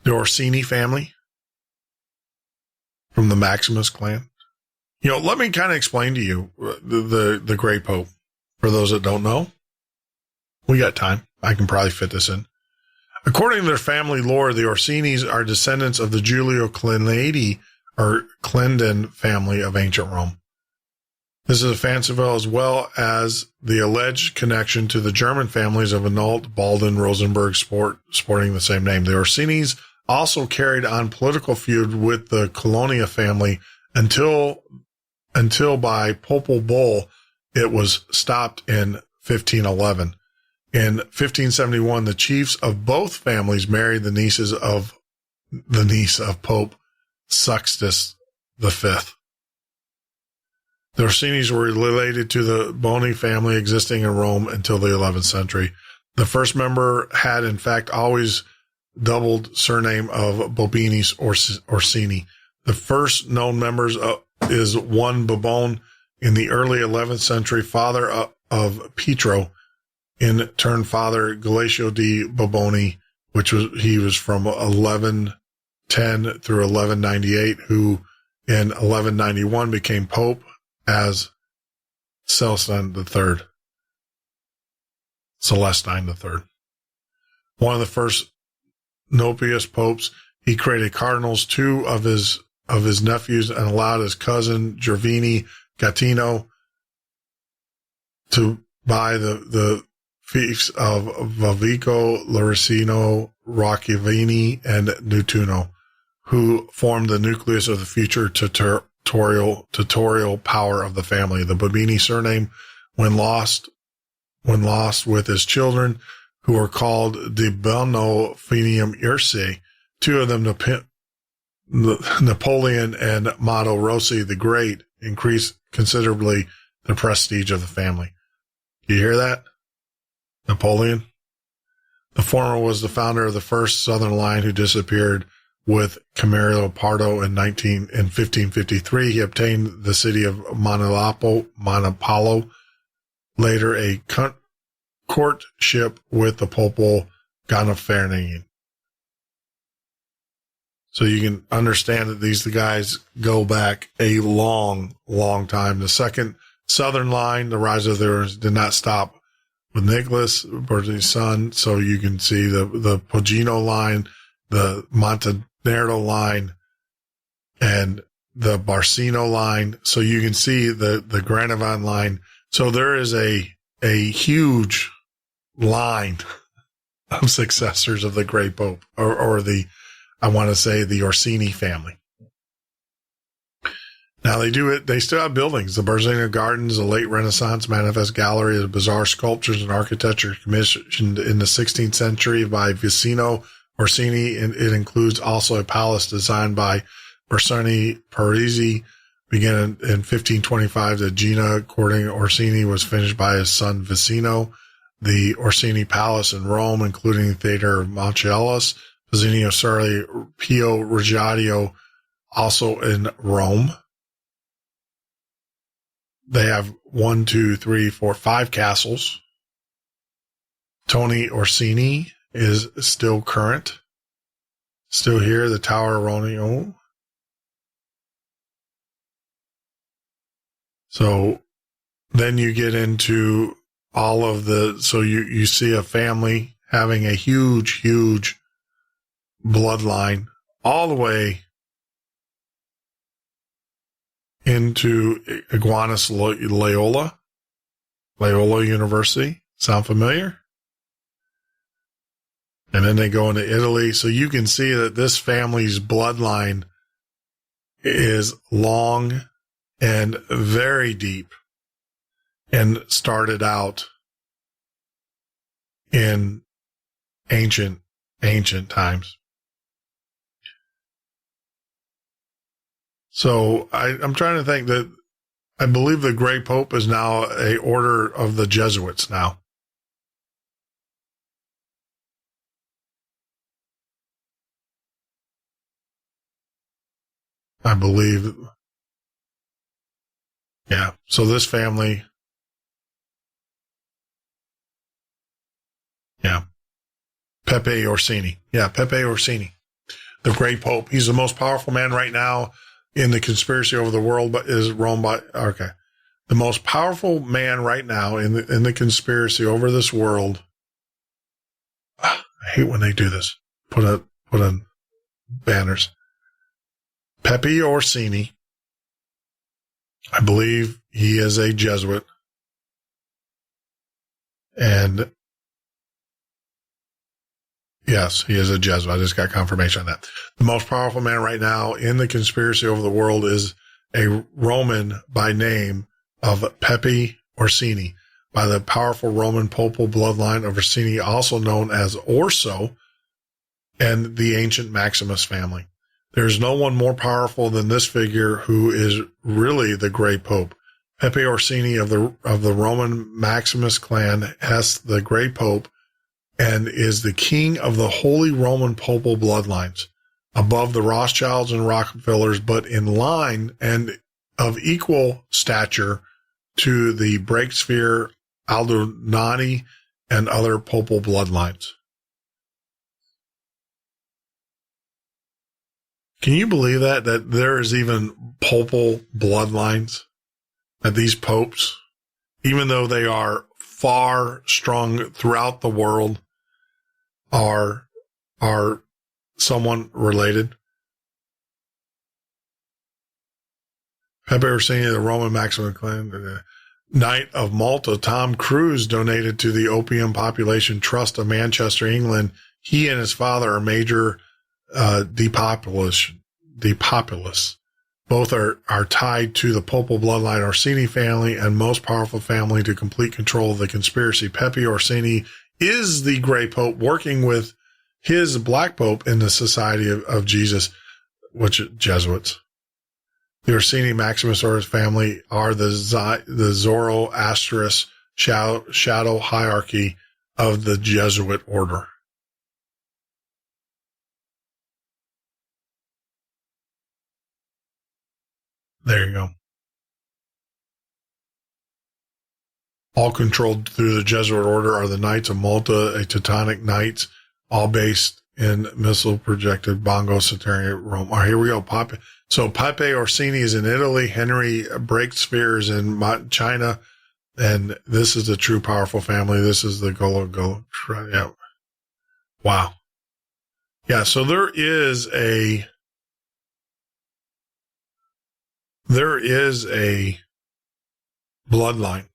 the Orsini family from the Maximus clan. Let me kind of explain to you the Great Pope for those that don't know. We got time. I can probably fit this in. According to their family lore, the Orsinis are descendants of the Julio-Clendidi or Clendon family of ancient Rome. This is a fanciful as well as the alleged connection to the German families of Anhalt, Baldwin, Rosenberg, sporting the same name. The Orsinis also carried on political feud with the Colonna family until by papal bull it was stopped in 1511. In 1571, the chiefs of both families married the niece of Pope Sixtus V. The Orsinis were related to the Boni family existing in Rome until the 11th century. The first member had, in fact, always doubled surname of Bobinis Orsini. The first known members is one Bobone in the early 11th century, father of Pietro, in turn father Galatio di Boboni, he was from 1110 through 1198, who in 1191 became Pope as Celestine III. One of the first Nopius popes, he created cardinals, two of his nephews, and allowed his cousin Gervini Gattino to buy the fiefs of Vavico, Loricino, Roccavini, and Nettuno, who formed the nucleus of the future tutorial power of the family. The Bobini surname, when lost with his children, who were called De Bono Finium Ursae, two of them, Napoleon and Mato Rossi the Great, increased considerably the prestige of the family. Do you hear that? Napoleon? The former was the founder of the first southern line who disappeared with Camillo Pardo in 1553. He obtained the city of Monopolo, later a courtship with the Popol Gonfalonian. So you can understand that these guys go back a long, long time. The second southern line, the rise of theirs, did not stop with Nicholas, Bertini's son. So you can see the Poggino line, the Montenegro line, and the Barsino line. So you can see the Granavan line. So there is a huge line of successors of the Great Pope, or the Orsini family. Now they still have buildings. The Berzina Gardens, a late Renaissance manifest gallery of bizarre sculptures and architecture commissioned in the 16th century by Vicino Orsini. And it includes also a palace designed by Bersani Parisi, beginning in 1525. The Gina courting Orsini was finished by his son Vicino. The Orsini Palace in Rome, including the Theater of Monticello, Pizzini Osari, Pio Regadio, also in Rome. They have 5 castles. Tony Orsini is still current. Still here, the Tower of Ronio. So then you get into all of you see a family having a huge, huge bloodline all the way into Iguanas Loyola University. Sound familiar? And then they go into Italy. So you can see that this family's bloodline is long and very deep and started out in ancient times. So I'm trying to think that I believe the Great Pope is now a order of the Jesuits now. I believe. Yeah. So this family. Yeah. Pepe Orsini. Yeah. Pepe Orsini, the Great Pope. He's the most powerful man right now in the conspiracy over the world, but is Rome okay. The most powerful man right now in the conspiracy over this world. I hate when they do this. Put on banners. Pepe Orsini. I believe he is a Jesuit. And Yes, he is a Jesuit. I just got confirmation on that. The most powerful man right now in the conspiracy over the world is a Roman by name of Pepe Orsini, by the powerful Roman papal bloodline of Orsini, also known as Orso, and the ancient Maximus family. There's no one more powerful than this figure, who is really the Grey Pope. Pepe Orsini of the Roman Maximus clan has the Grey Pope and is the king of the Holy Roman papal bloodlines, above the Rothschilds and Rockefellers, but in line and of equal stature to the Breaksphere, Aldonati, and other papal bloodlines. Can you believe that there is even papal bloodlines? That these popes, even though they are far strong throughout the world, are someone related? Pepe Orsini, the Roman Maximus clan, the Knight of Malta, Tom Cruise donated to the Opium Population Trust of Manchester, England. He and his father are major depopulous. Both are tied to the papal bloodline Orsini family and most powerful family to complete control of the conspiracy. Pepe Orsini is the Grey Pope, working with his Black Pope in the Society of Jesus, which are Jesuits. The Orsini Maximus or his family are the Zoroastrian shadow hierarchy of the Jesuit order. There you go. All controlled through the Jesuit order are the Knights of Malta, a Teutonic Knights, all based in missile-projected Bongo Saturnine Rome. Oh, here we go. So Pepe Orsini is in Italy. Henry Breaksphere is in China. And this is the true powerful family. This is the Golo. Yeah. Wow. Yeah, so there is a bloodline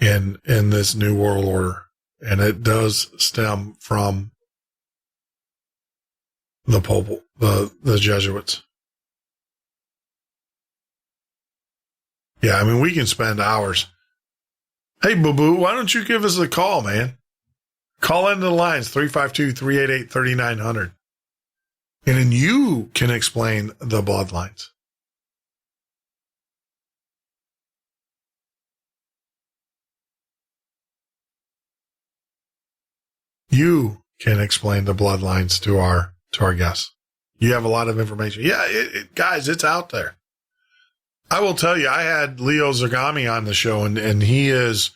in this new world order, and it does stem from the Jesuits. Yeah, I mean, we can spend hours. Hey, boo-boo, why don't you give us a call, man? Call into the lines, 352-388-3900. And then you can explain the bloodlines. You can explain the bloodlines to our guests. You have a lot of information. Yeah, guys, it's out there. I will tell you, I had Leo Zagami on the show, and he is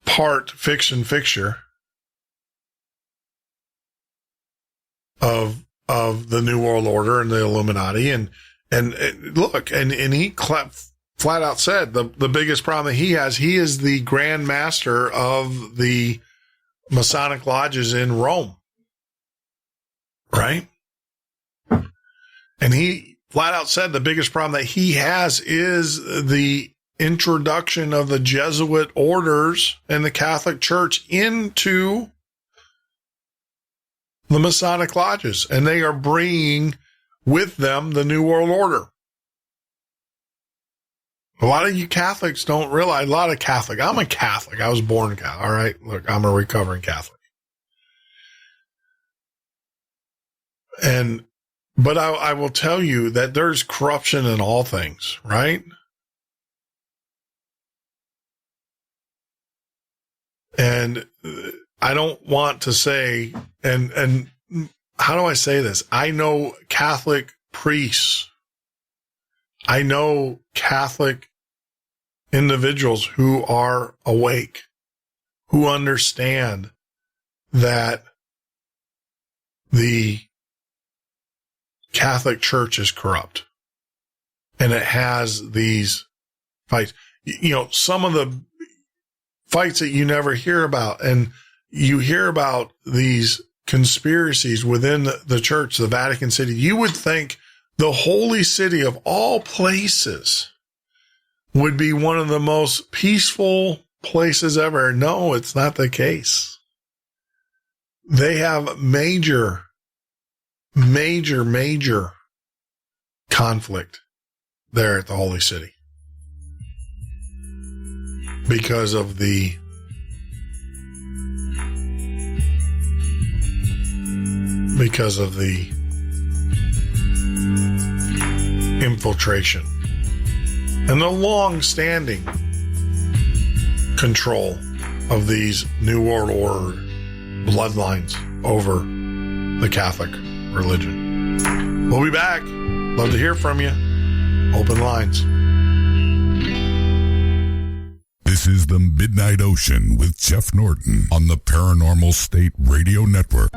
part fiction fixture of the New World Order and the Illuminati. And look, and he flat out said the biggest problem that he has, he is the Grand Master of the Masonic lodges in Rome. Right? And he flat out said the biggest problem that he has is the introduction of the Jesuit orders and the Catholic Church into the Masonic lodges, and they are bringing with them the New World Order. A lot of you Catholics don't realize, I'm a Catholic. I was born Catholic. All right. Look, I'm a recovering Catholic. But I will tell you that there's corruption in all things, right? And I don't want to say, and how do I say this? I know Catholic priests. I know Catholic individuals who are awake, who understand that the Catholic Church is corrupt and it has these fights. You know, some of the fights that you never hear about, and you hear about these conspiracies within the church, the Vatican City. You would think the holy city of all places would be one of the most peaceful places ever. No, it's not the case. They have major conflict there at the Holy City because of the infiltration and the long-standing control of these New World Order bloodlines over the Catholic religion. We'll be back. Love to hear from you. Open lines. This is the Midnight Ocean with Jeff Norton on the Paranormal State Radio Network.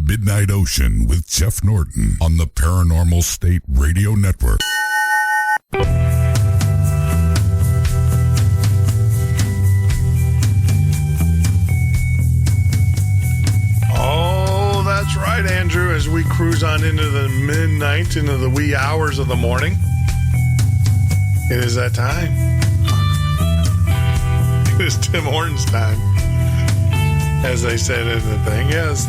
Midnight Ocean with Jeff Norton on the Paranormal State Radio Network. Oh, that's right. as we cruise on into the midnight, into the wee hours of the morning. It is that time. It is Tim Hortons time. As they said in the thing. Yes,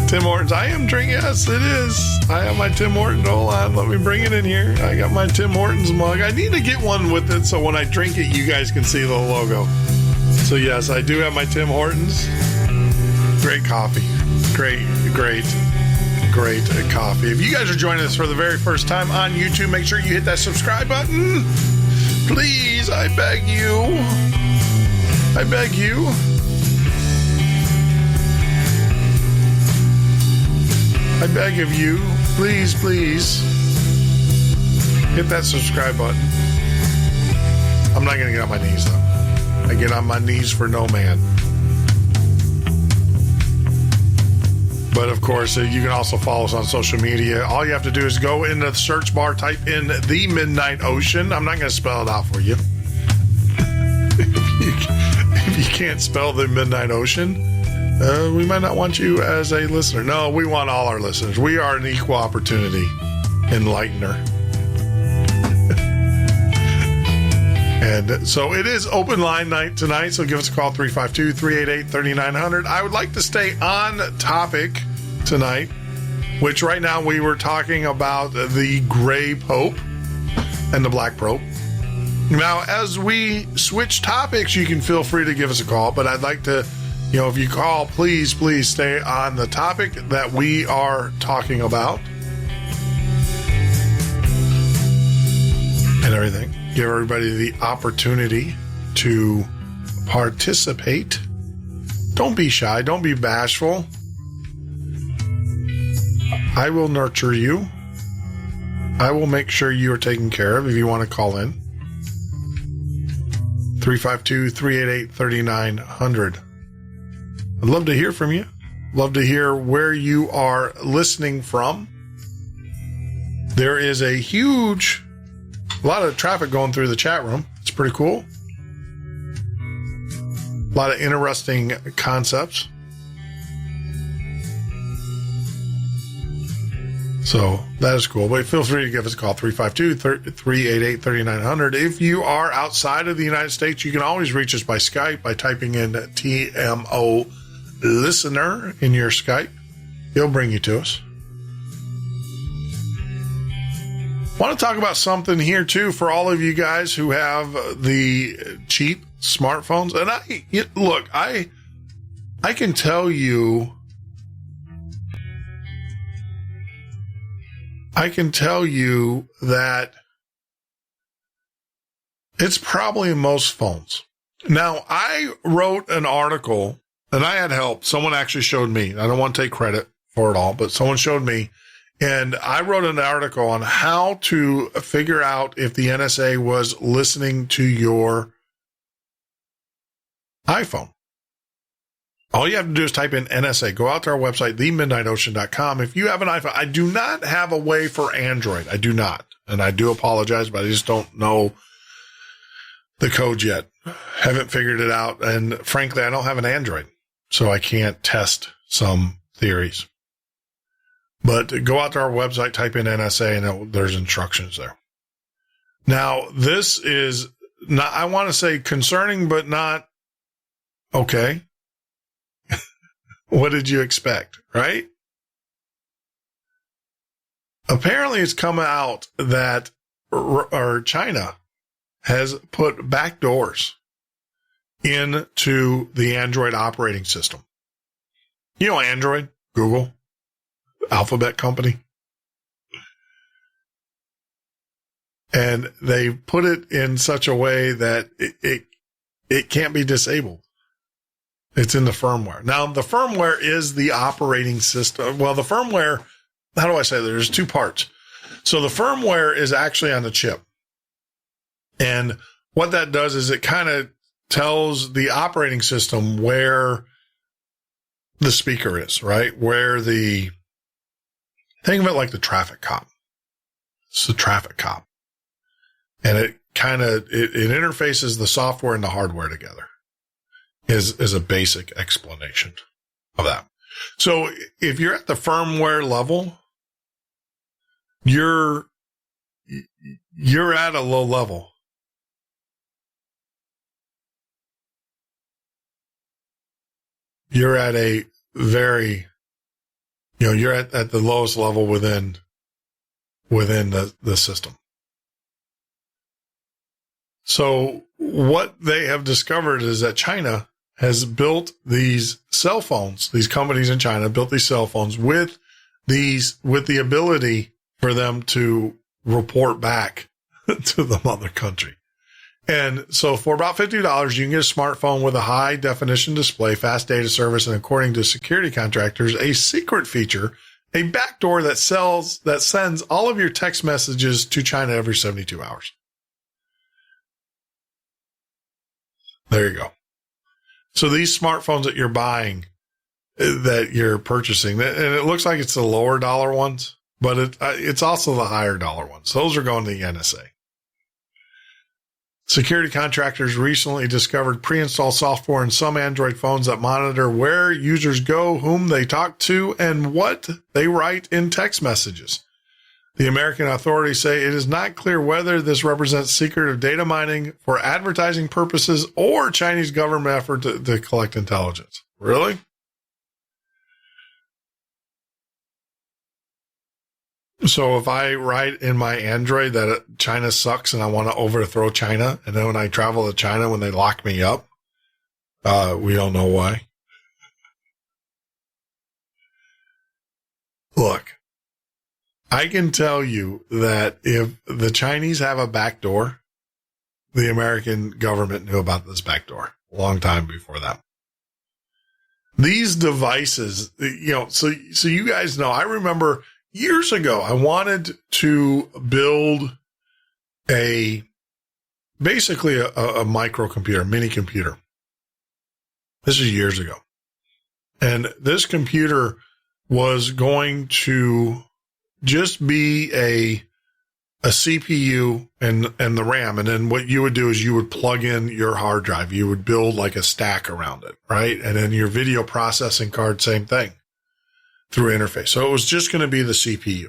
Tim Hortons. I am drinking. Yes, it is. I have my Tim Hortons. Hold on. Let me bring it in here. I got my Tim Hortons mug. I need to get one with it so when I drink it, you guys can see the logo. So, yes, I do have my Tim Hortons. Great coffee. Great coffee. If you guys are joining us for the very first time on YouTube, make sure you hit that subscribe button. Please, I beg you. I beg you. I beg of you, please hit that subscribe button. I'm not going to get on my knees, though. I get on my knees for no man. But, of course, you can also follow us on social media. All you have to do is go into the search bar, type in The Midnight Ocean. I'm not going to spell it out for you. If you can't spell The Midnight Ocean, we might not want you as a listener. No, we want all our listeners. We are an equal opportunity enlightener. And so it is open line night tonight, so give us a call, 352-388-3900. I would like to stay on topic tonight, which right now we were talking about the gray pope and the black pope. Now, as we switch topics, you can feel free to give us a call, but I'd like to, if you call, please stay on the topic that we are talking about and everything. Give everybody the opportunity to participate. Don't be shy. Don't be bashful. I will nurture you. I will make sure you are taken care of if you want to call in. 352-388-3900. I'd love to hear from you. Love to hear where you are listening from. There is a lot of traffic going through the chat room. It's pretty cool. A lot of interesting concepts. So that is cool. But feel free to give us a call, 352-388-3900. If you are outside of the United States, you can always reach us by Skype by typing in TMO listener in your Skype. He'll bring you to us. Want to talk about something here too for all of you guys who have the cheap smartphones. And I can tell you that it's probably in most phones. Now, I wrote an article and I had help. Someone actually showed me. I don't want to take credit for it all, but someone showed me. And I wrote an article on how to figure out if the NSA was listening to your iPhone. All you have to do is type in NSA. Go out to our website, themidnightocean.com. If you have an iPhone, I do not have a way for Android. I do not. And I do apologize, but I just don't know the code yet. Haven't figured it out. And frankly, I don't have an Android, so I can't test some theories. But go out to our website, type in NSA, and there's instructions there. Now, this is not, I want to say concerning, but not okay. What did you expect, right? Apparently, it's come out that China has put backdoors into the Android operating system. You know, Android, Google, Alphabet company. And they put it in such a way that it can't be disabled. It's in the firmware. Now, the firmware is the operating system. Well, the firmware, how do I say that? There's two parts. So the firmware is actually on the chip. And what that does is it kind of tells the operating system where the speaker is, right? Where think of it like the traffic cop. It's the traffic cop. And it interfaces the software and the hardware together is a basic explanation of that. So if you're at the firmware level, you're at a low level. You're at a very, you're at the lowest level within the system. So what they have discovered is that China has built these cell phones. These companies in China built these cell phones with the ability for them to report back to the mother country. And so for about $50, you can get a smartphone with a high definition display, fast data service, and according to security contractors, a secret feature, a backdoor that sends all of your text messages to China every 72 hours. There you go. So these smartphones that you're buying, that you're purchasing, and it looks like it's the lower dollar ones, but it's also the higher dollar ones. Those are going to the NSA. Security contractors recently discovered pre-installed software in some Android phones that monitor where users go, whom they talk to, and what they write in text messages. The American authorities say it is not clear whether this represents secretive data mining for advertising purposes or Chinese government effort to collect intelligence. Really? So if I write in my Android that China sucks and I want to overthrow China, and then when I travel to China, when they lock me up, we don't know why. Look, I can tell you that if the Chinese have a backdoor, the American government knew about this backdoor a long time before that. These devices, so you guys know, I remember years ago, I wanted to build basically a microcomputer, mini computer. This is years ago. And this computer was going to just be a CPU and the RAM. And then what you would do is you would plug in your hard drive. You would build like a stack around it, right? And then your video processing card, same thing, through interface. So it was just going to be the CPU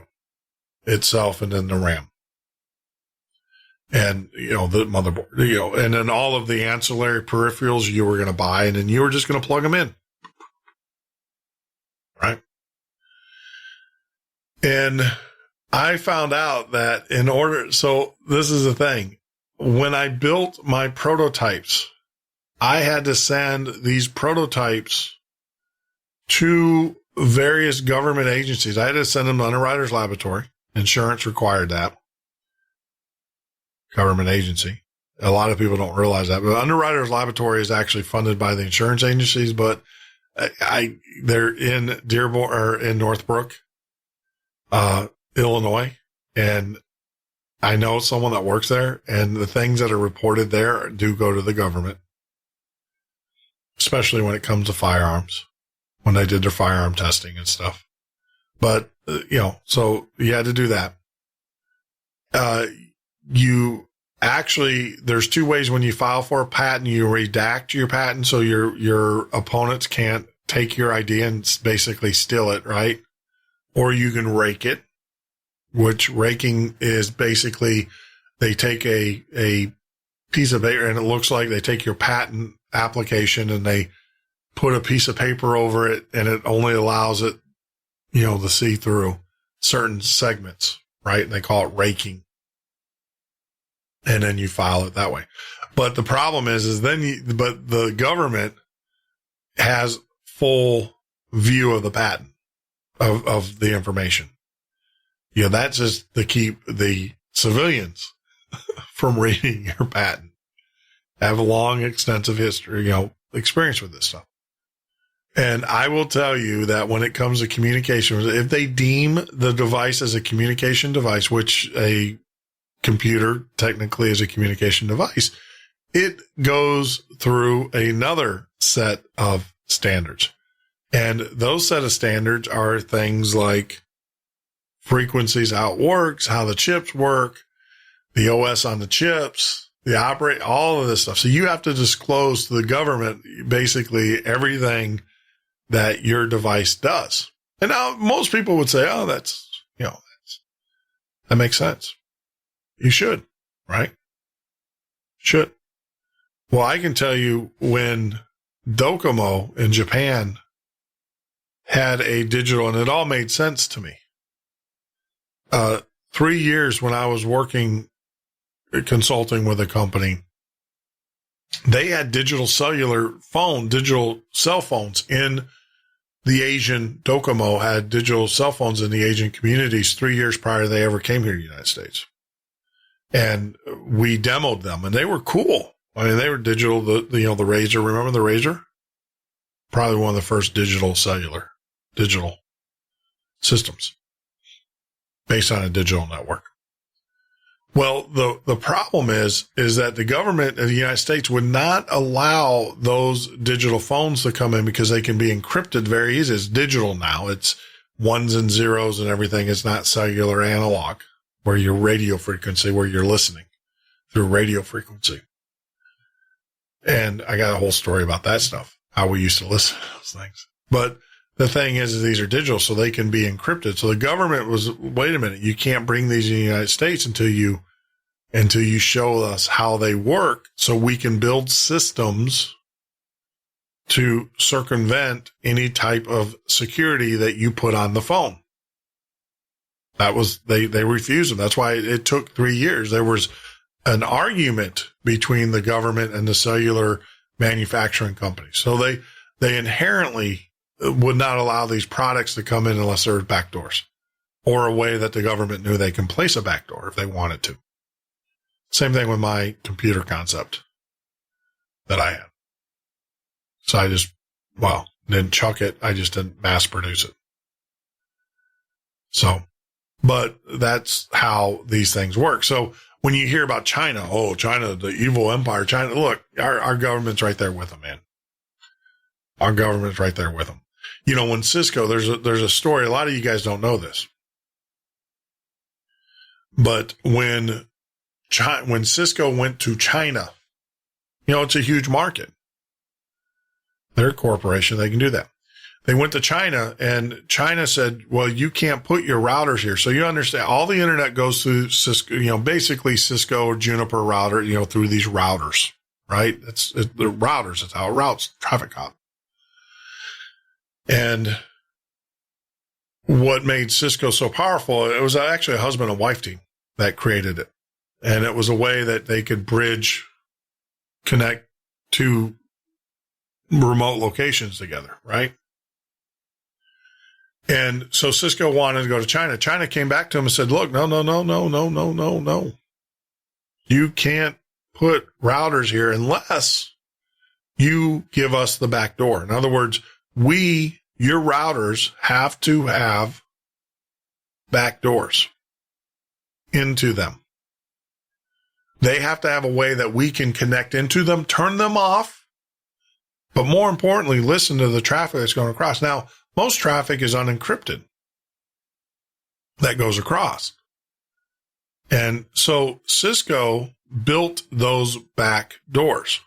itself and then the RAM and, the motherboard, and then all of the ancillary peripherals you were going to buy, and then you were just going to plug them in. Right. And I found out that so this is the thing. When I built my prototypes, I had to send these prototypes to various government agencies. I had to send them to Underwriters Laboratory. Insurance required that. Government agency. A lot of people don't realize that, but Underwriters Laboratory is actually funded by the insurance agencies, but they're in Dearborn or in Northbrook, Illinois. And I know someone that works there, and the things that are reported there do go to the government, especially when it comes to firearms, when they did their firearm testing and stuff. But, so you had to do that. There's two ways when you file for a patent, you redact your patent so your opponents can't take your idea and basically steal it, right? Or you can rake it, which raking is basically they take a piece of paper and it looks like they take your patent application and they put a piece of paper over it, and it only allows it, to see through certain segments, right? And they call it raking. And then you file it that way. But the problem is but the government has full view of the patent of the information. That's just to keep the civilians from reading your patent. Have a long, extensive history, experience with this stuff. And I will tell you that when it comes to communication, if they deem the device as a communication device, which a computer technically is a communication device, it goes through another set of standards. And those set of standards are things like frequencies, how it works, how the chips work, the OS on the chips, all of this stuff. So you have to disclose to the government basically everything that your device does. And now most people would say, oh, that's That makes sense. You should, right? Should. Well, I can tell you when Docomo in Japan had a digital, and it all made sense to me. 3 years when I was working, consulting with a company, they had digital cell phones in the Asian. Docomo had digital cell phones in the Asian communities 3 years prior to they ever came here to the United States. And we demoed them, and they were cool. I mean, they were digital. The Razor. Remember the Razor? Probably one of the first digital systems based on a digital network. Well, the problem is that the government of the United States would not allow those digital phones to come in because they can be encrypted very easy. It's digital now. It's ones and zeros and everything. It's not cellular analog, where your radio frequency, where you're listening through radio frequency. And I got a whole story about that stuff, how we used to listen to those things. But the thing is these are digital, so they can be encrypted. So the government was, wait a minute, you can't bring these in the United States until you show us how they work, so we can build systems to circumvent any type of security that you put on the phone. That was, they refused them. That's why it took 3 years. There was an argument between the government and the cellular manufacturing companies. So they inherently would not allow these products to come in unless there were backdoors or a way that the government knew they can place a backdoor if they wanted to. Same thing with my computer concept that I had. So I just, didn't chuck it. I just didn't mass produce it. So, but that's how these things work. So when you hear about China, China, the evil empire, China, look, our government's right there with them, man. Our government's right there with them. You know, when Cisco, there's a story, a lot of you guys don't know this, but when Cisco went to China, you know, it's a huge market. They're a corporation. They can do that. They went to China, and China said, well, you can't put your routers here. So you understand, all the internet goes through Cisco, you know, basically Cisco or Juniper router, you know, through these routers, right? The routers. It's how it routes traffic cop. And what made Cisco so powerful, it was actually a husband and wife team that created it. And it was a way that they could connect two remote locations together, right? And so Cisco wanted to go to China. China came back to him and said, look, no. You can't put routers here unless you give us the back door. In other words, your routers have to have back doors into them. They have to have a way that we can connect into them, turn them off, but more importantly, listen to the traffic that's going across. Now, most traffic is unencrypted that goes across. And so Cisco built those back doors.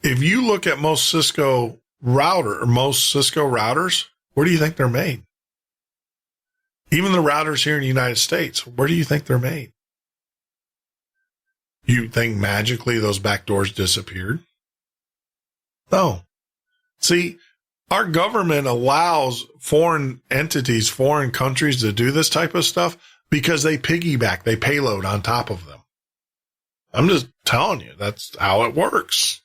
If you look at most Cisco routers, where do you think they're made? Even the routers here in the United States, where do you think they're made? You think magically those back doors disappeared? No. See, our government allows foreign entities, foreign countries to do this type of stuff because they payload on top of them. I'm just telling you, that's how it works.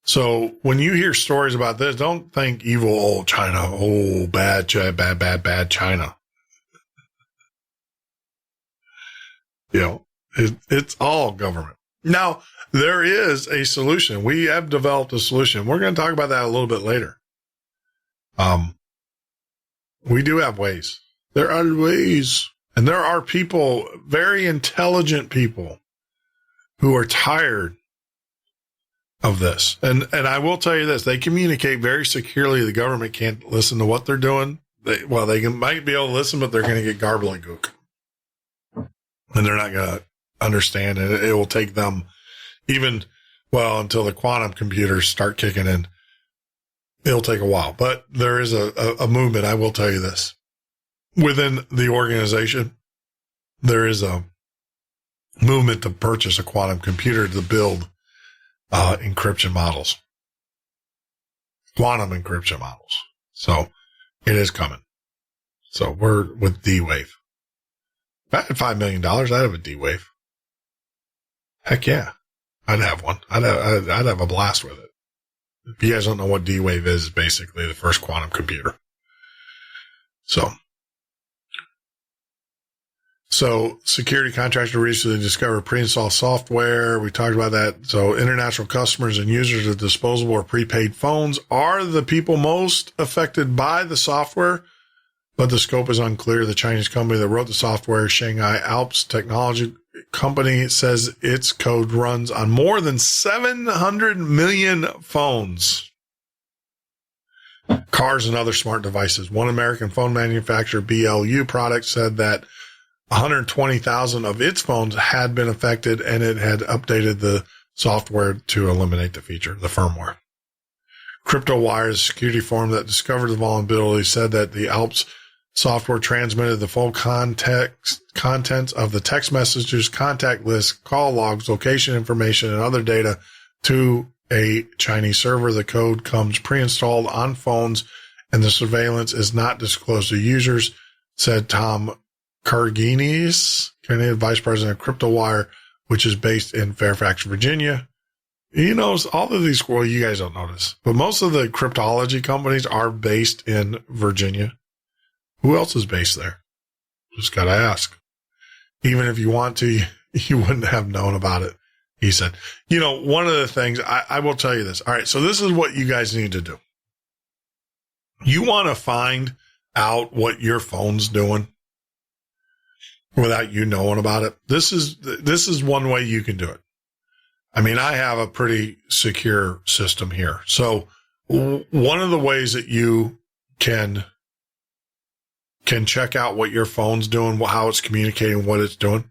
So when you hear stories about this, don't think evil, China, bad China. You know, it's all government. Now, there is a solution. We have developed a solution. We're going to talk about that a little bit later. We do have ways. There are ways. And there are people, very intelligent people, who are tired of this. And I will tell you this, they communicate very securely. The government can't listen to what they're doing. They might be able to listen, but they're going to get gobbledygook. And they're not going to understand it. It will take them until the quantum computers start kicking in. It'll take a while, but there is a movement. I will tell you this. within the organization, there is a movement to purchase a quantum computer to build encryption models, quantum encryption models. So it is coming. So we're with D-Wave. If I had $5 million, I'd have a D-Wave. Heck yeah. I'd have one. I'd have a blast with it. If you guys don't know what D-Wave is, it's basically the first quantum computer. So security contractor recently discovered pre-installed software. We talked about that. So international customers and users of disposable or prepaid phones are the people most affected by the software, but the scope is unclear. The Chinese company that wrote the software, Shanghai Alps Technology Company, says its code runs on more than 700 million phones, cars, and other smart devices. One American phone manufacturer, BLU Products, said that 120,000 of its phones had been affected, and it had updated the software to eliminate the feature, the firmware. CryptoWire's security forum that discovered the vulnerability said that the Alps software transmitted the full contents of the text messages, contact lists, call logs, location information, and other data to a Chinese server. The code comes pre-installed on phones, and the surveillance is not disclosed to users, said Tom Karginis, vice president of CryptoWire, which is based in Fairfax, Virginia. You know, all of these, well, you guys don't notice, but most of the cryptology companies are based in Virginia. Who else is based there? Just got to ask. Even if you want to, you wouldn't have known about it, he said. You know, one of the things, I will tell you this. All right, so this is what you guys need to do. You want to find out what your phone's doing without you knowing about it. This is one way you can do it. I mean, I have a pretty secure system here. So one of the ways that you can check out what your phone's doing, how it's communicating, what it's doing,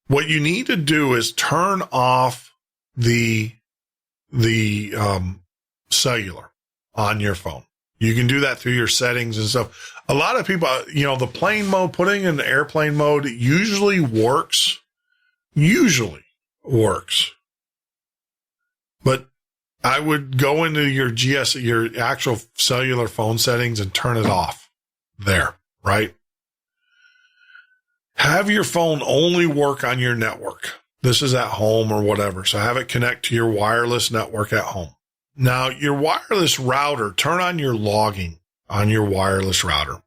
what you need to do is turn off the cellular on your phone. You can do that through your settings and stuff. A lot of people, you know, the plane mode, putting in the airplane mode usually works. But I would go into your your actual cellular phone settings and turn it off there, right? Have your phone only work on your network. This is at home or whatever. So have it connect to your wireless network at home. Now, your wireless router, turn on your logging on your wireless router.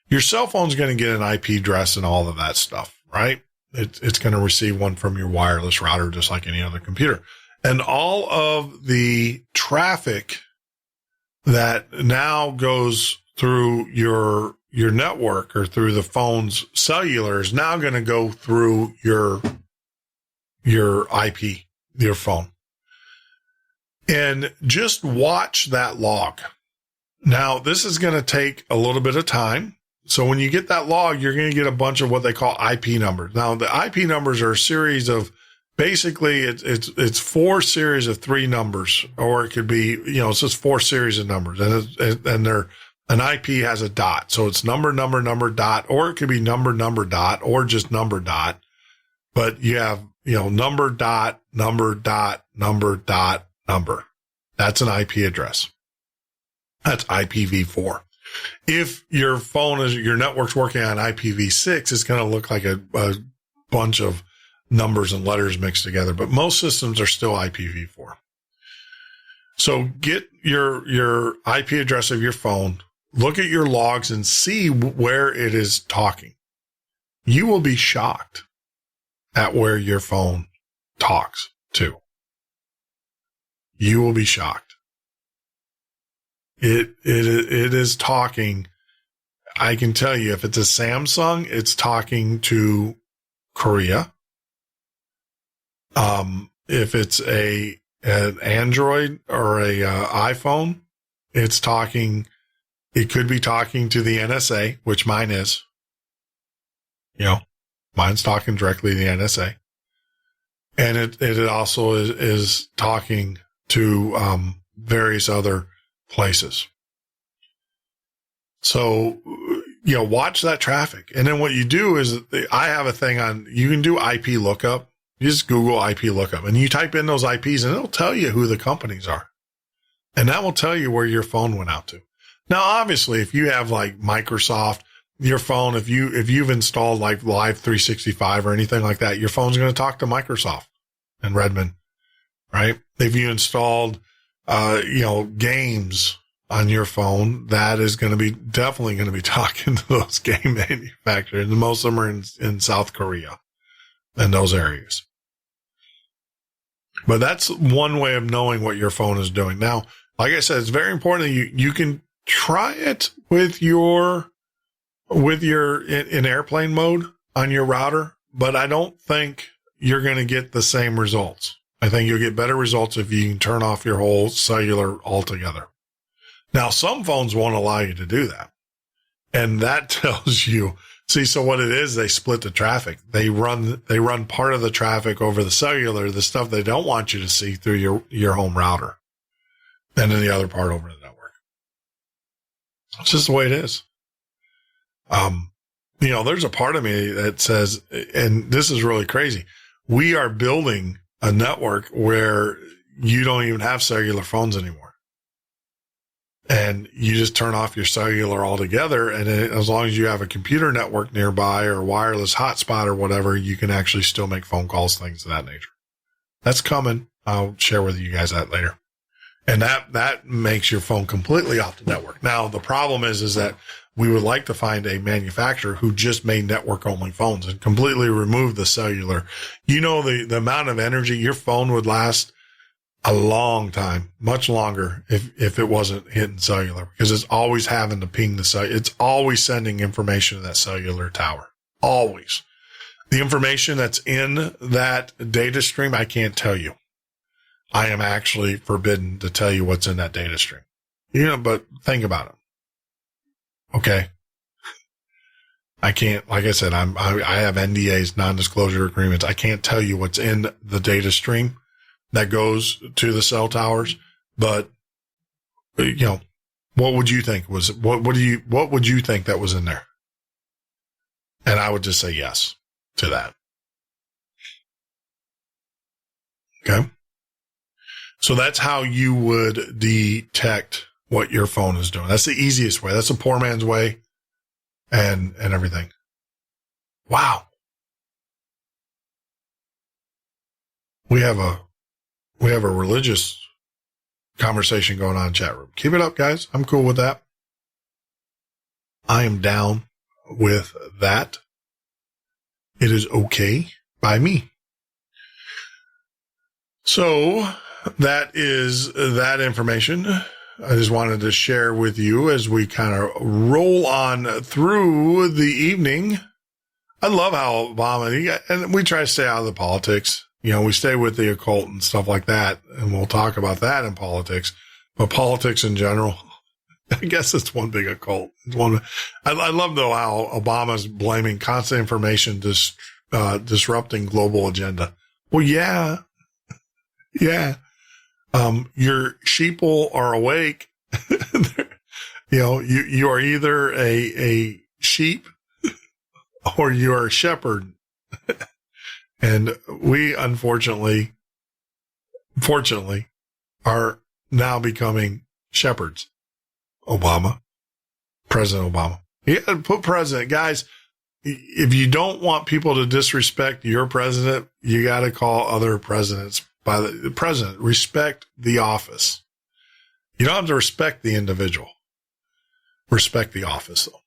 Your cell phone's going to get an IP address and all of that stuff, right? It's going to receive one from your wireless router, just like any other computer. And all of the traffic that now goes through your network or through the phone's cellular is now going to go through your IP, your phone. And just watch that log. Now, this is going to take a little bit of time. So when you get that log, you're going to get a bunch of what they call IP numbers. Now, the IP numbers are a series of, basically, it's 4 series of 3 numbers, or it could be, you know, it's just 4 series of numbers, and an IP has a dot. So it's number, dot, or it could be number, dot, or just number, dot. But you have, you know, number, dot, number, dot, number, dot, number. That's an IP address. That's IPv4. If your your network's working on IPv6, it's going to look like a bunch of numbers and letters mixed together, but most systems are still IPv4. So get your IP address of your phone, look at your logs and see where it is talking. You will be shocked at where your phone talks to. You will be shocked. It is talking. I can tell you, if it's a Samsung, it's talking to Korea. If it's an Android or a iPhone, it could be talking to the NSA, which mine is. You know, mine's talking directly to the NSA. And it also is talking to various other places. So watch that traffic. And then what you do is I have a thing you can do IP lookup. You just Google IP lookup and you type in those IPs and it'll tell you who the companies are. And that will tell you where your phone went out to. Now, obviously, if you have like Microsoft, your phone, if you've installed like Live 365 or anything like that, your phone's going to talk to Microsoft and Redmond, right? If you installed, games on your phone, that is going to be definitely going to be talking to those game manufacturers. And most of them are in South Korea and those areas. But that's one way of knowing what your phone is doing. Now, like I said, it's very important that you can try it with your in airplane mode on your router, but I don't think you're going to get the same results. I think you'll get better results if you can turn off your whole cellular altogether. Now, some phones won't allow you to do that. And that tells you, so what it is, they split the traffic. They run part of the traffic over the cellular, the stuff they don't want you to see through your home router. And then the other part over the network. It's just the way it is. There's a part of me that says, and this is really crazy, we are building a network where you don't even have cellular phones anymore. And you just turn off your cellular altogether. And as long as you have a computer network nearby or wireless hotspot or whatever, you can actually still make phone calls, things of that nature. That's coming. I'll share with you guys that later. And that makes your phone completely off the network. Now, the problem is that we would like to find a manufacturer who just made network only phones and completely remove the cellular. The amount of energy your phone would last a long time, much longer if it wasn't hitting cellular, because it's always having to ping the cellular. It's always sending information to that cellular tower. Always. The information that's in that data stream, I can't tell you. I am actually forbidden to tell you what's in that data stream. But think about it. Okay. I can't, like I said, I have NDAs, non-disclosure agreements. I can't tell you what's in the data stream that goes to the cell towers, but what would you think what would you think that was in there? And I would just say yes to that. Okay. So that's how you would detect what your phone is doing. That's the easiest way. That's a poor man's way and everything. Wow. We have a religious conversation going on in chat room. Keep it up, guys. I'm cool with that. I am down with that. It is okay by me. So that is that information I just wanted to share with you as we kind of roll on through the evening. I love how Obama, and we try to stay out of the politics. We stay with the occult and stuff like that, and we'll talk about that in politics. But politics in general, I guess it's one big occult. I love, though, how Obama's blaming constant information disrupting global agenda. Well, yeah. Your sheeple are awake. You are either a sheep or you are a shepherd. And we, fortunately, are now becoming shepherds. President Obama. You got to put president. Guys, if you don't want people to disrespect your president, you got to call other presidents by the president. Respect the office. You don't have to respect the individual. Respect the office, though.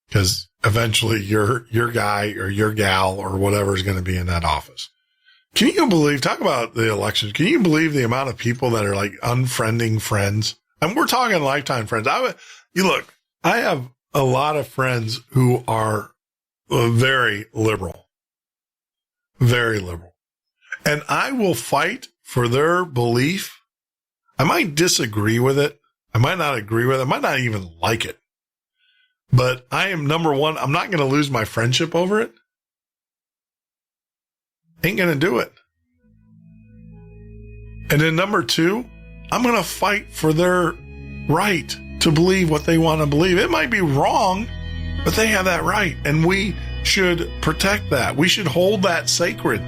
Because eventually your guy or your gal or whatever is going to be in that office. Can you believe, talk about the election, can you believe the amount of people that are like unfriending friends? And we're talking lifetime friends. I have a lot of friends who are very liberal. Very liberal. And I will fight for their belief. I might disagree with it. I might not agree with it. I might not even like it. But I am, number one, I'm not going to lose my friendship over it. Ain't going to do it. And then number two, I'm going to fight for their right to believe what they want to believe. It might be wrong, but they have that right, and we should protect that. We should hold that sacred.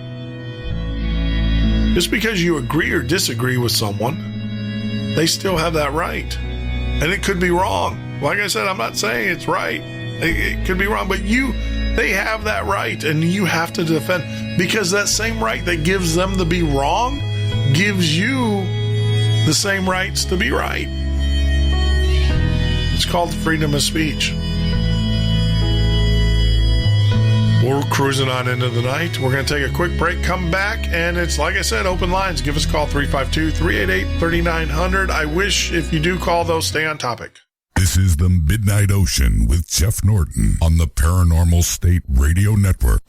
Just because you agree or disagree with someone, they still have that right. And it could be wrong. Like I said, I'm not saying it's right. It could be wrong, but they have that right, and you have to defend, because that same right that gives them to be wrong gives you the same rights to be right. It's called freedom of speech. We're cruising on into the night. We're going to take a quick break, come back, and it's, like I said, open lines. Give us a call, 352-388-3900. I wish, if you do call, though, stay on topic. This is the Midnight Ocean with Jeff Norton on the Paranormal State Radio Network.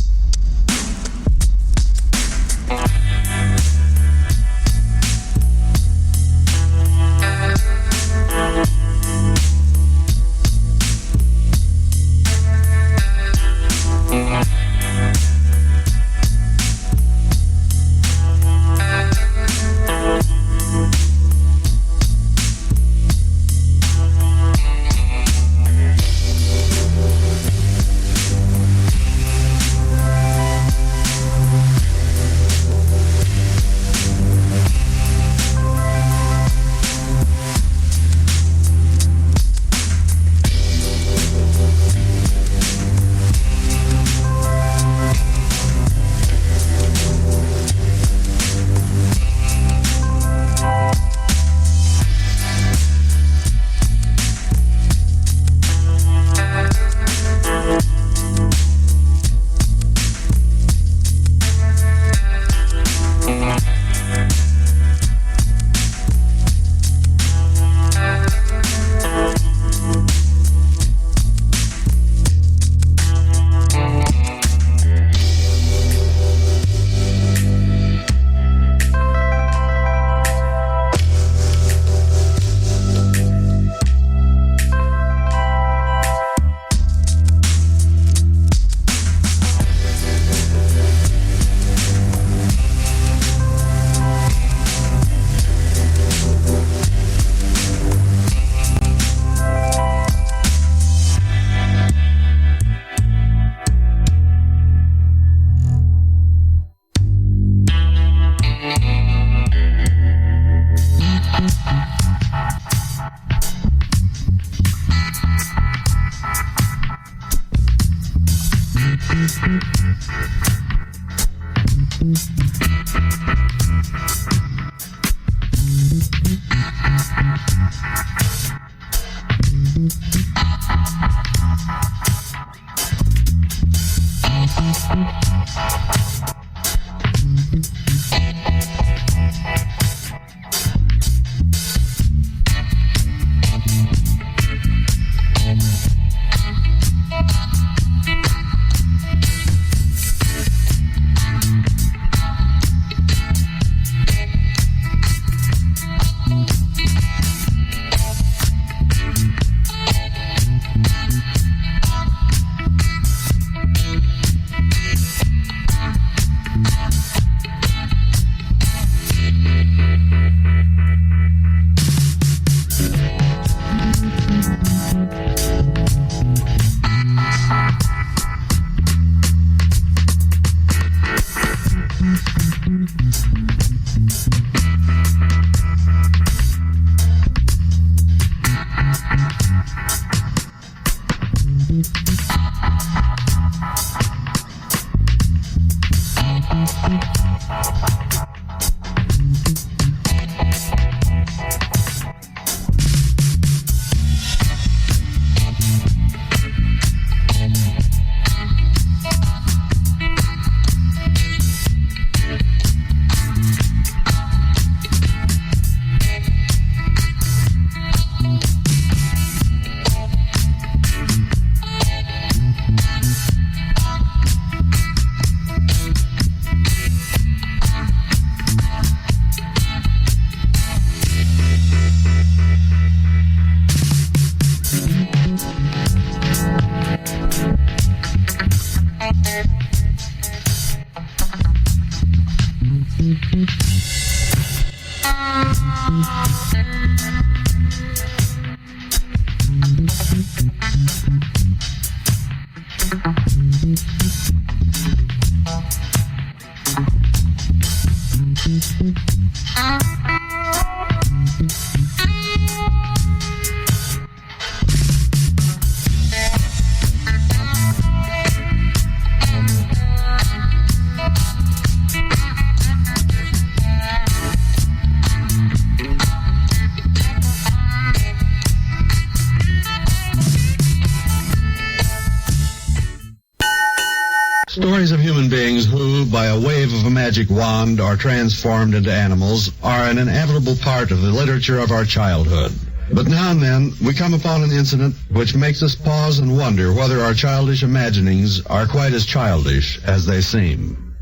Stories of human beings who, by a wave of a magic wand, are transformed into animals are an inevitable part of the literature of our childhood. But now and then, we come upon an incident which makes us pause and wonder whether our childish imaginings are quite as childish as they seem.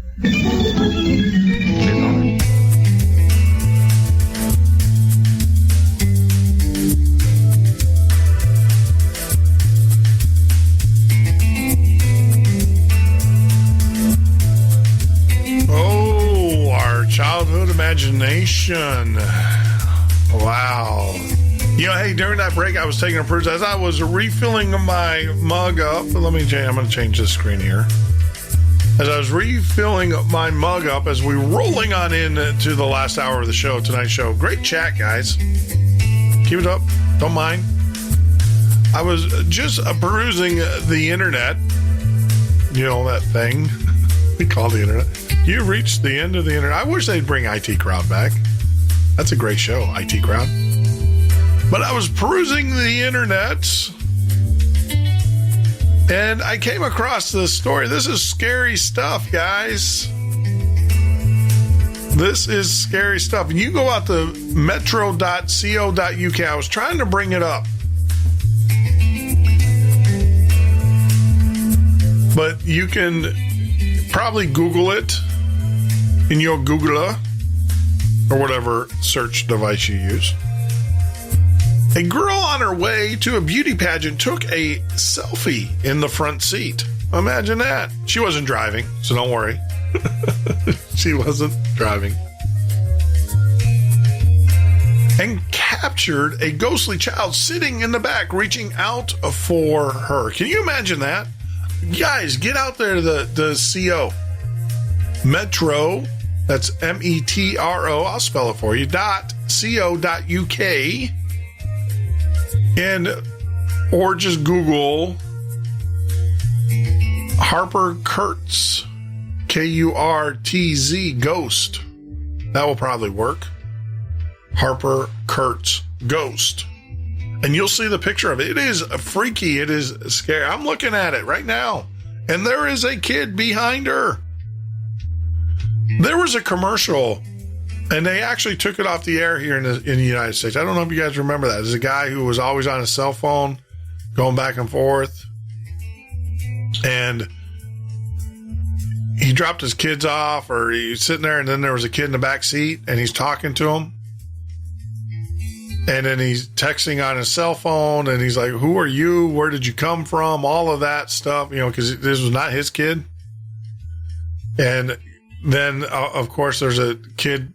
Oh, our childhood imagination. Wow. You know, hey, during that break, I was taking a cruise. As I was refilling my mug up, I'm going to change the screen here. As I was refilling my mug up, as we rolling on into the last hour of the show, tonight's show. Great chat, guys. Keep it up. Don't mind. I was just perusing the internet. You know, that thing we call the internet. You reached the end of the internet. I wish they'd bring IT Crowd back. That's a great show, IT Crowd. But I was perusing the internet, and I came across this story. This is scary stuff, guys. This is scary stuff. And you go out to metro.co.uk. I was trying to bring it up, but you can probably Google it in your Googler or whatever search device you use. A girl on her way to a beauty pageant took a selfie in the front seat. Imagine that. She wasn't driving, so don't worry. She wasn't driving. And captured a ghostly child sitting in the back, reaching out for her. Can you imagine that? Guys, get out there to the CO. Metro, that's METRO, I'll spell it for you, .co.uk. Or just Google Harper Kurtz, Kurtz, ghost. That will probably work. Harper Kurtz, ghost. And you'll see the picture of it. It is freaky. It is scary. I'm looking at it right now. And there is a kid behind her. There was a commercial, and they actually took it off the air here in the United States. I don't know if you guys remember that. There's a guy who was always on his cell phone, going back and forth. And he dropped his kids off, or he's sitting there, and then there was a kid in the back seat, and he's talking to him. And then he's texting on his cell phone, and he's like, who are you? Where did you come from? All of that stuff, you know, because this was not his kid. And then, of course, there's a kid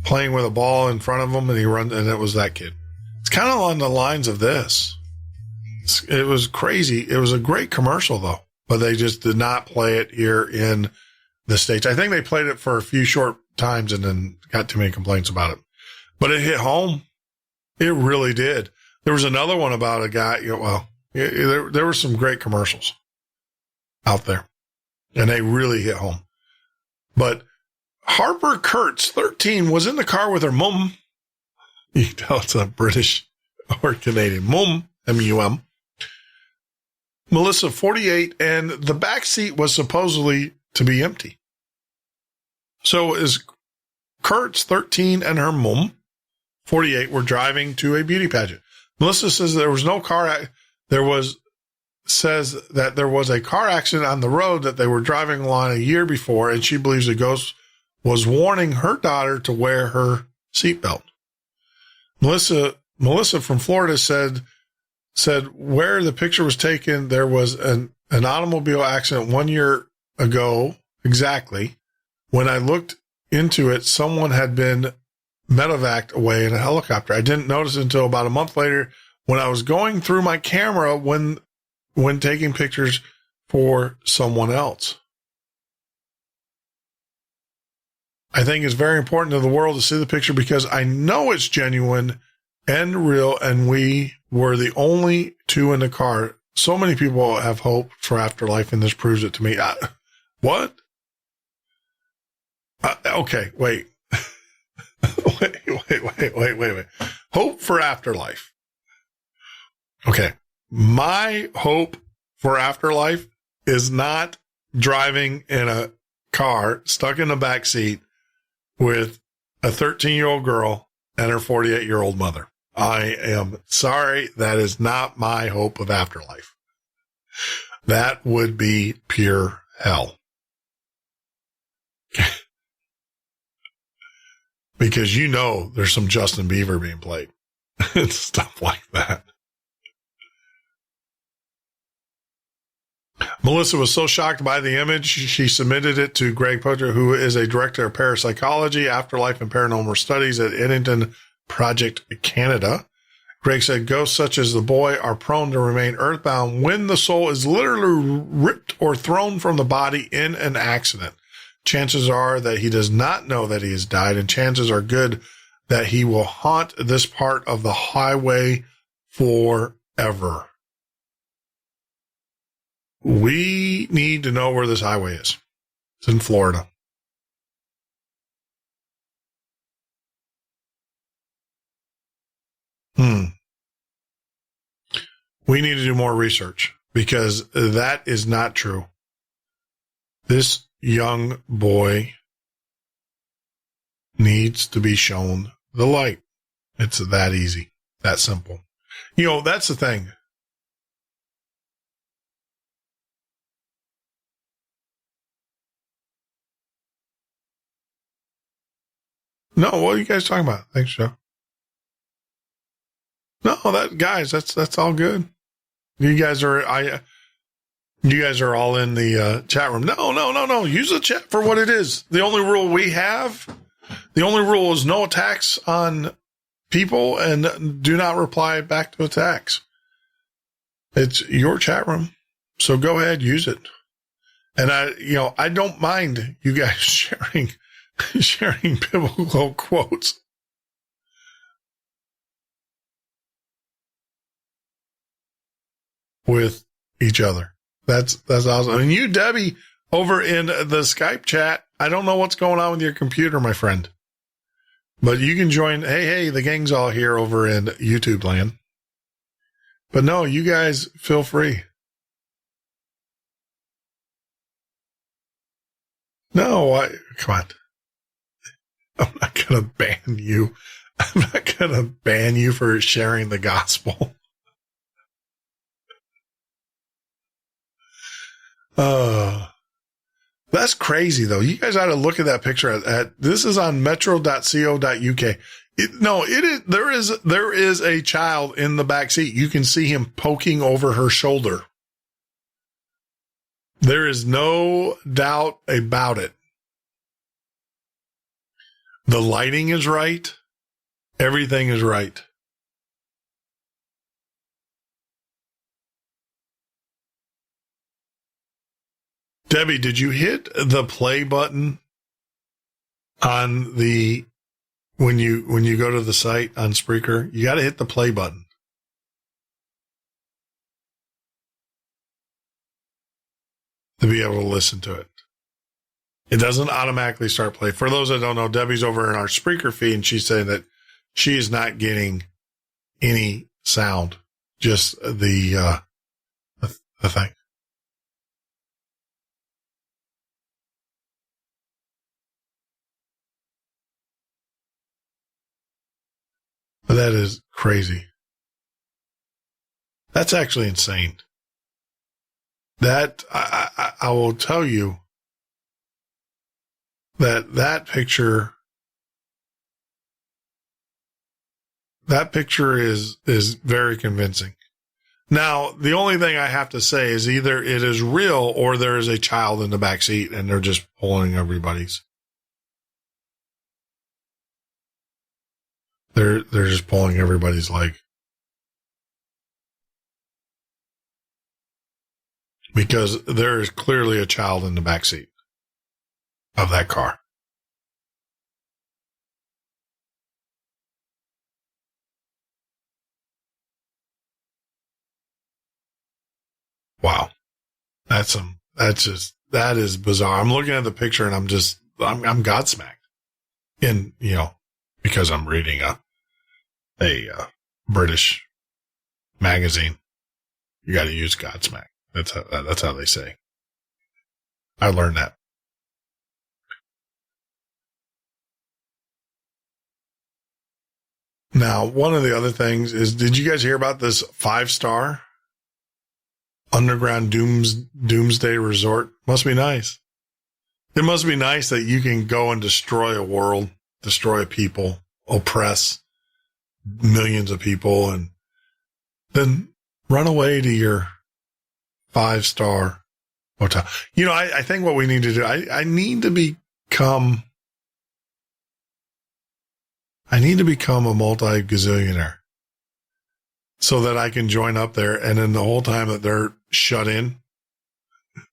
playing with a ball in front of him, and he runs, and it was that kid. It's kind of on the lines of this. It was crazy. It was a great commercial, though, but they just did not play it here in the States. I think they played it for a few short times and then got too many complaints about it. But it hit home. It really did. There was another one about a guy, there were some great commercials out there, and they really hit home. But Harper Kurtz, 13, was in the car with her mum. You can tell it's a British or Canadian. Mum, M-U-M. Melissa, 48, and the back seat was supposedly to be empty. So is Kurtz, 13, and her mum, 48, were driving to a beauty pageant. Melissa says there was no car. Says that there was a car accident on the road that they were driving along a year before, and she believes the ghost was warning her daughter to wear her seatbelt. Melissa from Florida said where the picture was taken, there was an automobile accident 1 year ago exactly. When I looked into it, someone had been medevaced away in a helicopter. I didn't notice until about a month later when I was going through my camera when taking pictures for someone else. I think it's very important to the world to see the picture because I know it's genuine and real, and we were the only two in the car. So many people have hope for afterlife, and this proves it to me. What? Okay, wait. wait. Hope for afterlife. Okay. My hope for afterlife is not driving in a car, stuck in the back seat with a 13-year-old girl and her 48-year-old mother. I am sorry. That is not my hope of afterlife. That would be pure hell. Because you know there's some Justin Bieber being played and stuff like that. Melissa was so shocked by the image, she submitted it to Greg Potter, who is a director of parapsychology, afterlife, and paranormal studies at Eddington Project Canada. Greg said, ghosts such as the boy are prone to remain earthbound when the soul is literally ripped or thrown from the body in an accident. Chances are that he does not know that he has died, and chances are good that he will haunt this part of the highway forever. We need to know where this highway is. It's in Florida. We need to do more research because that is not true. This young boy needs to be shown the light. It's that easy, that simple. You know, that's the thing. No, what are you guys talking about? Thanks, Joe. No, that's all good. You guys are all in the chat room. No. Use the chat for what it is. The only rule is no attacks on people and do not reply back to attacks. It's your chat room. So go ahead, use it. And I don't mind you guys sharing biblical quotes. With each other. That's awesome. And you, Debbie, over in the Skype chat, I don't know what's going on with your computer, my friend. But you can join. Hey, the gang's all here over in YouTube land. But no, you guys feel free. No, come on. I'm not going to ban you. I'm not going to ban you for sharing the gospel. That's crazy though. You guys ought to look at that picture this is on metro.co.uk. There is a child in the back seat. You can see him poking over her shoulder. There is no doubt about it. The lighting is right. Everything is right. Debbie, did you hit the play button on when you go to the site on Spreaker? You got to hit the play button. To be able to listen to it. It doesn't automatically start play. For those that don't know, Debbie's over in our Spreaker feed and she's saying that she is not getting any sound, just the thing. That is crazy. That's actually insane. That I will tell you that picture is very convincing. Now, the only thing I have to say is either it is real or there is a child in the back seat and they're just pulling everybody's. They're just pulling everybody's leg. Because there is clearly a child in the back seat of that car. Wow. That is bizarre. I'm looking at the picture and I'm godsmacked. And, because I'm reading a British magazine. You got to use Godsmack. That's how they say. I learned that. Now, one of the other things is, did you guys hear about this 5-star underground doomsday resort? Must be nice. It must be nice that you can go and destroy a world, destroy a people, oppress millions of people, and then run away to your 5-star hotel. You know, I think what we need to do, I need to become a multi-gazillionaire so that I can join up there. And then the whole time that they're shut in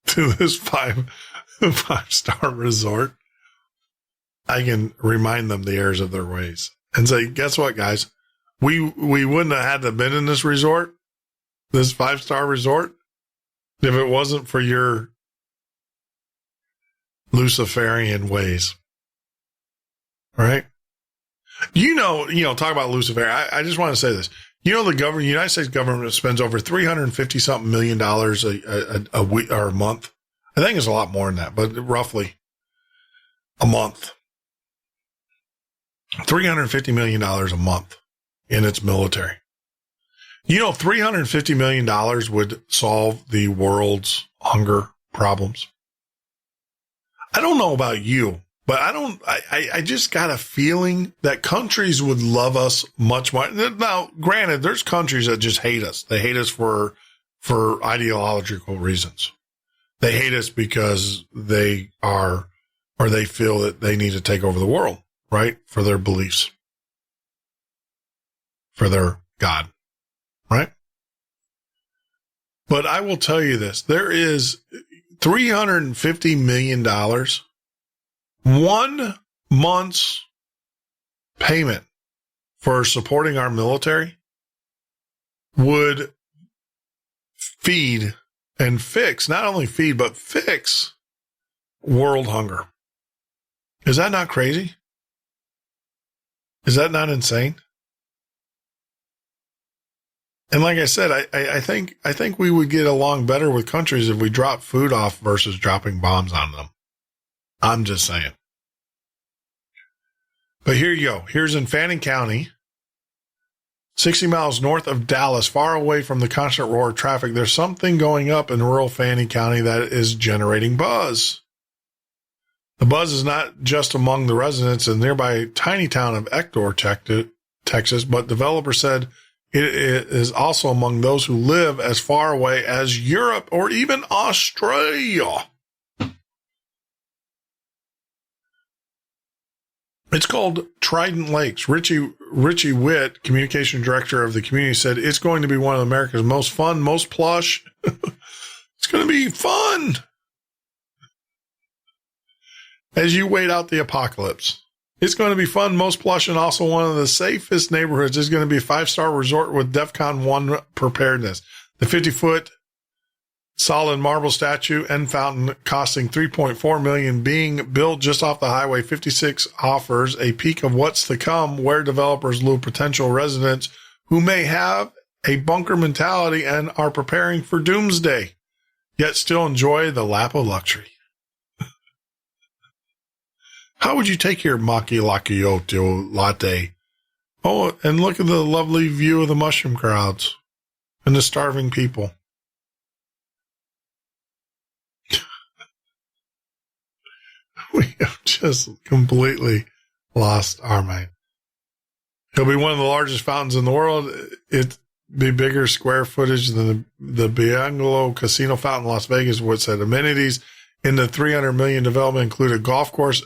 to this 5-star resort, I can remind them the errors of their ways and say, guess what, guys? We wouldn't have had to have been in this resort, this 5-star resort, if it wasn't for your Luciferian ways. All right? You know, talk about Lucifer. I just want to say this. You know, the United States government spends over $350-something million a week or a month. I think it's a lot more than that, but roughly a month. $350 million a month in its military. You know, $350 million would solve the world's hunger problems. I don't know about you, but I just got a feeling that countries would love us much more. Now, granted, there's countries that just hate us. They hate us for ideological reasons. They hate us because they feel that they need to take over the world, right? For their beliefs, for their God, right? But I will tell you this, there is $350 million, 1 month's payment for supporting our military would feed and fix, not only feed, but fix world hunger. Is that not crazy? Is that not insane? And like I said, I think we would get along better with countries if we dropped food off versus dropping bombs on them. I'm just saying. But here you go. Here's in Fannin County, 60 miles north of Dallas, far away from the constant roar of traffic. There's something going up in rural Fannin County that is generating buzz. The buzz is not just among the residents in the nearby tiny town of Ector, Texas, but developers said it is also among those who live as far away as Europe or even Australia. It's called Trident Lakes. Richie Witt, communication director of the community, said it's going to be one of America's most fun, most plush. It's going to be fun as you wait out the apocalypse. It's going to be fun, most plush, and also one of the safest neighborhoods. It's going to be a 5-star resort with DEFCON 1 preparedness. The 50-foot solid marble statue and fountain costing $3.4 million being built just off the Highway 56 offers a peek of what's to come, where developers lure potential residents who may have a bunker mentality and are preparing for doomsday, yet still enjoy the lap of luxury. How would you take your macchiato latte? Oh, and look at the lovely view of the mushroom crowds and the starving people. We have just completely lost our mind. It'll be one of the largest fountains in the world. It'd be bigger square footage than the Bungalow Casino Fountain in Las Vegas, which said amenities in the $300 million development include a golf course,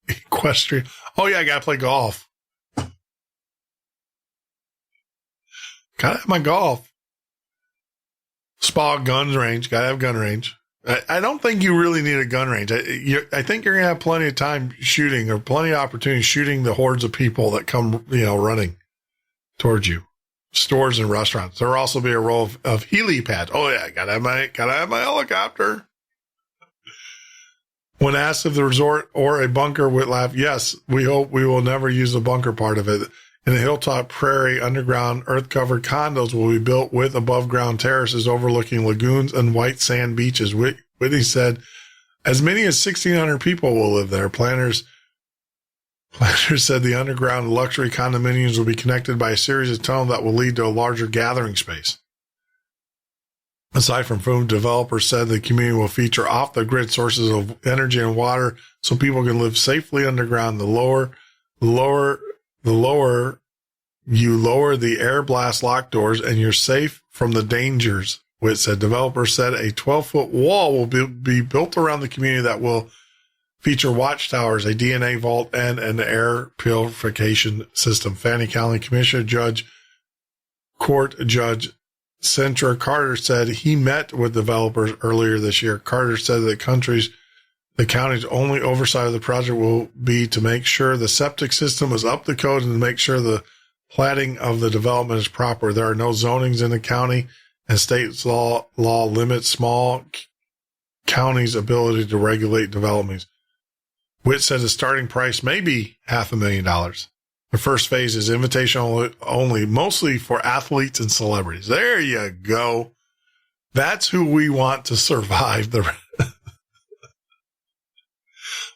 equestrian. Oh, yeah, I got to play golf. Got to have my golf. Spa, guns range. Got to have gun range. I don't think you really need a gun range. I think you're going to have plenty of time shooting or plenty of opportunity shooting the hordes of people that come, running towards you. Stores and restaurants. There will also be a row of helipads. Oh yeah, gotta have my helicopter. When asked if the resort or a bunker would laugh, yes, we hope we will never use the bunker part of it. In the Hilltop Prairie, underground, earth-covered condos will be built with above-ground terraces overlooking lagoons and white sand beaches. Whitney said As many as 1,600 people will live there. Planners said the underground luxury condominiums will be connected by a series of tunnels that will lead to a larger gathering space. Aside from food, developers said the community will feature off-the-grid sources of energy and water so people can live safely underground. The lower you lower the air blast lock doors and you're safe from the dangers. Witt said developers said a 12-foot wall will be built around the community that will feature watchtowers, a DNA vault, and an air purification system. Fannin County Commissioner Court Judge Centra Carter said he met with developers earlier this year. Carter said that the county's only oversight of the project will be to make sure the septic system is up to code and to make sure the platting of the development is proper. There are no zonings in the county, and state law limits small counties' ability to regulate developments. Witt said the starting price may be $500,000. The first phase is invitation only, mostly for athletes and celebrities. There you go. That's who we want to survive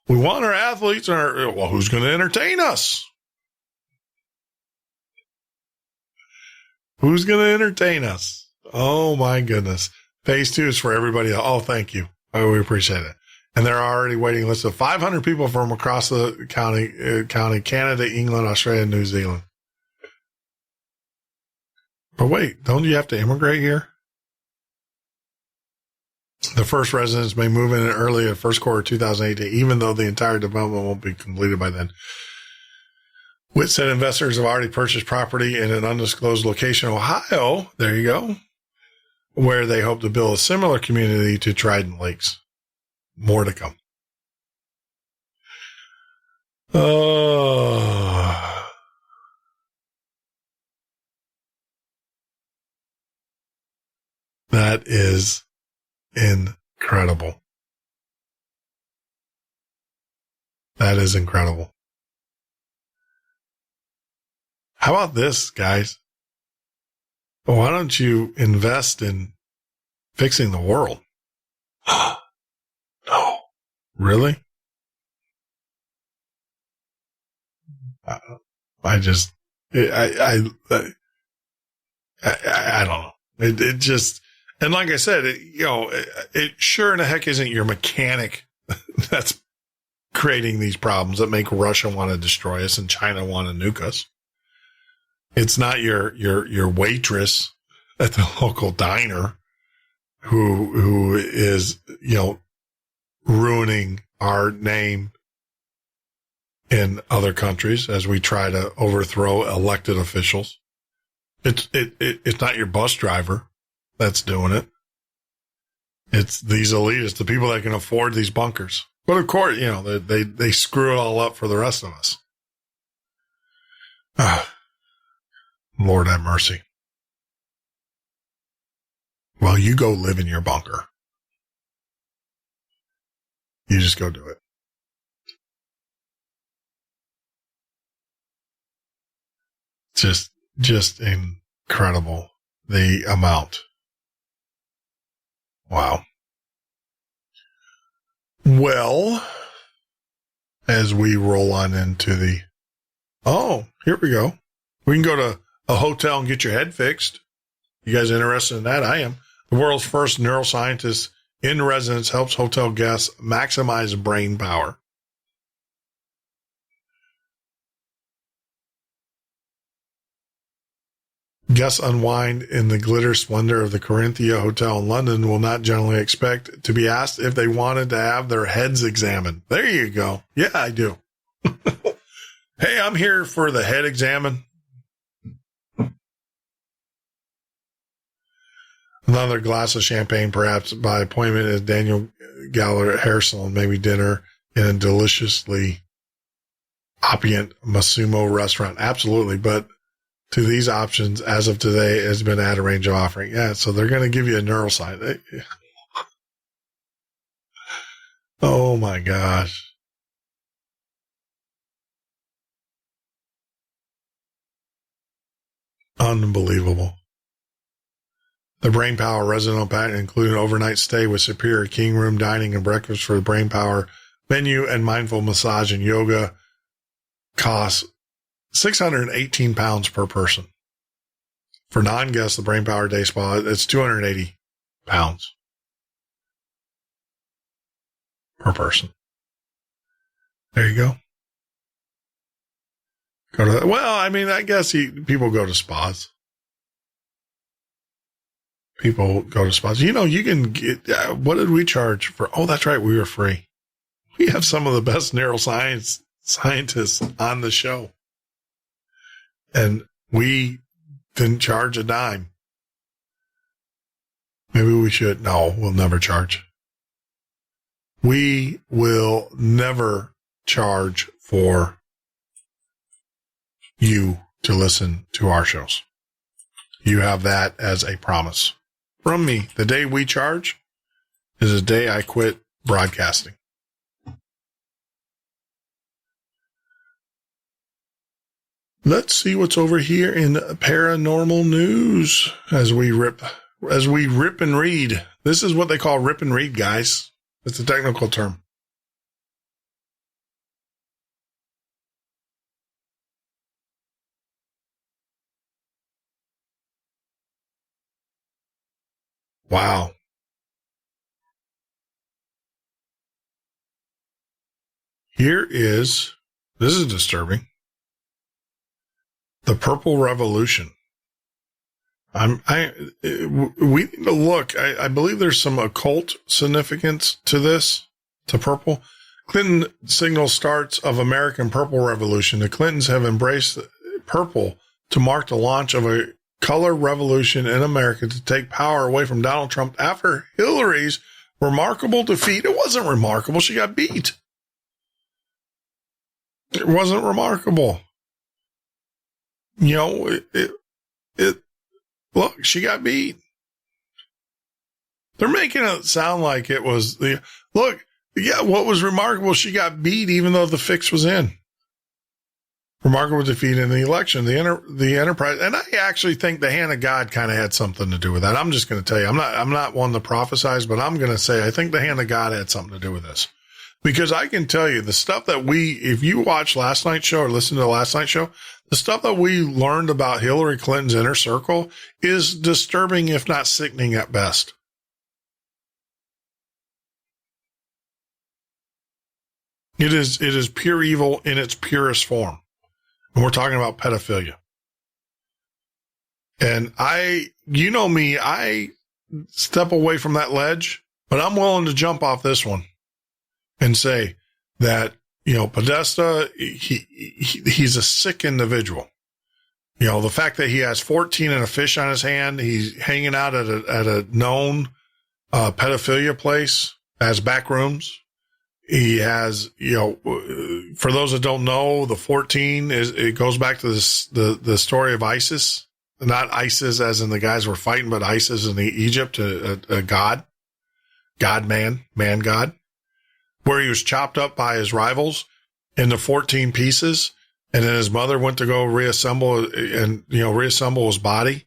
we want our athletes and who's going to entertain us? Who's going to entertain us? Oh my goodness. Phase 2 is for everybody else. Oh, thank you. Oh, we appreciate it. And there are already waiting lists of 500 people from across the county, Canada, England, Australia, and New Zealand. But wait, don't you have to immigrate here? The first residents may move in early in first quarter 2018, even though the entire development won't be completed by then. Witt said investors have already purchased property in an undisclosed location, Ohio. There you go. Where they hope to build a similar community to Trident Lakes. More to come. Oh. That is incredible. That is incredible. How about this, guys? Why don't you invest in fixing the world? No. Really? I don't know. It just, and like I said, it sure in the heck isn't your mechanic that's creating these problems that make Russia want to destroy us and China want to nuke us. It's not your waitress at the local diner who is, ruining our name in other countries as we try to overthrow elected officials. It's not your bus driver that's doing it. It's these elitists, the people that can afford these bunkers. But of course, they screw it all up for the rest of us. Lord have mercy. Well, you go live in your bunker. You just go do it. Just incredible. The amount. Wow. Well, as we roll on into here we go. We can go to a hotel and get your head fixed. You guys interested in that? I am. The world's first neuroscientist in residence helps hotel guests maximize brain power. Guests unwind in the glitter splendor of the Corinthia Hotel in London will not generally expect to be asked if they wanted to have their heads examined. There you go. Yeah, I do. Hey, I'm here for the head examine. Another glass of champagne, perhaps by appointment, as Daniel Galler at hair salon, maybe dinner in a deliciously opulent Masumo restaurant. Absolutely. But to these options, as of today, has been at a range of offering. Yeah, so they're going to give you a neuroscience. Oh, my gosh. Unbelievable. The Brain Power resident pack, including overnight stay with superior king room dining and breakfast for the Brain Power menu and mindful massage and yoga, costs £618 per person. For non-guests, the Brain Power Day Spa, it's £280 per person. There you go. Go to that. Well, I mean, I guess people go to spas. People go to spas. You know, you can get, what did we charge for? Oh, that's right. We were free. We have some of the best neuroscience scientists on the show. And we didn't charge a dime. Maybe we should. No, we'll never charge. We will never charge for you to listen to our shows. You have that as a promise from me. The day we charge is the day I quit broadcasting. Let's see what's over here in paranormal news as we rip and read. This is what they call rip and read, guys. It's a technical term. Wow. This is disturbing. The Purple Revolution. We need to look. I believe there's some occult significance to this, to purple. Clinton signals starts of American Purple Revolution. The Clintons have embraced purple to mark the launch of a color revolution in America to take power away from Donald Trump after Hillary's remarkable defeat. It wasn't remarkable. She got beat. It wasn't remarkable. You know, look, she got beat. They're making it sound like it was what was remarkable? She got beat even though the fix was in. Remarkable defeat in the election, the enterprise. And I actually think the hand of God kind of had something to do with that. I'm just going to tell you, I'm not one to prophesize, but I'm going to say, I think the hand of God had something to do with this. Because I can tell you the stuff that if you watch last night's show or listen to the last night's show, the stuff that we learned about Hillary Clinton's inner circle is disturbing, if not sickening at best. It is pure evil in its purest form. And we're talking about pedophilia. And you know me, I step away from that ledge, but I'm willing to jump off this one and say that, you know, Podesta, he's a sick individual. You know, the fact that he has 14 and a fish on his hand, he's hanging out at a known pedophilia place, has back rooms. He has, you know, for those that don't know, the 14 it goes back to the story of Isis, not ISIS as in the guys were fighting, but Isis in Egypt, a god, man god, where he was chopped up by his rivals into 14 pieces. And then his mother went to go reassemble his body.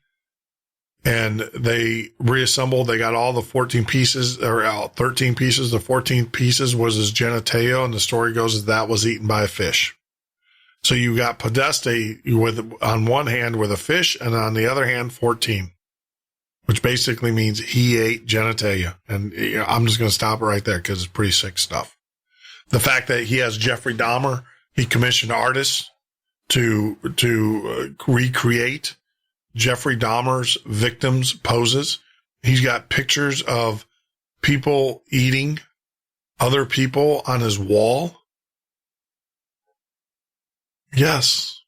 And they reassembled, they got all the 14 pieces, or 13 pieces. The 14 pieces was his genitalia, and the story goes that was eaten by a fish. So you got Podesta on one hand with a fish, and on the other hand, 14, which basically means he ate genitalia. And you know, I'm just going to stop it right there because it's pretty sick stuff. The fact that he has Jeffrey Dahmer, he commissioned artists to recreate Jeffrey Dahmer's victims' poses. He's got pictures of people eating other people on his wall. Yes.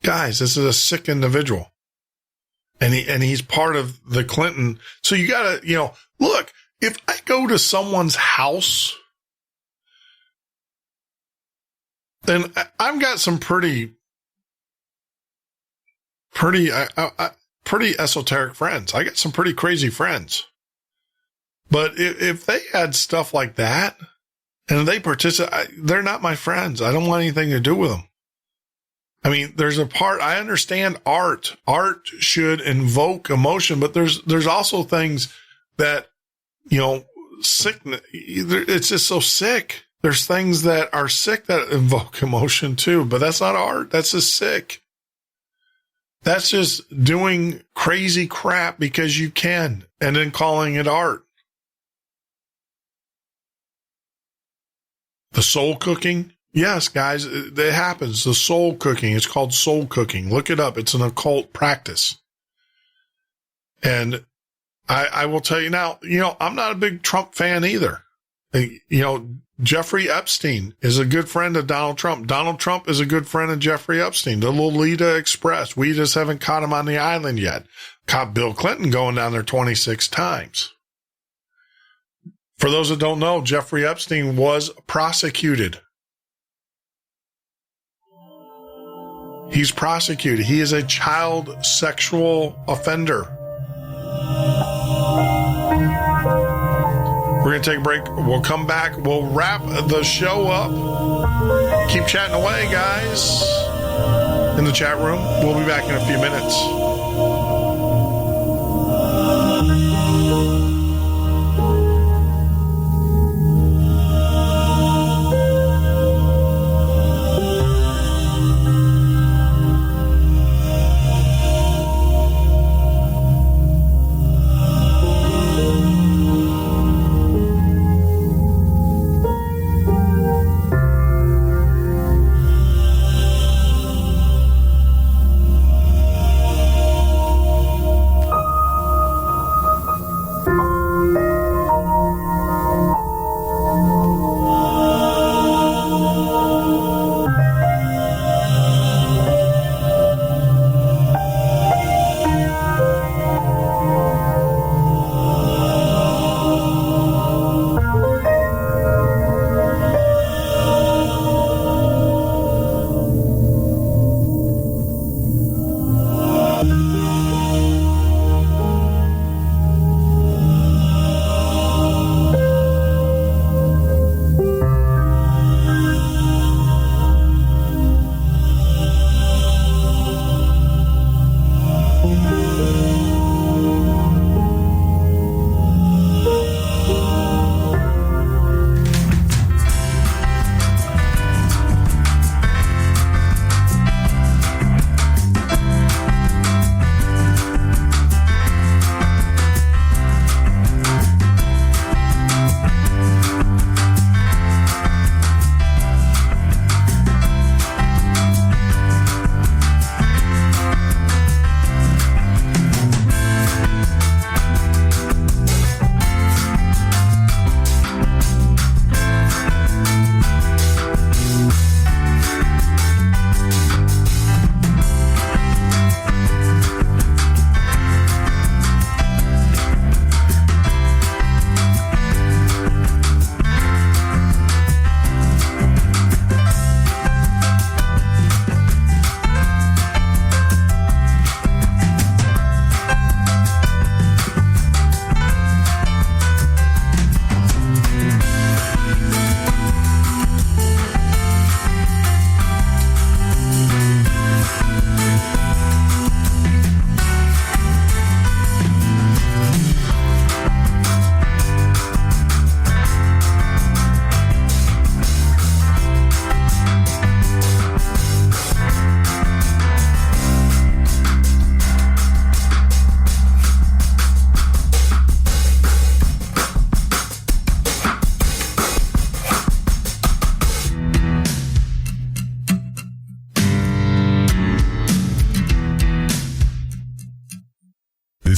Guys, this is a sick individual. And he's part of the Clinton. So you gotta, you know, look, if I go to someone's house, then I've got some pretty esoteric friends. I got some pretty crazy friends. But if they had stuff like that and they participate, they're not my friends. I don't want anything to do with them. I mean, there's a part, I understand art. Art should invoke emotion, but there's also things that, sickness, it's just so sick. There's things that are sick that invoke emotion too, but that's not art. That's just sick. That's just doing crazy crap because you can and then calling it art. The soul cooking. Yes, guys, it happens. The soul cooking. It's called soul cooking. Look it up. It's an occult practice. And I will tell you now, I'm not a big Trump fan either. Jeffrey Epstein is a good friend of Donald Trump. Donald Trump is a good friend of Jeffrey Epstein, the Lolita Express. We just haven't caught him on the island yet. Caught Bill Clinton going down there 26 times. For those that don't know, Jeffrey Epstein was prosecuted. He's prosecuted. He is a child sexual offender. We're going to take a break. We'll come back. We'll wrap the show up. Keep chatting away, guys, in the chat room. We'll be back in a few minutes.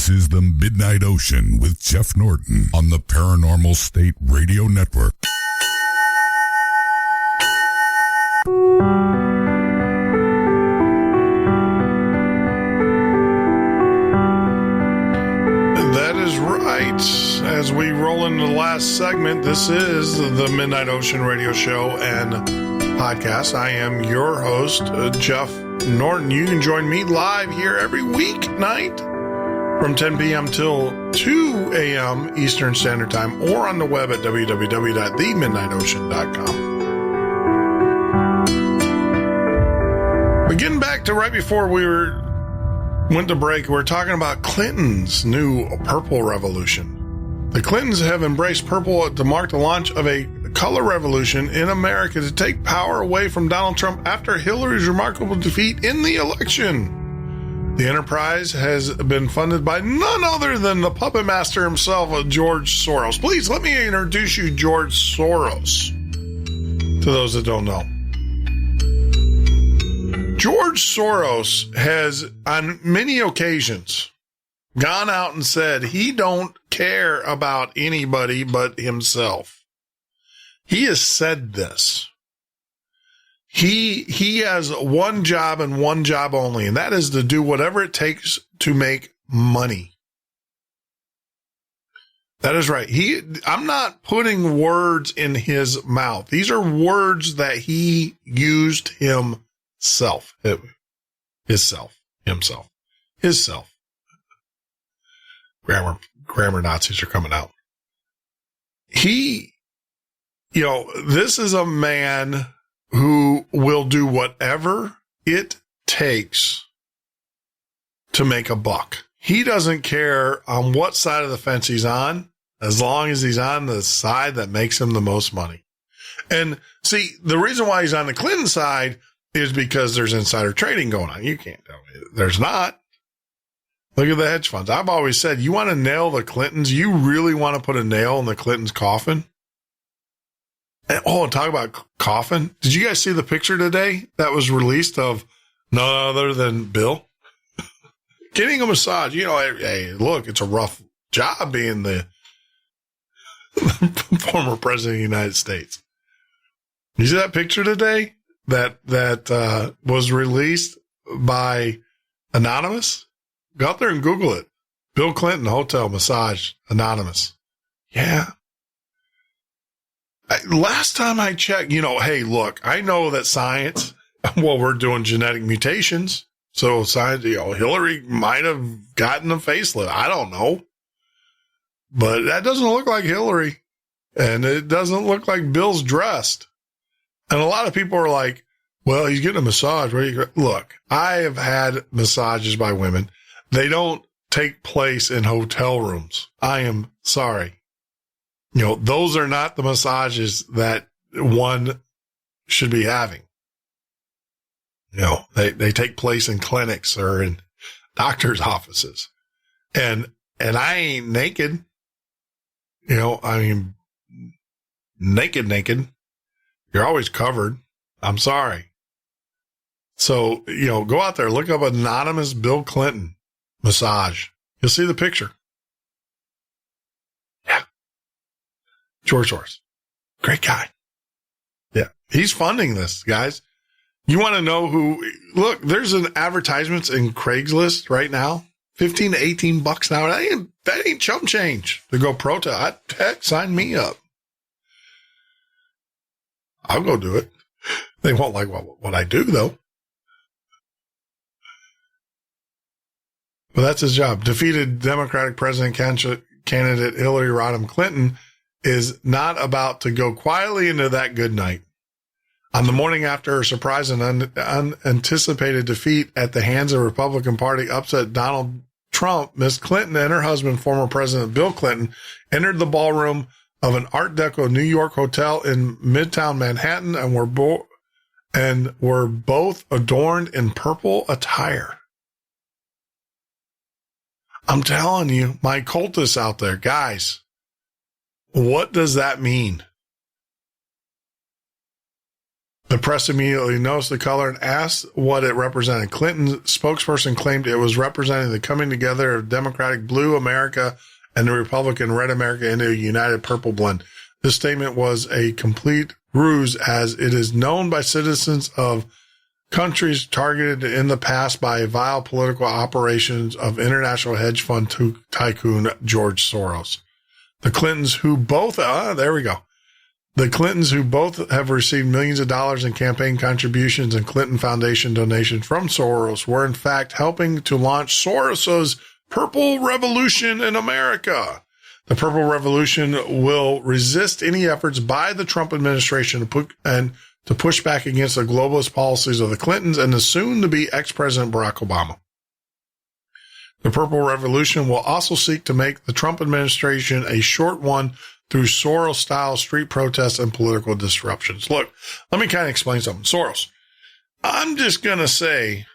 This is the Midnight Ocean with Jeff Norton on the Paranormal State Radio Network. That is right. As we roll into the last segment, this is the Midnight Ocean Radio Show and podcast. I am your host, Jeff Norton. You can join me live here every weeknight from 10 p.m. till 2 a.m. Eastern Standard Time, or on the web at www.themidnightocean.com. But getting back to right before we went to break, we're talking about Clinton's new purple revolution. The Clintons have embraced purple to mark the launch of a color revolution in America to take power away from Donald Trump after Hillary's remarkable defeat in the election. The enterprise has been funded by none other than the puppet master himself, George Soros. Please let me introduce you George Soros to those that don't know. George Soros has, on many occasions, gone out and said he don't care about anybody but himself. He has said this. He has one job and one job only, and that is to do whatever it takes to make money. That is right. I'm not putting words in his mouth. These are words that he used himself. Grammar Nazis are coming out. This is a man who will do whatever it takes to make a buck. He doesn't care on what side of the fence he's on, as long as he's on the side that makes him the most money. And see, the reason why he's on the Clinton side is because there's insider trading going on. You can't tell me there's not. Look at the hedge funds. I've always said, you want to nail the Clintons? You really want to put a nail in the Clintons' coffin? And, talk about coffin. Did you guys see the picture today that was released of none other than Bill getting a massage? Hey, look, it's a rough job being the former president of the United States. You see that picture today that was released by Anonymous? Go out there and Google it. Bill Clinton hotel massage, Anonymous. Yeah. Last time I checked, hey, look, I know that science, we're doing genetic mutations. So science, Hillary might have gotten a facelift. I don't know. But that doesn't look like Hillary. And it doesn't look like Bill's dressed. And a lot of people are like, well, he's getting a massage. Look, I have had massages by women. They don't take place in hotel rooms. I am sorry. Those are not the massages that one should be having. They take place in clinics or in doctor's offices. And I ain't naked. Naked. You're always covered. I'm sorry. So, go out there, look up Anonymous Bill Clinton massage. You'll see the picture. Yeah. George Soros. Great guy. Yeah. He's funding this, guys. You want to know look, there's an advertisements in Craigslist right now. $15 to $18 an hour. That ain't chump change to go protest. Heck, sign me up. I'll go do it. They won't like what I do, though. But that's his job. Defeated Democratic president candidate Hillary Rodham Clinton is not about to go quietly into that good night. On the morning after her surprise and unanticipated defeat at the hands of the Republican Party upset Donald Trump, Ms. Clinton and her husband, former President Bill Clinton, entered the ballroom of an Art Deco New York hotel in Midtown Manhattan and were both adorned in purple attire. I'm telling you, my cultists out there, guys, what does that mean? The press immediately noticed the color and asked what it represented. Clinton's spokesperson claimed it was representing the coming together of Democratic Blue America and the Republican Red America into a united purple blend. This statement was a complete ruse, as it is known by citizens of countries targeted in the past by vile political operations of international hedge fund tycoon George Soros. The Clintons, who both, The Clintons, who both have received millions of dollars in campaign contributions and Clinton Foundation donations from Soros, were in fact helping to launch Soros's Purple Revolution in America. The Purple Revolution will resist any efforts by the Trump administration to push back against the globalist policies of the Clintons and the soon-to-be ex-President Barack Obama. The Purple Revolution will also seek to make the Trump administration a short one through Soros-style street protests and political disruptions. Look, let me kind of explain something. Soros, I'm just going to say,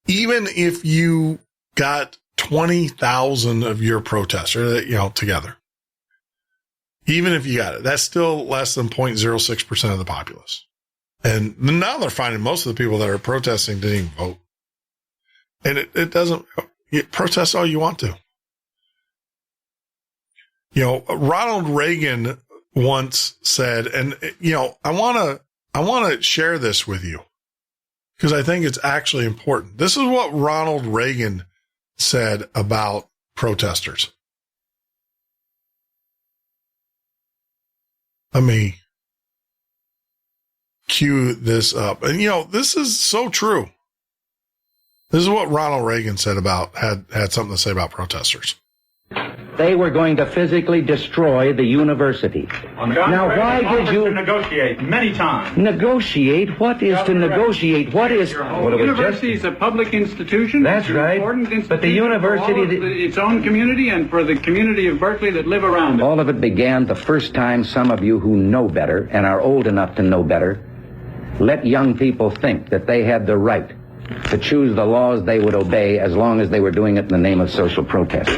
even if you got 20,000 of your protesters, together, even if you got it, that's still less than 0.06% of the populace. And now they're finding most of the people that are protesting didn't even vote. And it doesn't, protest all you want to. Ronald Reagan once said, and, I want to share this with you because I think it's actually important. This is what Ronald Reagan said about protesters. Let me cue this up. And, this is so true. This is what Ronald Reagan said had something to say about protesters. They were going to physically destroy the university. Now, why did you negotiate many times? Negotiate? What is to negotiate? What is? Well, the university is a public institution. That's right. But the university, its own community, and for the community of Berkeley that live around it. All of it began the first time some of you who know better and are old enough to know better let young people think that they had the right to choose the laws they would obey as long as they were doing it in the name of social protest.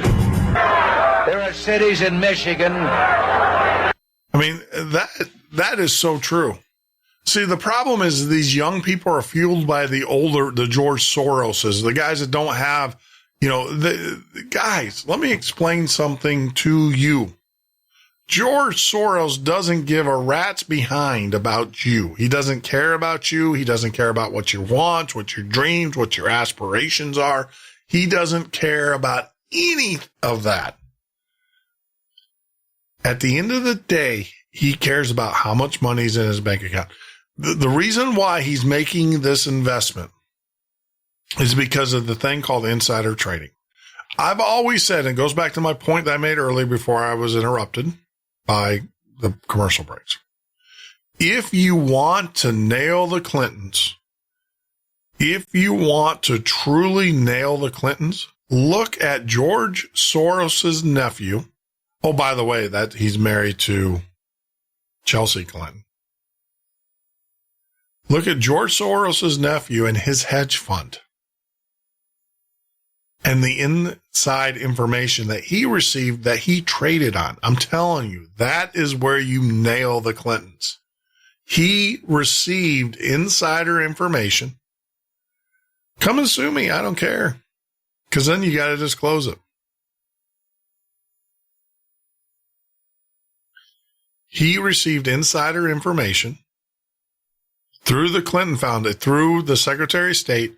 There are cities in Michigan. I mean, that is so true. See, the problem is these young people are fueled by the George Soroses, the guys that don't have, guys, let me explain something to you. George Soros doesn't give a rat's behind about you. He doesn't care about you. He doesn't care about what you want, what your dreams, what your aspirations are. He doesn't care about any of that. At the end of the day, he cares about how much money's in his bank account. The reason why he's making this investment is because of the thing called insider trading. I've always said, and it goes back to my point that I made earlier before I was interrupted by the commercial breaks. If you want to nail the Clintons, if you want to truly nail the Clintons, look at George Soros's nephew. Oh, by the way, that he's married to Chelsea Clinton. Look at George Soros's nephew and his hedge fund and the inside information that he received that he traded on. I'm telling you, that is where you nail the Clintons. He received insider information. Come and sue me. I don't care. Because then you got to disclose it. He received insider information through the Clinton Foundation, through the Secretary of State,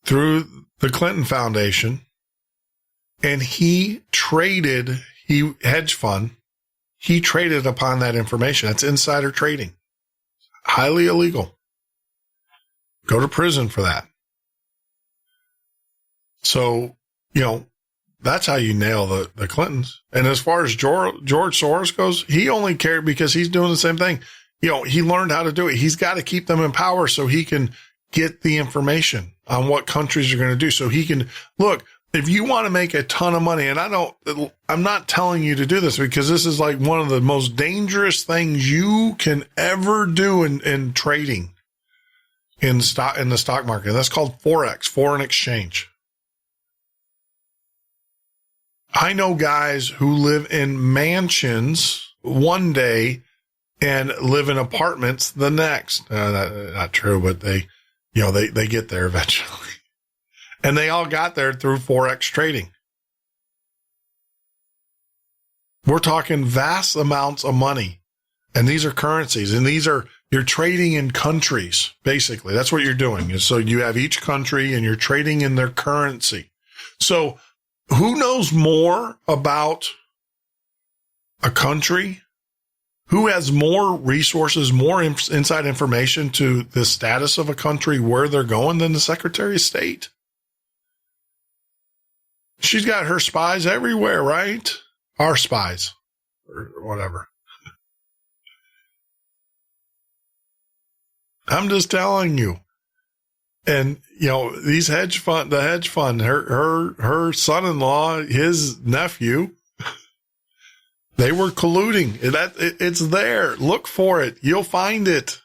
through the Clinton Foundation, and he hedge fund, he traded upon that information. That's insider trading. Highly illegal. Go to prison for that. So, that's how you nail the Clintons. And as far as George Soros goes, he only cared because he's doing the same thing. He learned how to do it. He's got to keep them in power so he can get the information on what countries are going to do. So he can look, if you want to make a ton of money, and I'm not telling you to do this because this is like one of the most dangerous things you can ever do in trading in the stock market. That's called Forex, foreign exchange. I know guys who live in mansions one day and live in apartments the next. Not true, but they get there eventually. And they all got there through Forex trading. We're talking vast amounts of money. And these are currencies. And you're trading in countries, basically. That's what you're doing. So you have each country and you're trading in their currency. So who knows more about a country? Who has more resources, more inside information to the status of a country, where they're going than the Secretary of State? She's got her spies everywhere, right? Our spies, or whatever. I'm just telling you. And, you know, the hedge fund, her son-in-law, his nephew, they were colluding. It's there. Look for it. You'll find it.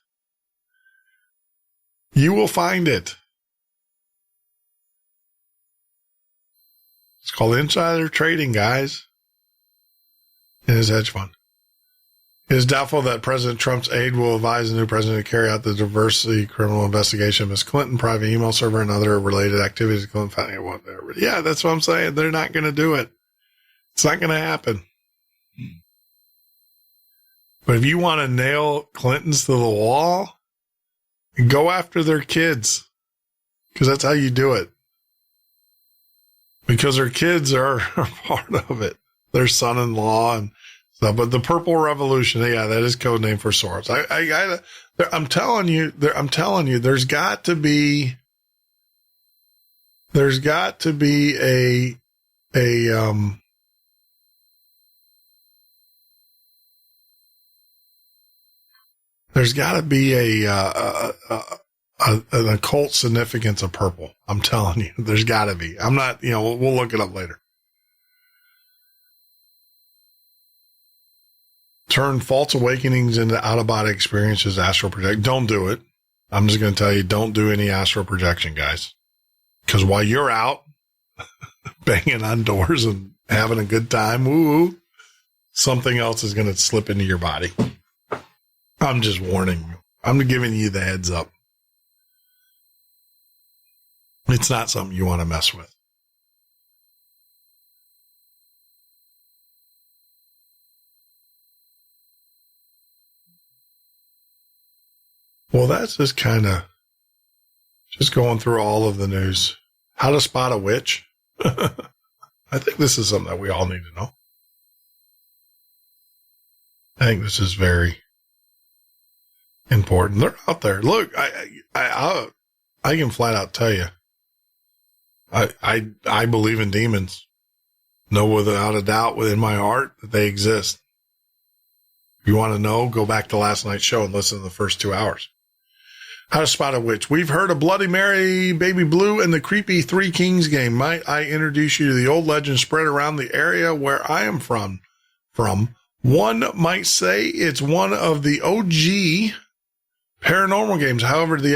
You will find it. It's called insider trading, guys. In his hedge fund. It is doubtful that President Trump's aide will advise the new president to carry out the diversity criminal investigation of Ms. Clinton, private email server, and other related activities. Yeah, that's what I'm saying. They're not going to do it. It's not going to happen. But if you want to nail Clintons to the wall, go after their kids, because that's how you do it. Because their kids are part of it. Their son-in-law and stuff. But the Purple Revolution, yeah, that is code name for Soros. I'm telling you, there's got to be a an occult significance of purple. I'm telling you, there's got to be. I'm not, we'll look it up later. Turn false awakenings into out-of-body experiences, astral project. Don't do it. I'm just going to tell you, don't do any astral projection, guys. Because while you're out banging on doors and having a good time, woo, something else is going to slip into your body. I'm just warning you. I'm giving you the heads up. It's not something you want to mess with. Well, that's just kind of just going through all of the news. How to spot a witch. I think this is something that we all need to know. I think this is very important. They're out there. Look, I can flat out tell you, I believe in demons. Know without a doubt within my heart that they exist. If you want to know, go back to last night's show and listen to the first 2 hours. How to spot a witch. We've heard of Bloody Mary, Baby Blue, and the creepy Three Kings game. Might I introduce you to the old legend spread around the area where I am from? One might say it's one of the OG paranormal games. However, the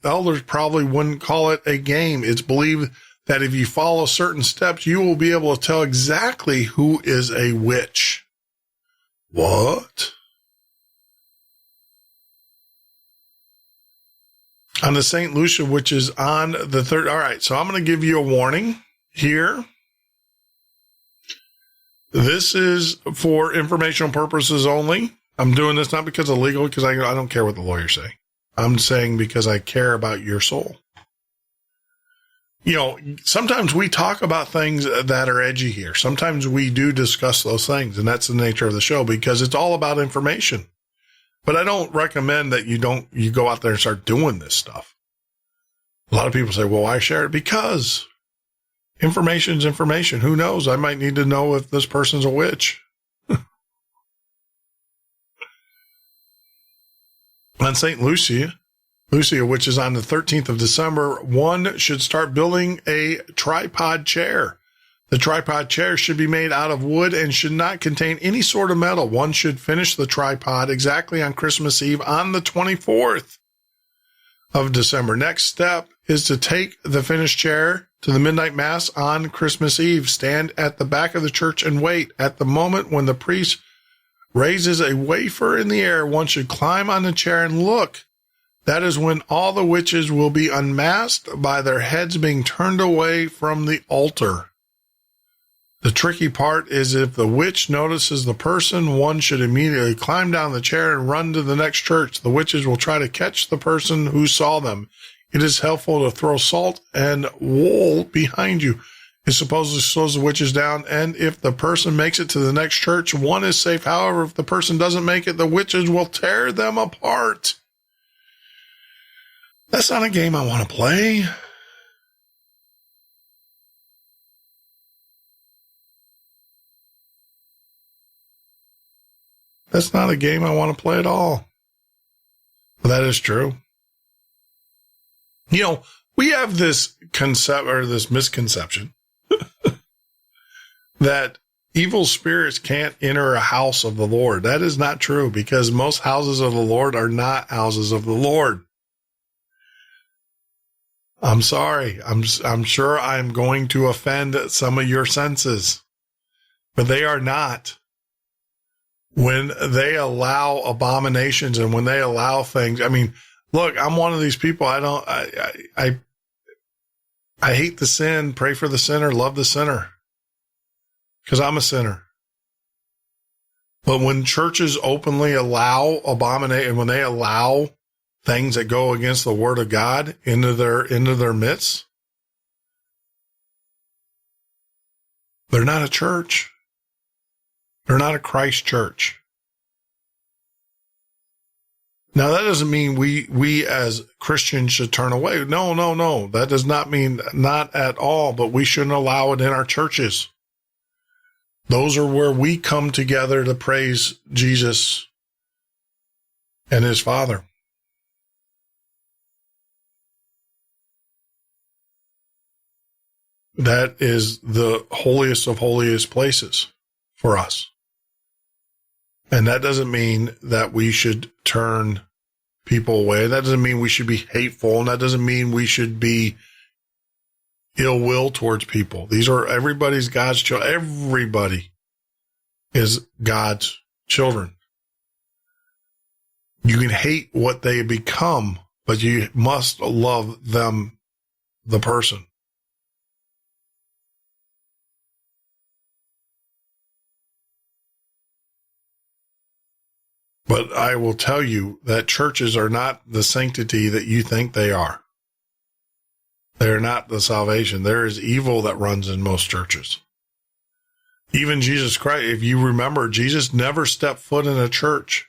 elders probably wouldn't call it a game. It's believed that if you follow certain steps, you will be able to tell exactly who is a witch. What? On the St. Lucia, which is on the 3rd. All right, so I'm going to give you a warning here. This is for informational purposes only. I'm doing this not because of legal, because I don't care what the lawyers say. I'm saying because I care about your soul. Sometimes we talk about things that are edgy here. Sometimes we do discuss those things, and that's the nature of the show because it's all about information. But I don't recommend that you go out there and start doing this stuff. A lot of people say, well, why share it? Because information is information. Who knows? I might need to know if this person's a witch. On St. Lucia, which is on the 13th of December, one should start building a tripod chair. The tripod chair should be made out of wood and should not contain any sort of metal. One should finish the tripod exactly on Christmas Eve on the 24th of December. Next step is to take the finished chair to the midnight mass on Christmas Eve. Stand at the back of the church and wait. At the moment when the priest raises a wafer in the air, one should climb on the chair and look. That is when all the witches will be unmasked by their heads being turned away from the altar. The tricky part is if the witch notices the person, one should immediately climb down the chair and run to the next church. The witches will try to catch the person who saw them. It is helpful to throw salt and wool behind you. It supposedly slows the witches down, and if the person makes it to the next church, one is safe. However, if the person doesn't make it, the witches will tear them apart. That's not a game I want to play. That's not a game I want to play at all. But that is true. You know, we have this this misconception that evil spirits can't enter a house of the Lord. That is not true, because most houses of the Lord are not houses of the Lord. I'm sorry. I'm sure I'm going to offend some of your senses, but they are not. When they allow abominations and when they allow things, I mean, look, I'm one of these people. I hate the sin, pray for the sinner, love the sinner, because I'm a sinner. But when churches openly allow abomination, when they allow things that go against the word of God into their midst, they're not a church. They're not a Christ church. Now, that doesn't mean we as Christians should turn away. No. That does not mean, not at all, but we shouldn't allow it in our churches. Those are where we come together to praise Jesus and his Father. That is the holiest of holiest places for us. And that doesn't mean that we should turn people away. That doesn't mean we should be hateful. And that doesn't mean we should be ill will towards people. Everybody's God's children. Everybody is God's children. You can hate what they become, but you must love them, the person. But I will tell you that churches are not the sanctity that you think they are. They're not the salvation. There is evil that runs in most churches. Even Jesus Christ, if you remember, Jesus never stepped foot in a church.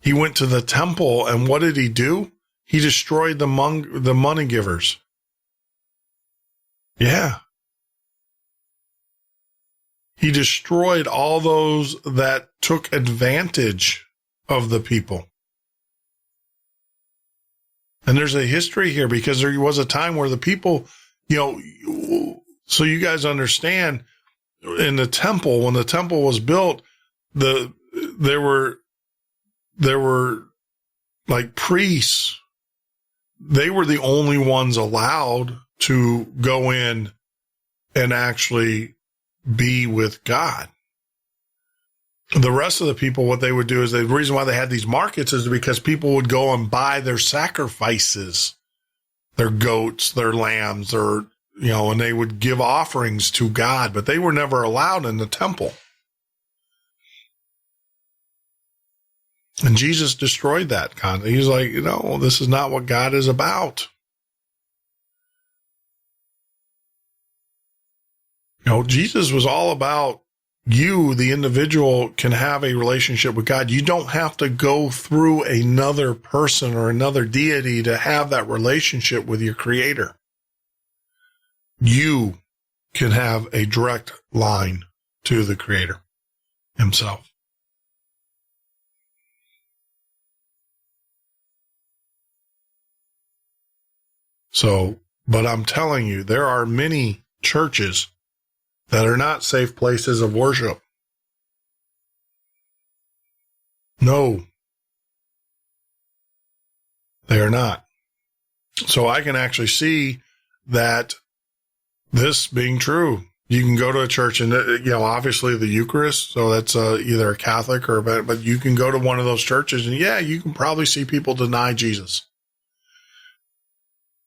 He went to the temple, and what did he do? He destroyed the money givers. Yeah. He destroyed all those that took advantage of the people. And there's a history here, because there was a time where the people, so you guys understand, in the temple, when the temple was built, there were like priests. They were the only ones allowed to go in and actually be with God. The rest of the people, what they would do is the reason why they had these markets is because people would go and buy their sacrifices, their goats, their lambs, and they would give offerings to God, but they were never allowed in the temple. And Jesus destroyed that concept. He's like, this is not what God is about. Jesus was all about you, the individual, can have a relationship with God. You don't have to go through another person or another deity to have that relationship with your Creator. You can have a direct line to the Creator himself. So, but I'm telling you, there are many churches that are not safe places of worship. No, they are not. So I can actually see that this being true. You can go to a church and, obviously the Eucharist, so that's either a Catholic but you can go to one of those churches and you can probably see people deny Jesus,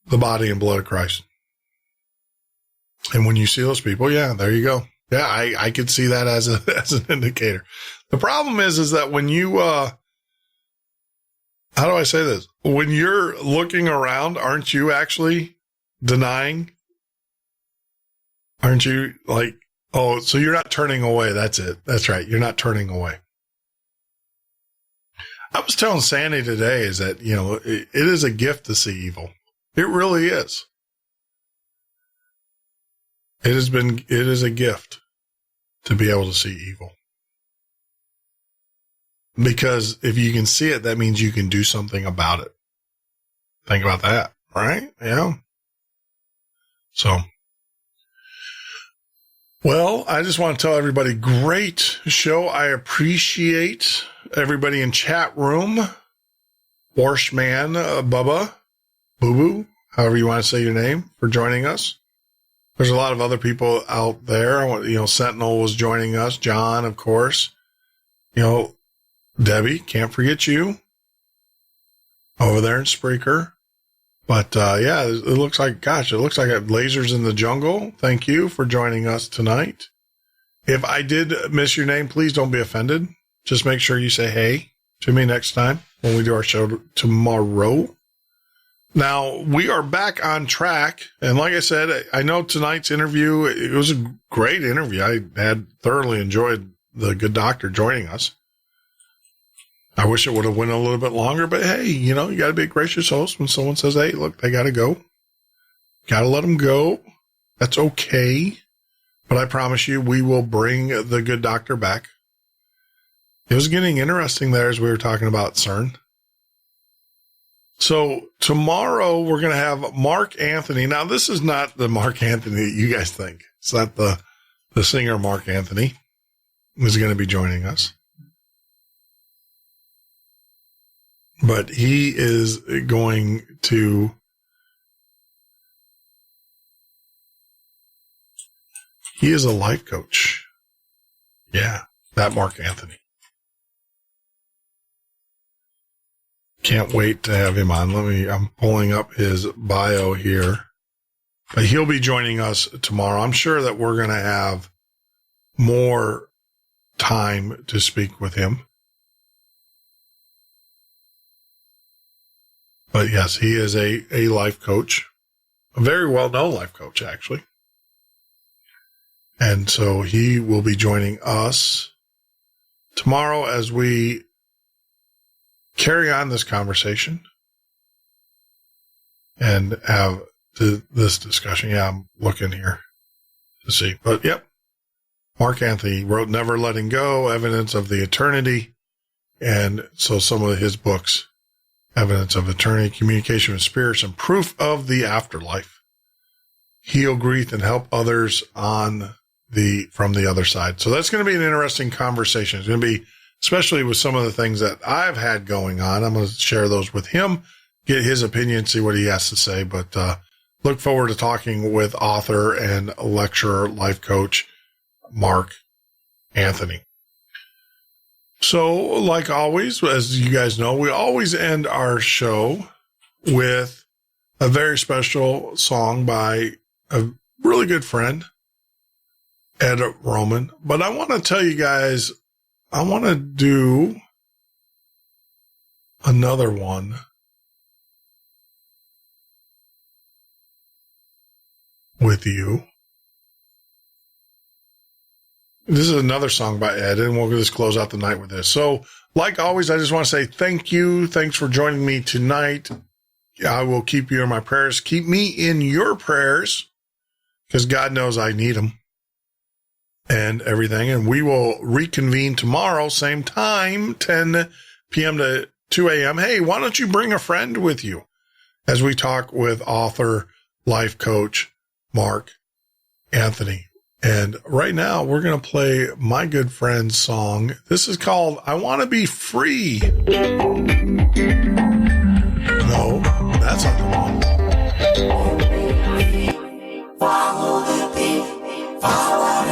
the body and blood of Christ. And when you see those people, there you go. Yeah, I could see that as an indicator. The problem is that when you, how do I say this? When you're looking around, aren't you actually denying? Aren't you like, so you're not turning away. That's it. That's right. You're not turning away. I was telling Sandy today is that, it is a gift to see evil. It really is. It is a gift to be able to see evil. Because if you can see it, that means you can do something about it. Think about that. right? Yeah. So, well, I just want to tell everybody, great show. I appreciate everybody in chat room. Warshman, Bubba, Boo Boo, however you want to say your name, for joining us. There's a lot of other people out there. You know, Sentinel was joining us. John, of course. You know, Debbie, can't forget you. Over there in Spreaker. But, yeah, it looks like Lasers in the Jungle. Thank you for joining us tonight. If I did miss your name, please don't be offended. Just make sure you say hey to me next time when we do our show tomorrow. Now, we are back on track. And like I said, I know tonight's interview, it was a great interview. I had thoroughly enjoyed the good doctor joining us. I wish it would have went a little bit longer, but hey, you know, you got to be a gracious host when someone says, hey, look, they got to go. Got to let them go. That's okay. But I promise you, we will bring the good doctor back. It was getting interesting there as we were talking about CERN. So tomorrow we're going to have Mark Anthony. Now, this is not the Mark Anthony that you guys think. It's not the singer Mark Anthony who's going to be joining us. But he is going to, he is a life coach. Yeah, that Mark Anthony. Can't wait to have him on. I'm pulling up his bio here. But he'll be joining us tomorrow. I'm sure that we're going to have more time to speak with him. But yes, he is a life coach, a very well-known life coach, actually. And so he will be joining us tomorrow as we carry on this conversation and have this discussion. Yeah, I'm looking here to see. But yep, Mark Anthony wrote Never Letting Go, Evidence of the Eternity. And so some of his books, Evidence of Eternity, Communication with Spirits, and Proof of the Afterlife. Heal, grief, and help others from the other side. So that's going to be an interesting conversation. It's going to be, especially with some of the things that I've had going on. I'm going to share those with him, get his opinion, see what he has to say. But look forward to talking with author and lecturer, life coach, Mark Anthony. So, like always, as you guys know, we always end our show with a very special song by a really good friend, Ed Roman. But I want to tell you guys, I want to do another one with you. This is another song by Ed, and we'll just close out the night with this. So, like always, I just want to say thank you. Thanks for joining me tonight. I will keep you in my prayers. Keep me in your prayers, because God knows I need them and everything. And we will reconvene tomorrow, same time, 10 p.m. to 2 a.m. Hey, why don't you bring a friend with you as we talk with author, life coach, Mark Anthony. And right now, we're going to play my good friend's song. This is called I Want to Be Free. No, that's not the one.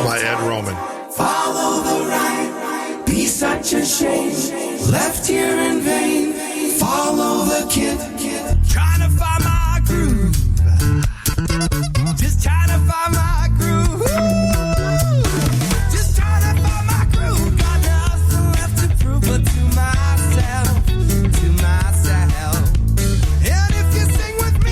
By Ed Roman. Follow the right, be such a shame. Left here in vain, follow the kid. Trying to find my groove. Just trying to find my groove. Just trying to find my groove. Got nothing left to prove but to myself. And if you sing with me,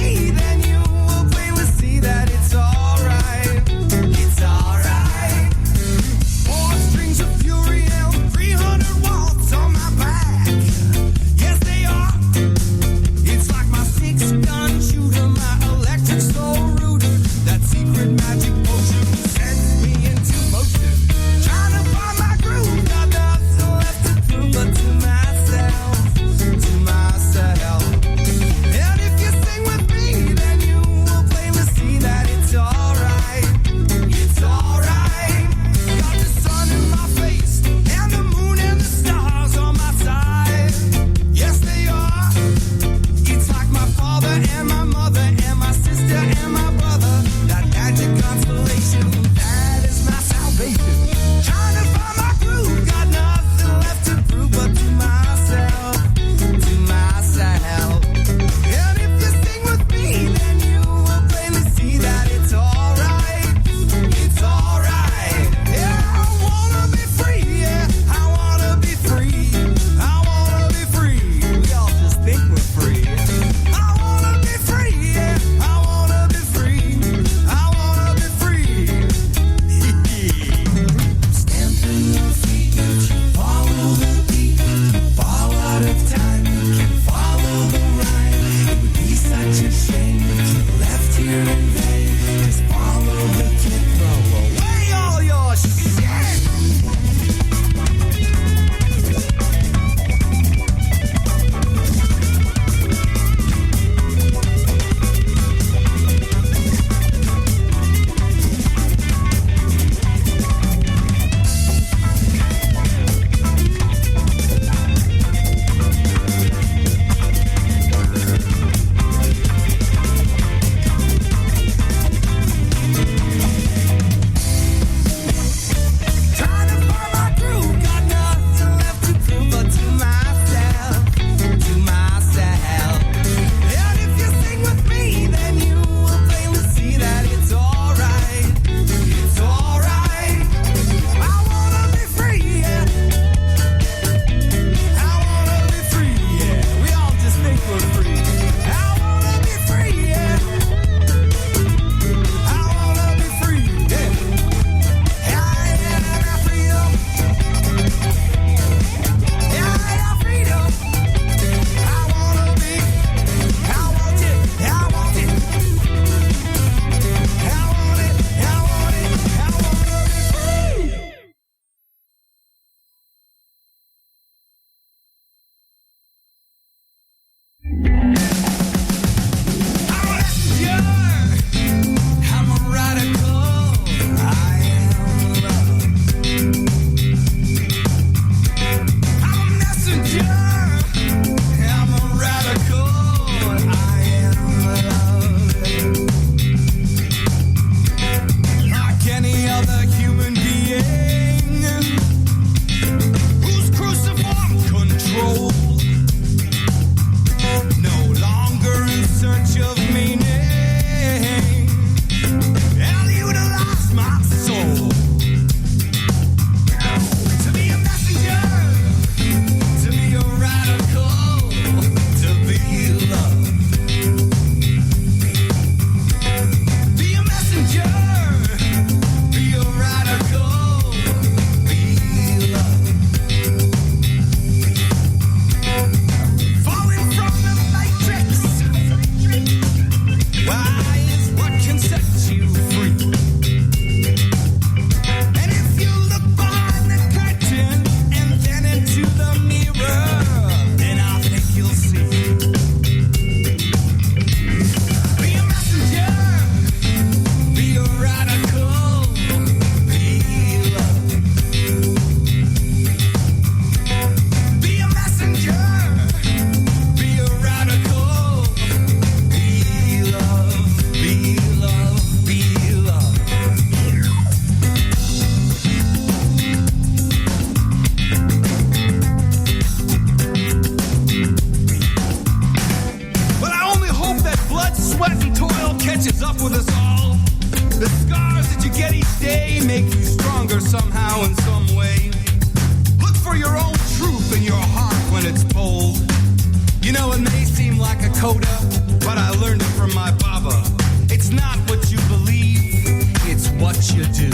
coda, but I learned it from my baba. It's not what you believe, it's what you do.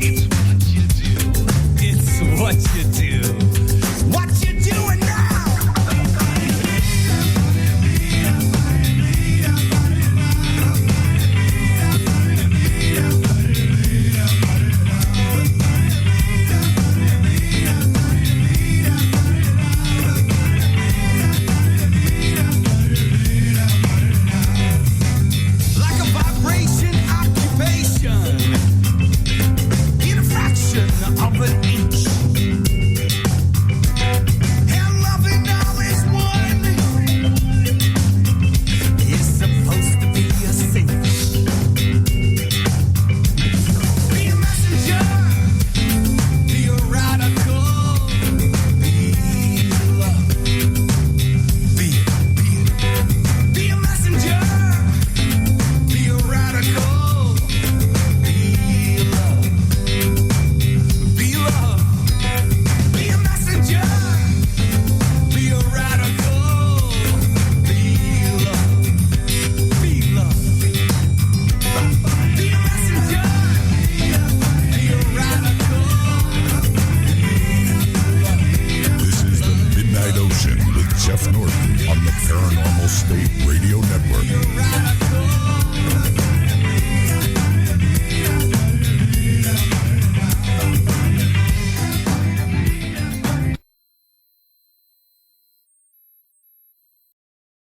It's what you do. It's what you do. What you doing now? Of an inch. And loving all is one. It's supposed to be a sin. Be a messenger. Be a radical. Be love. Be a messenger. Be a radical. Jeff Norton on the Paranormal State Radio Network.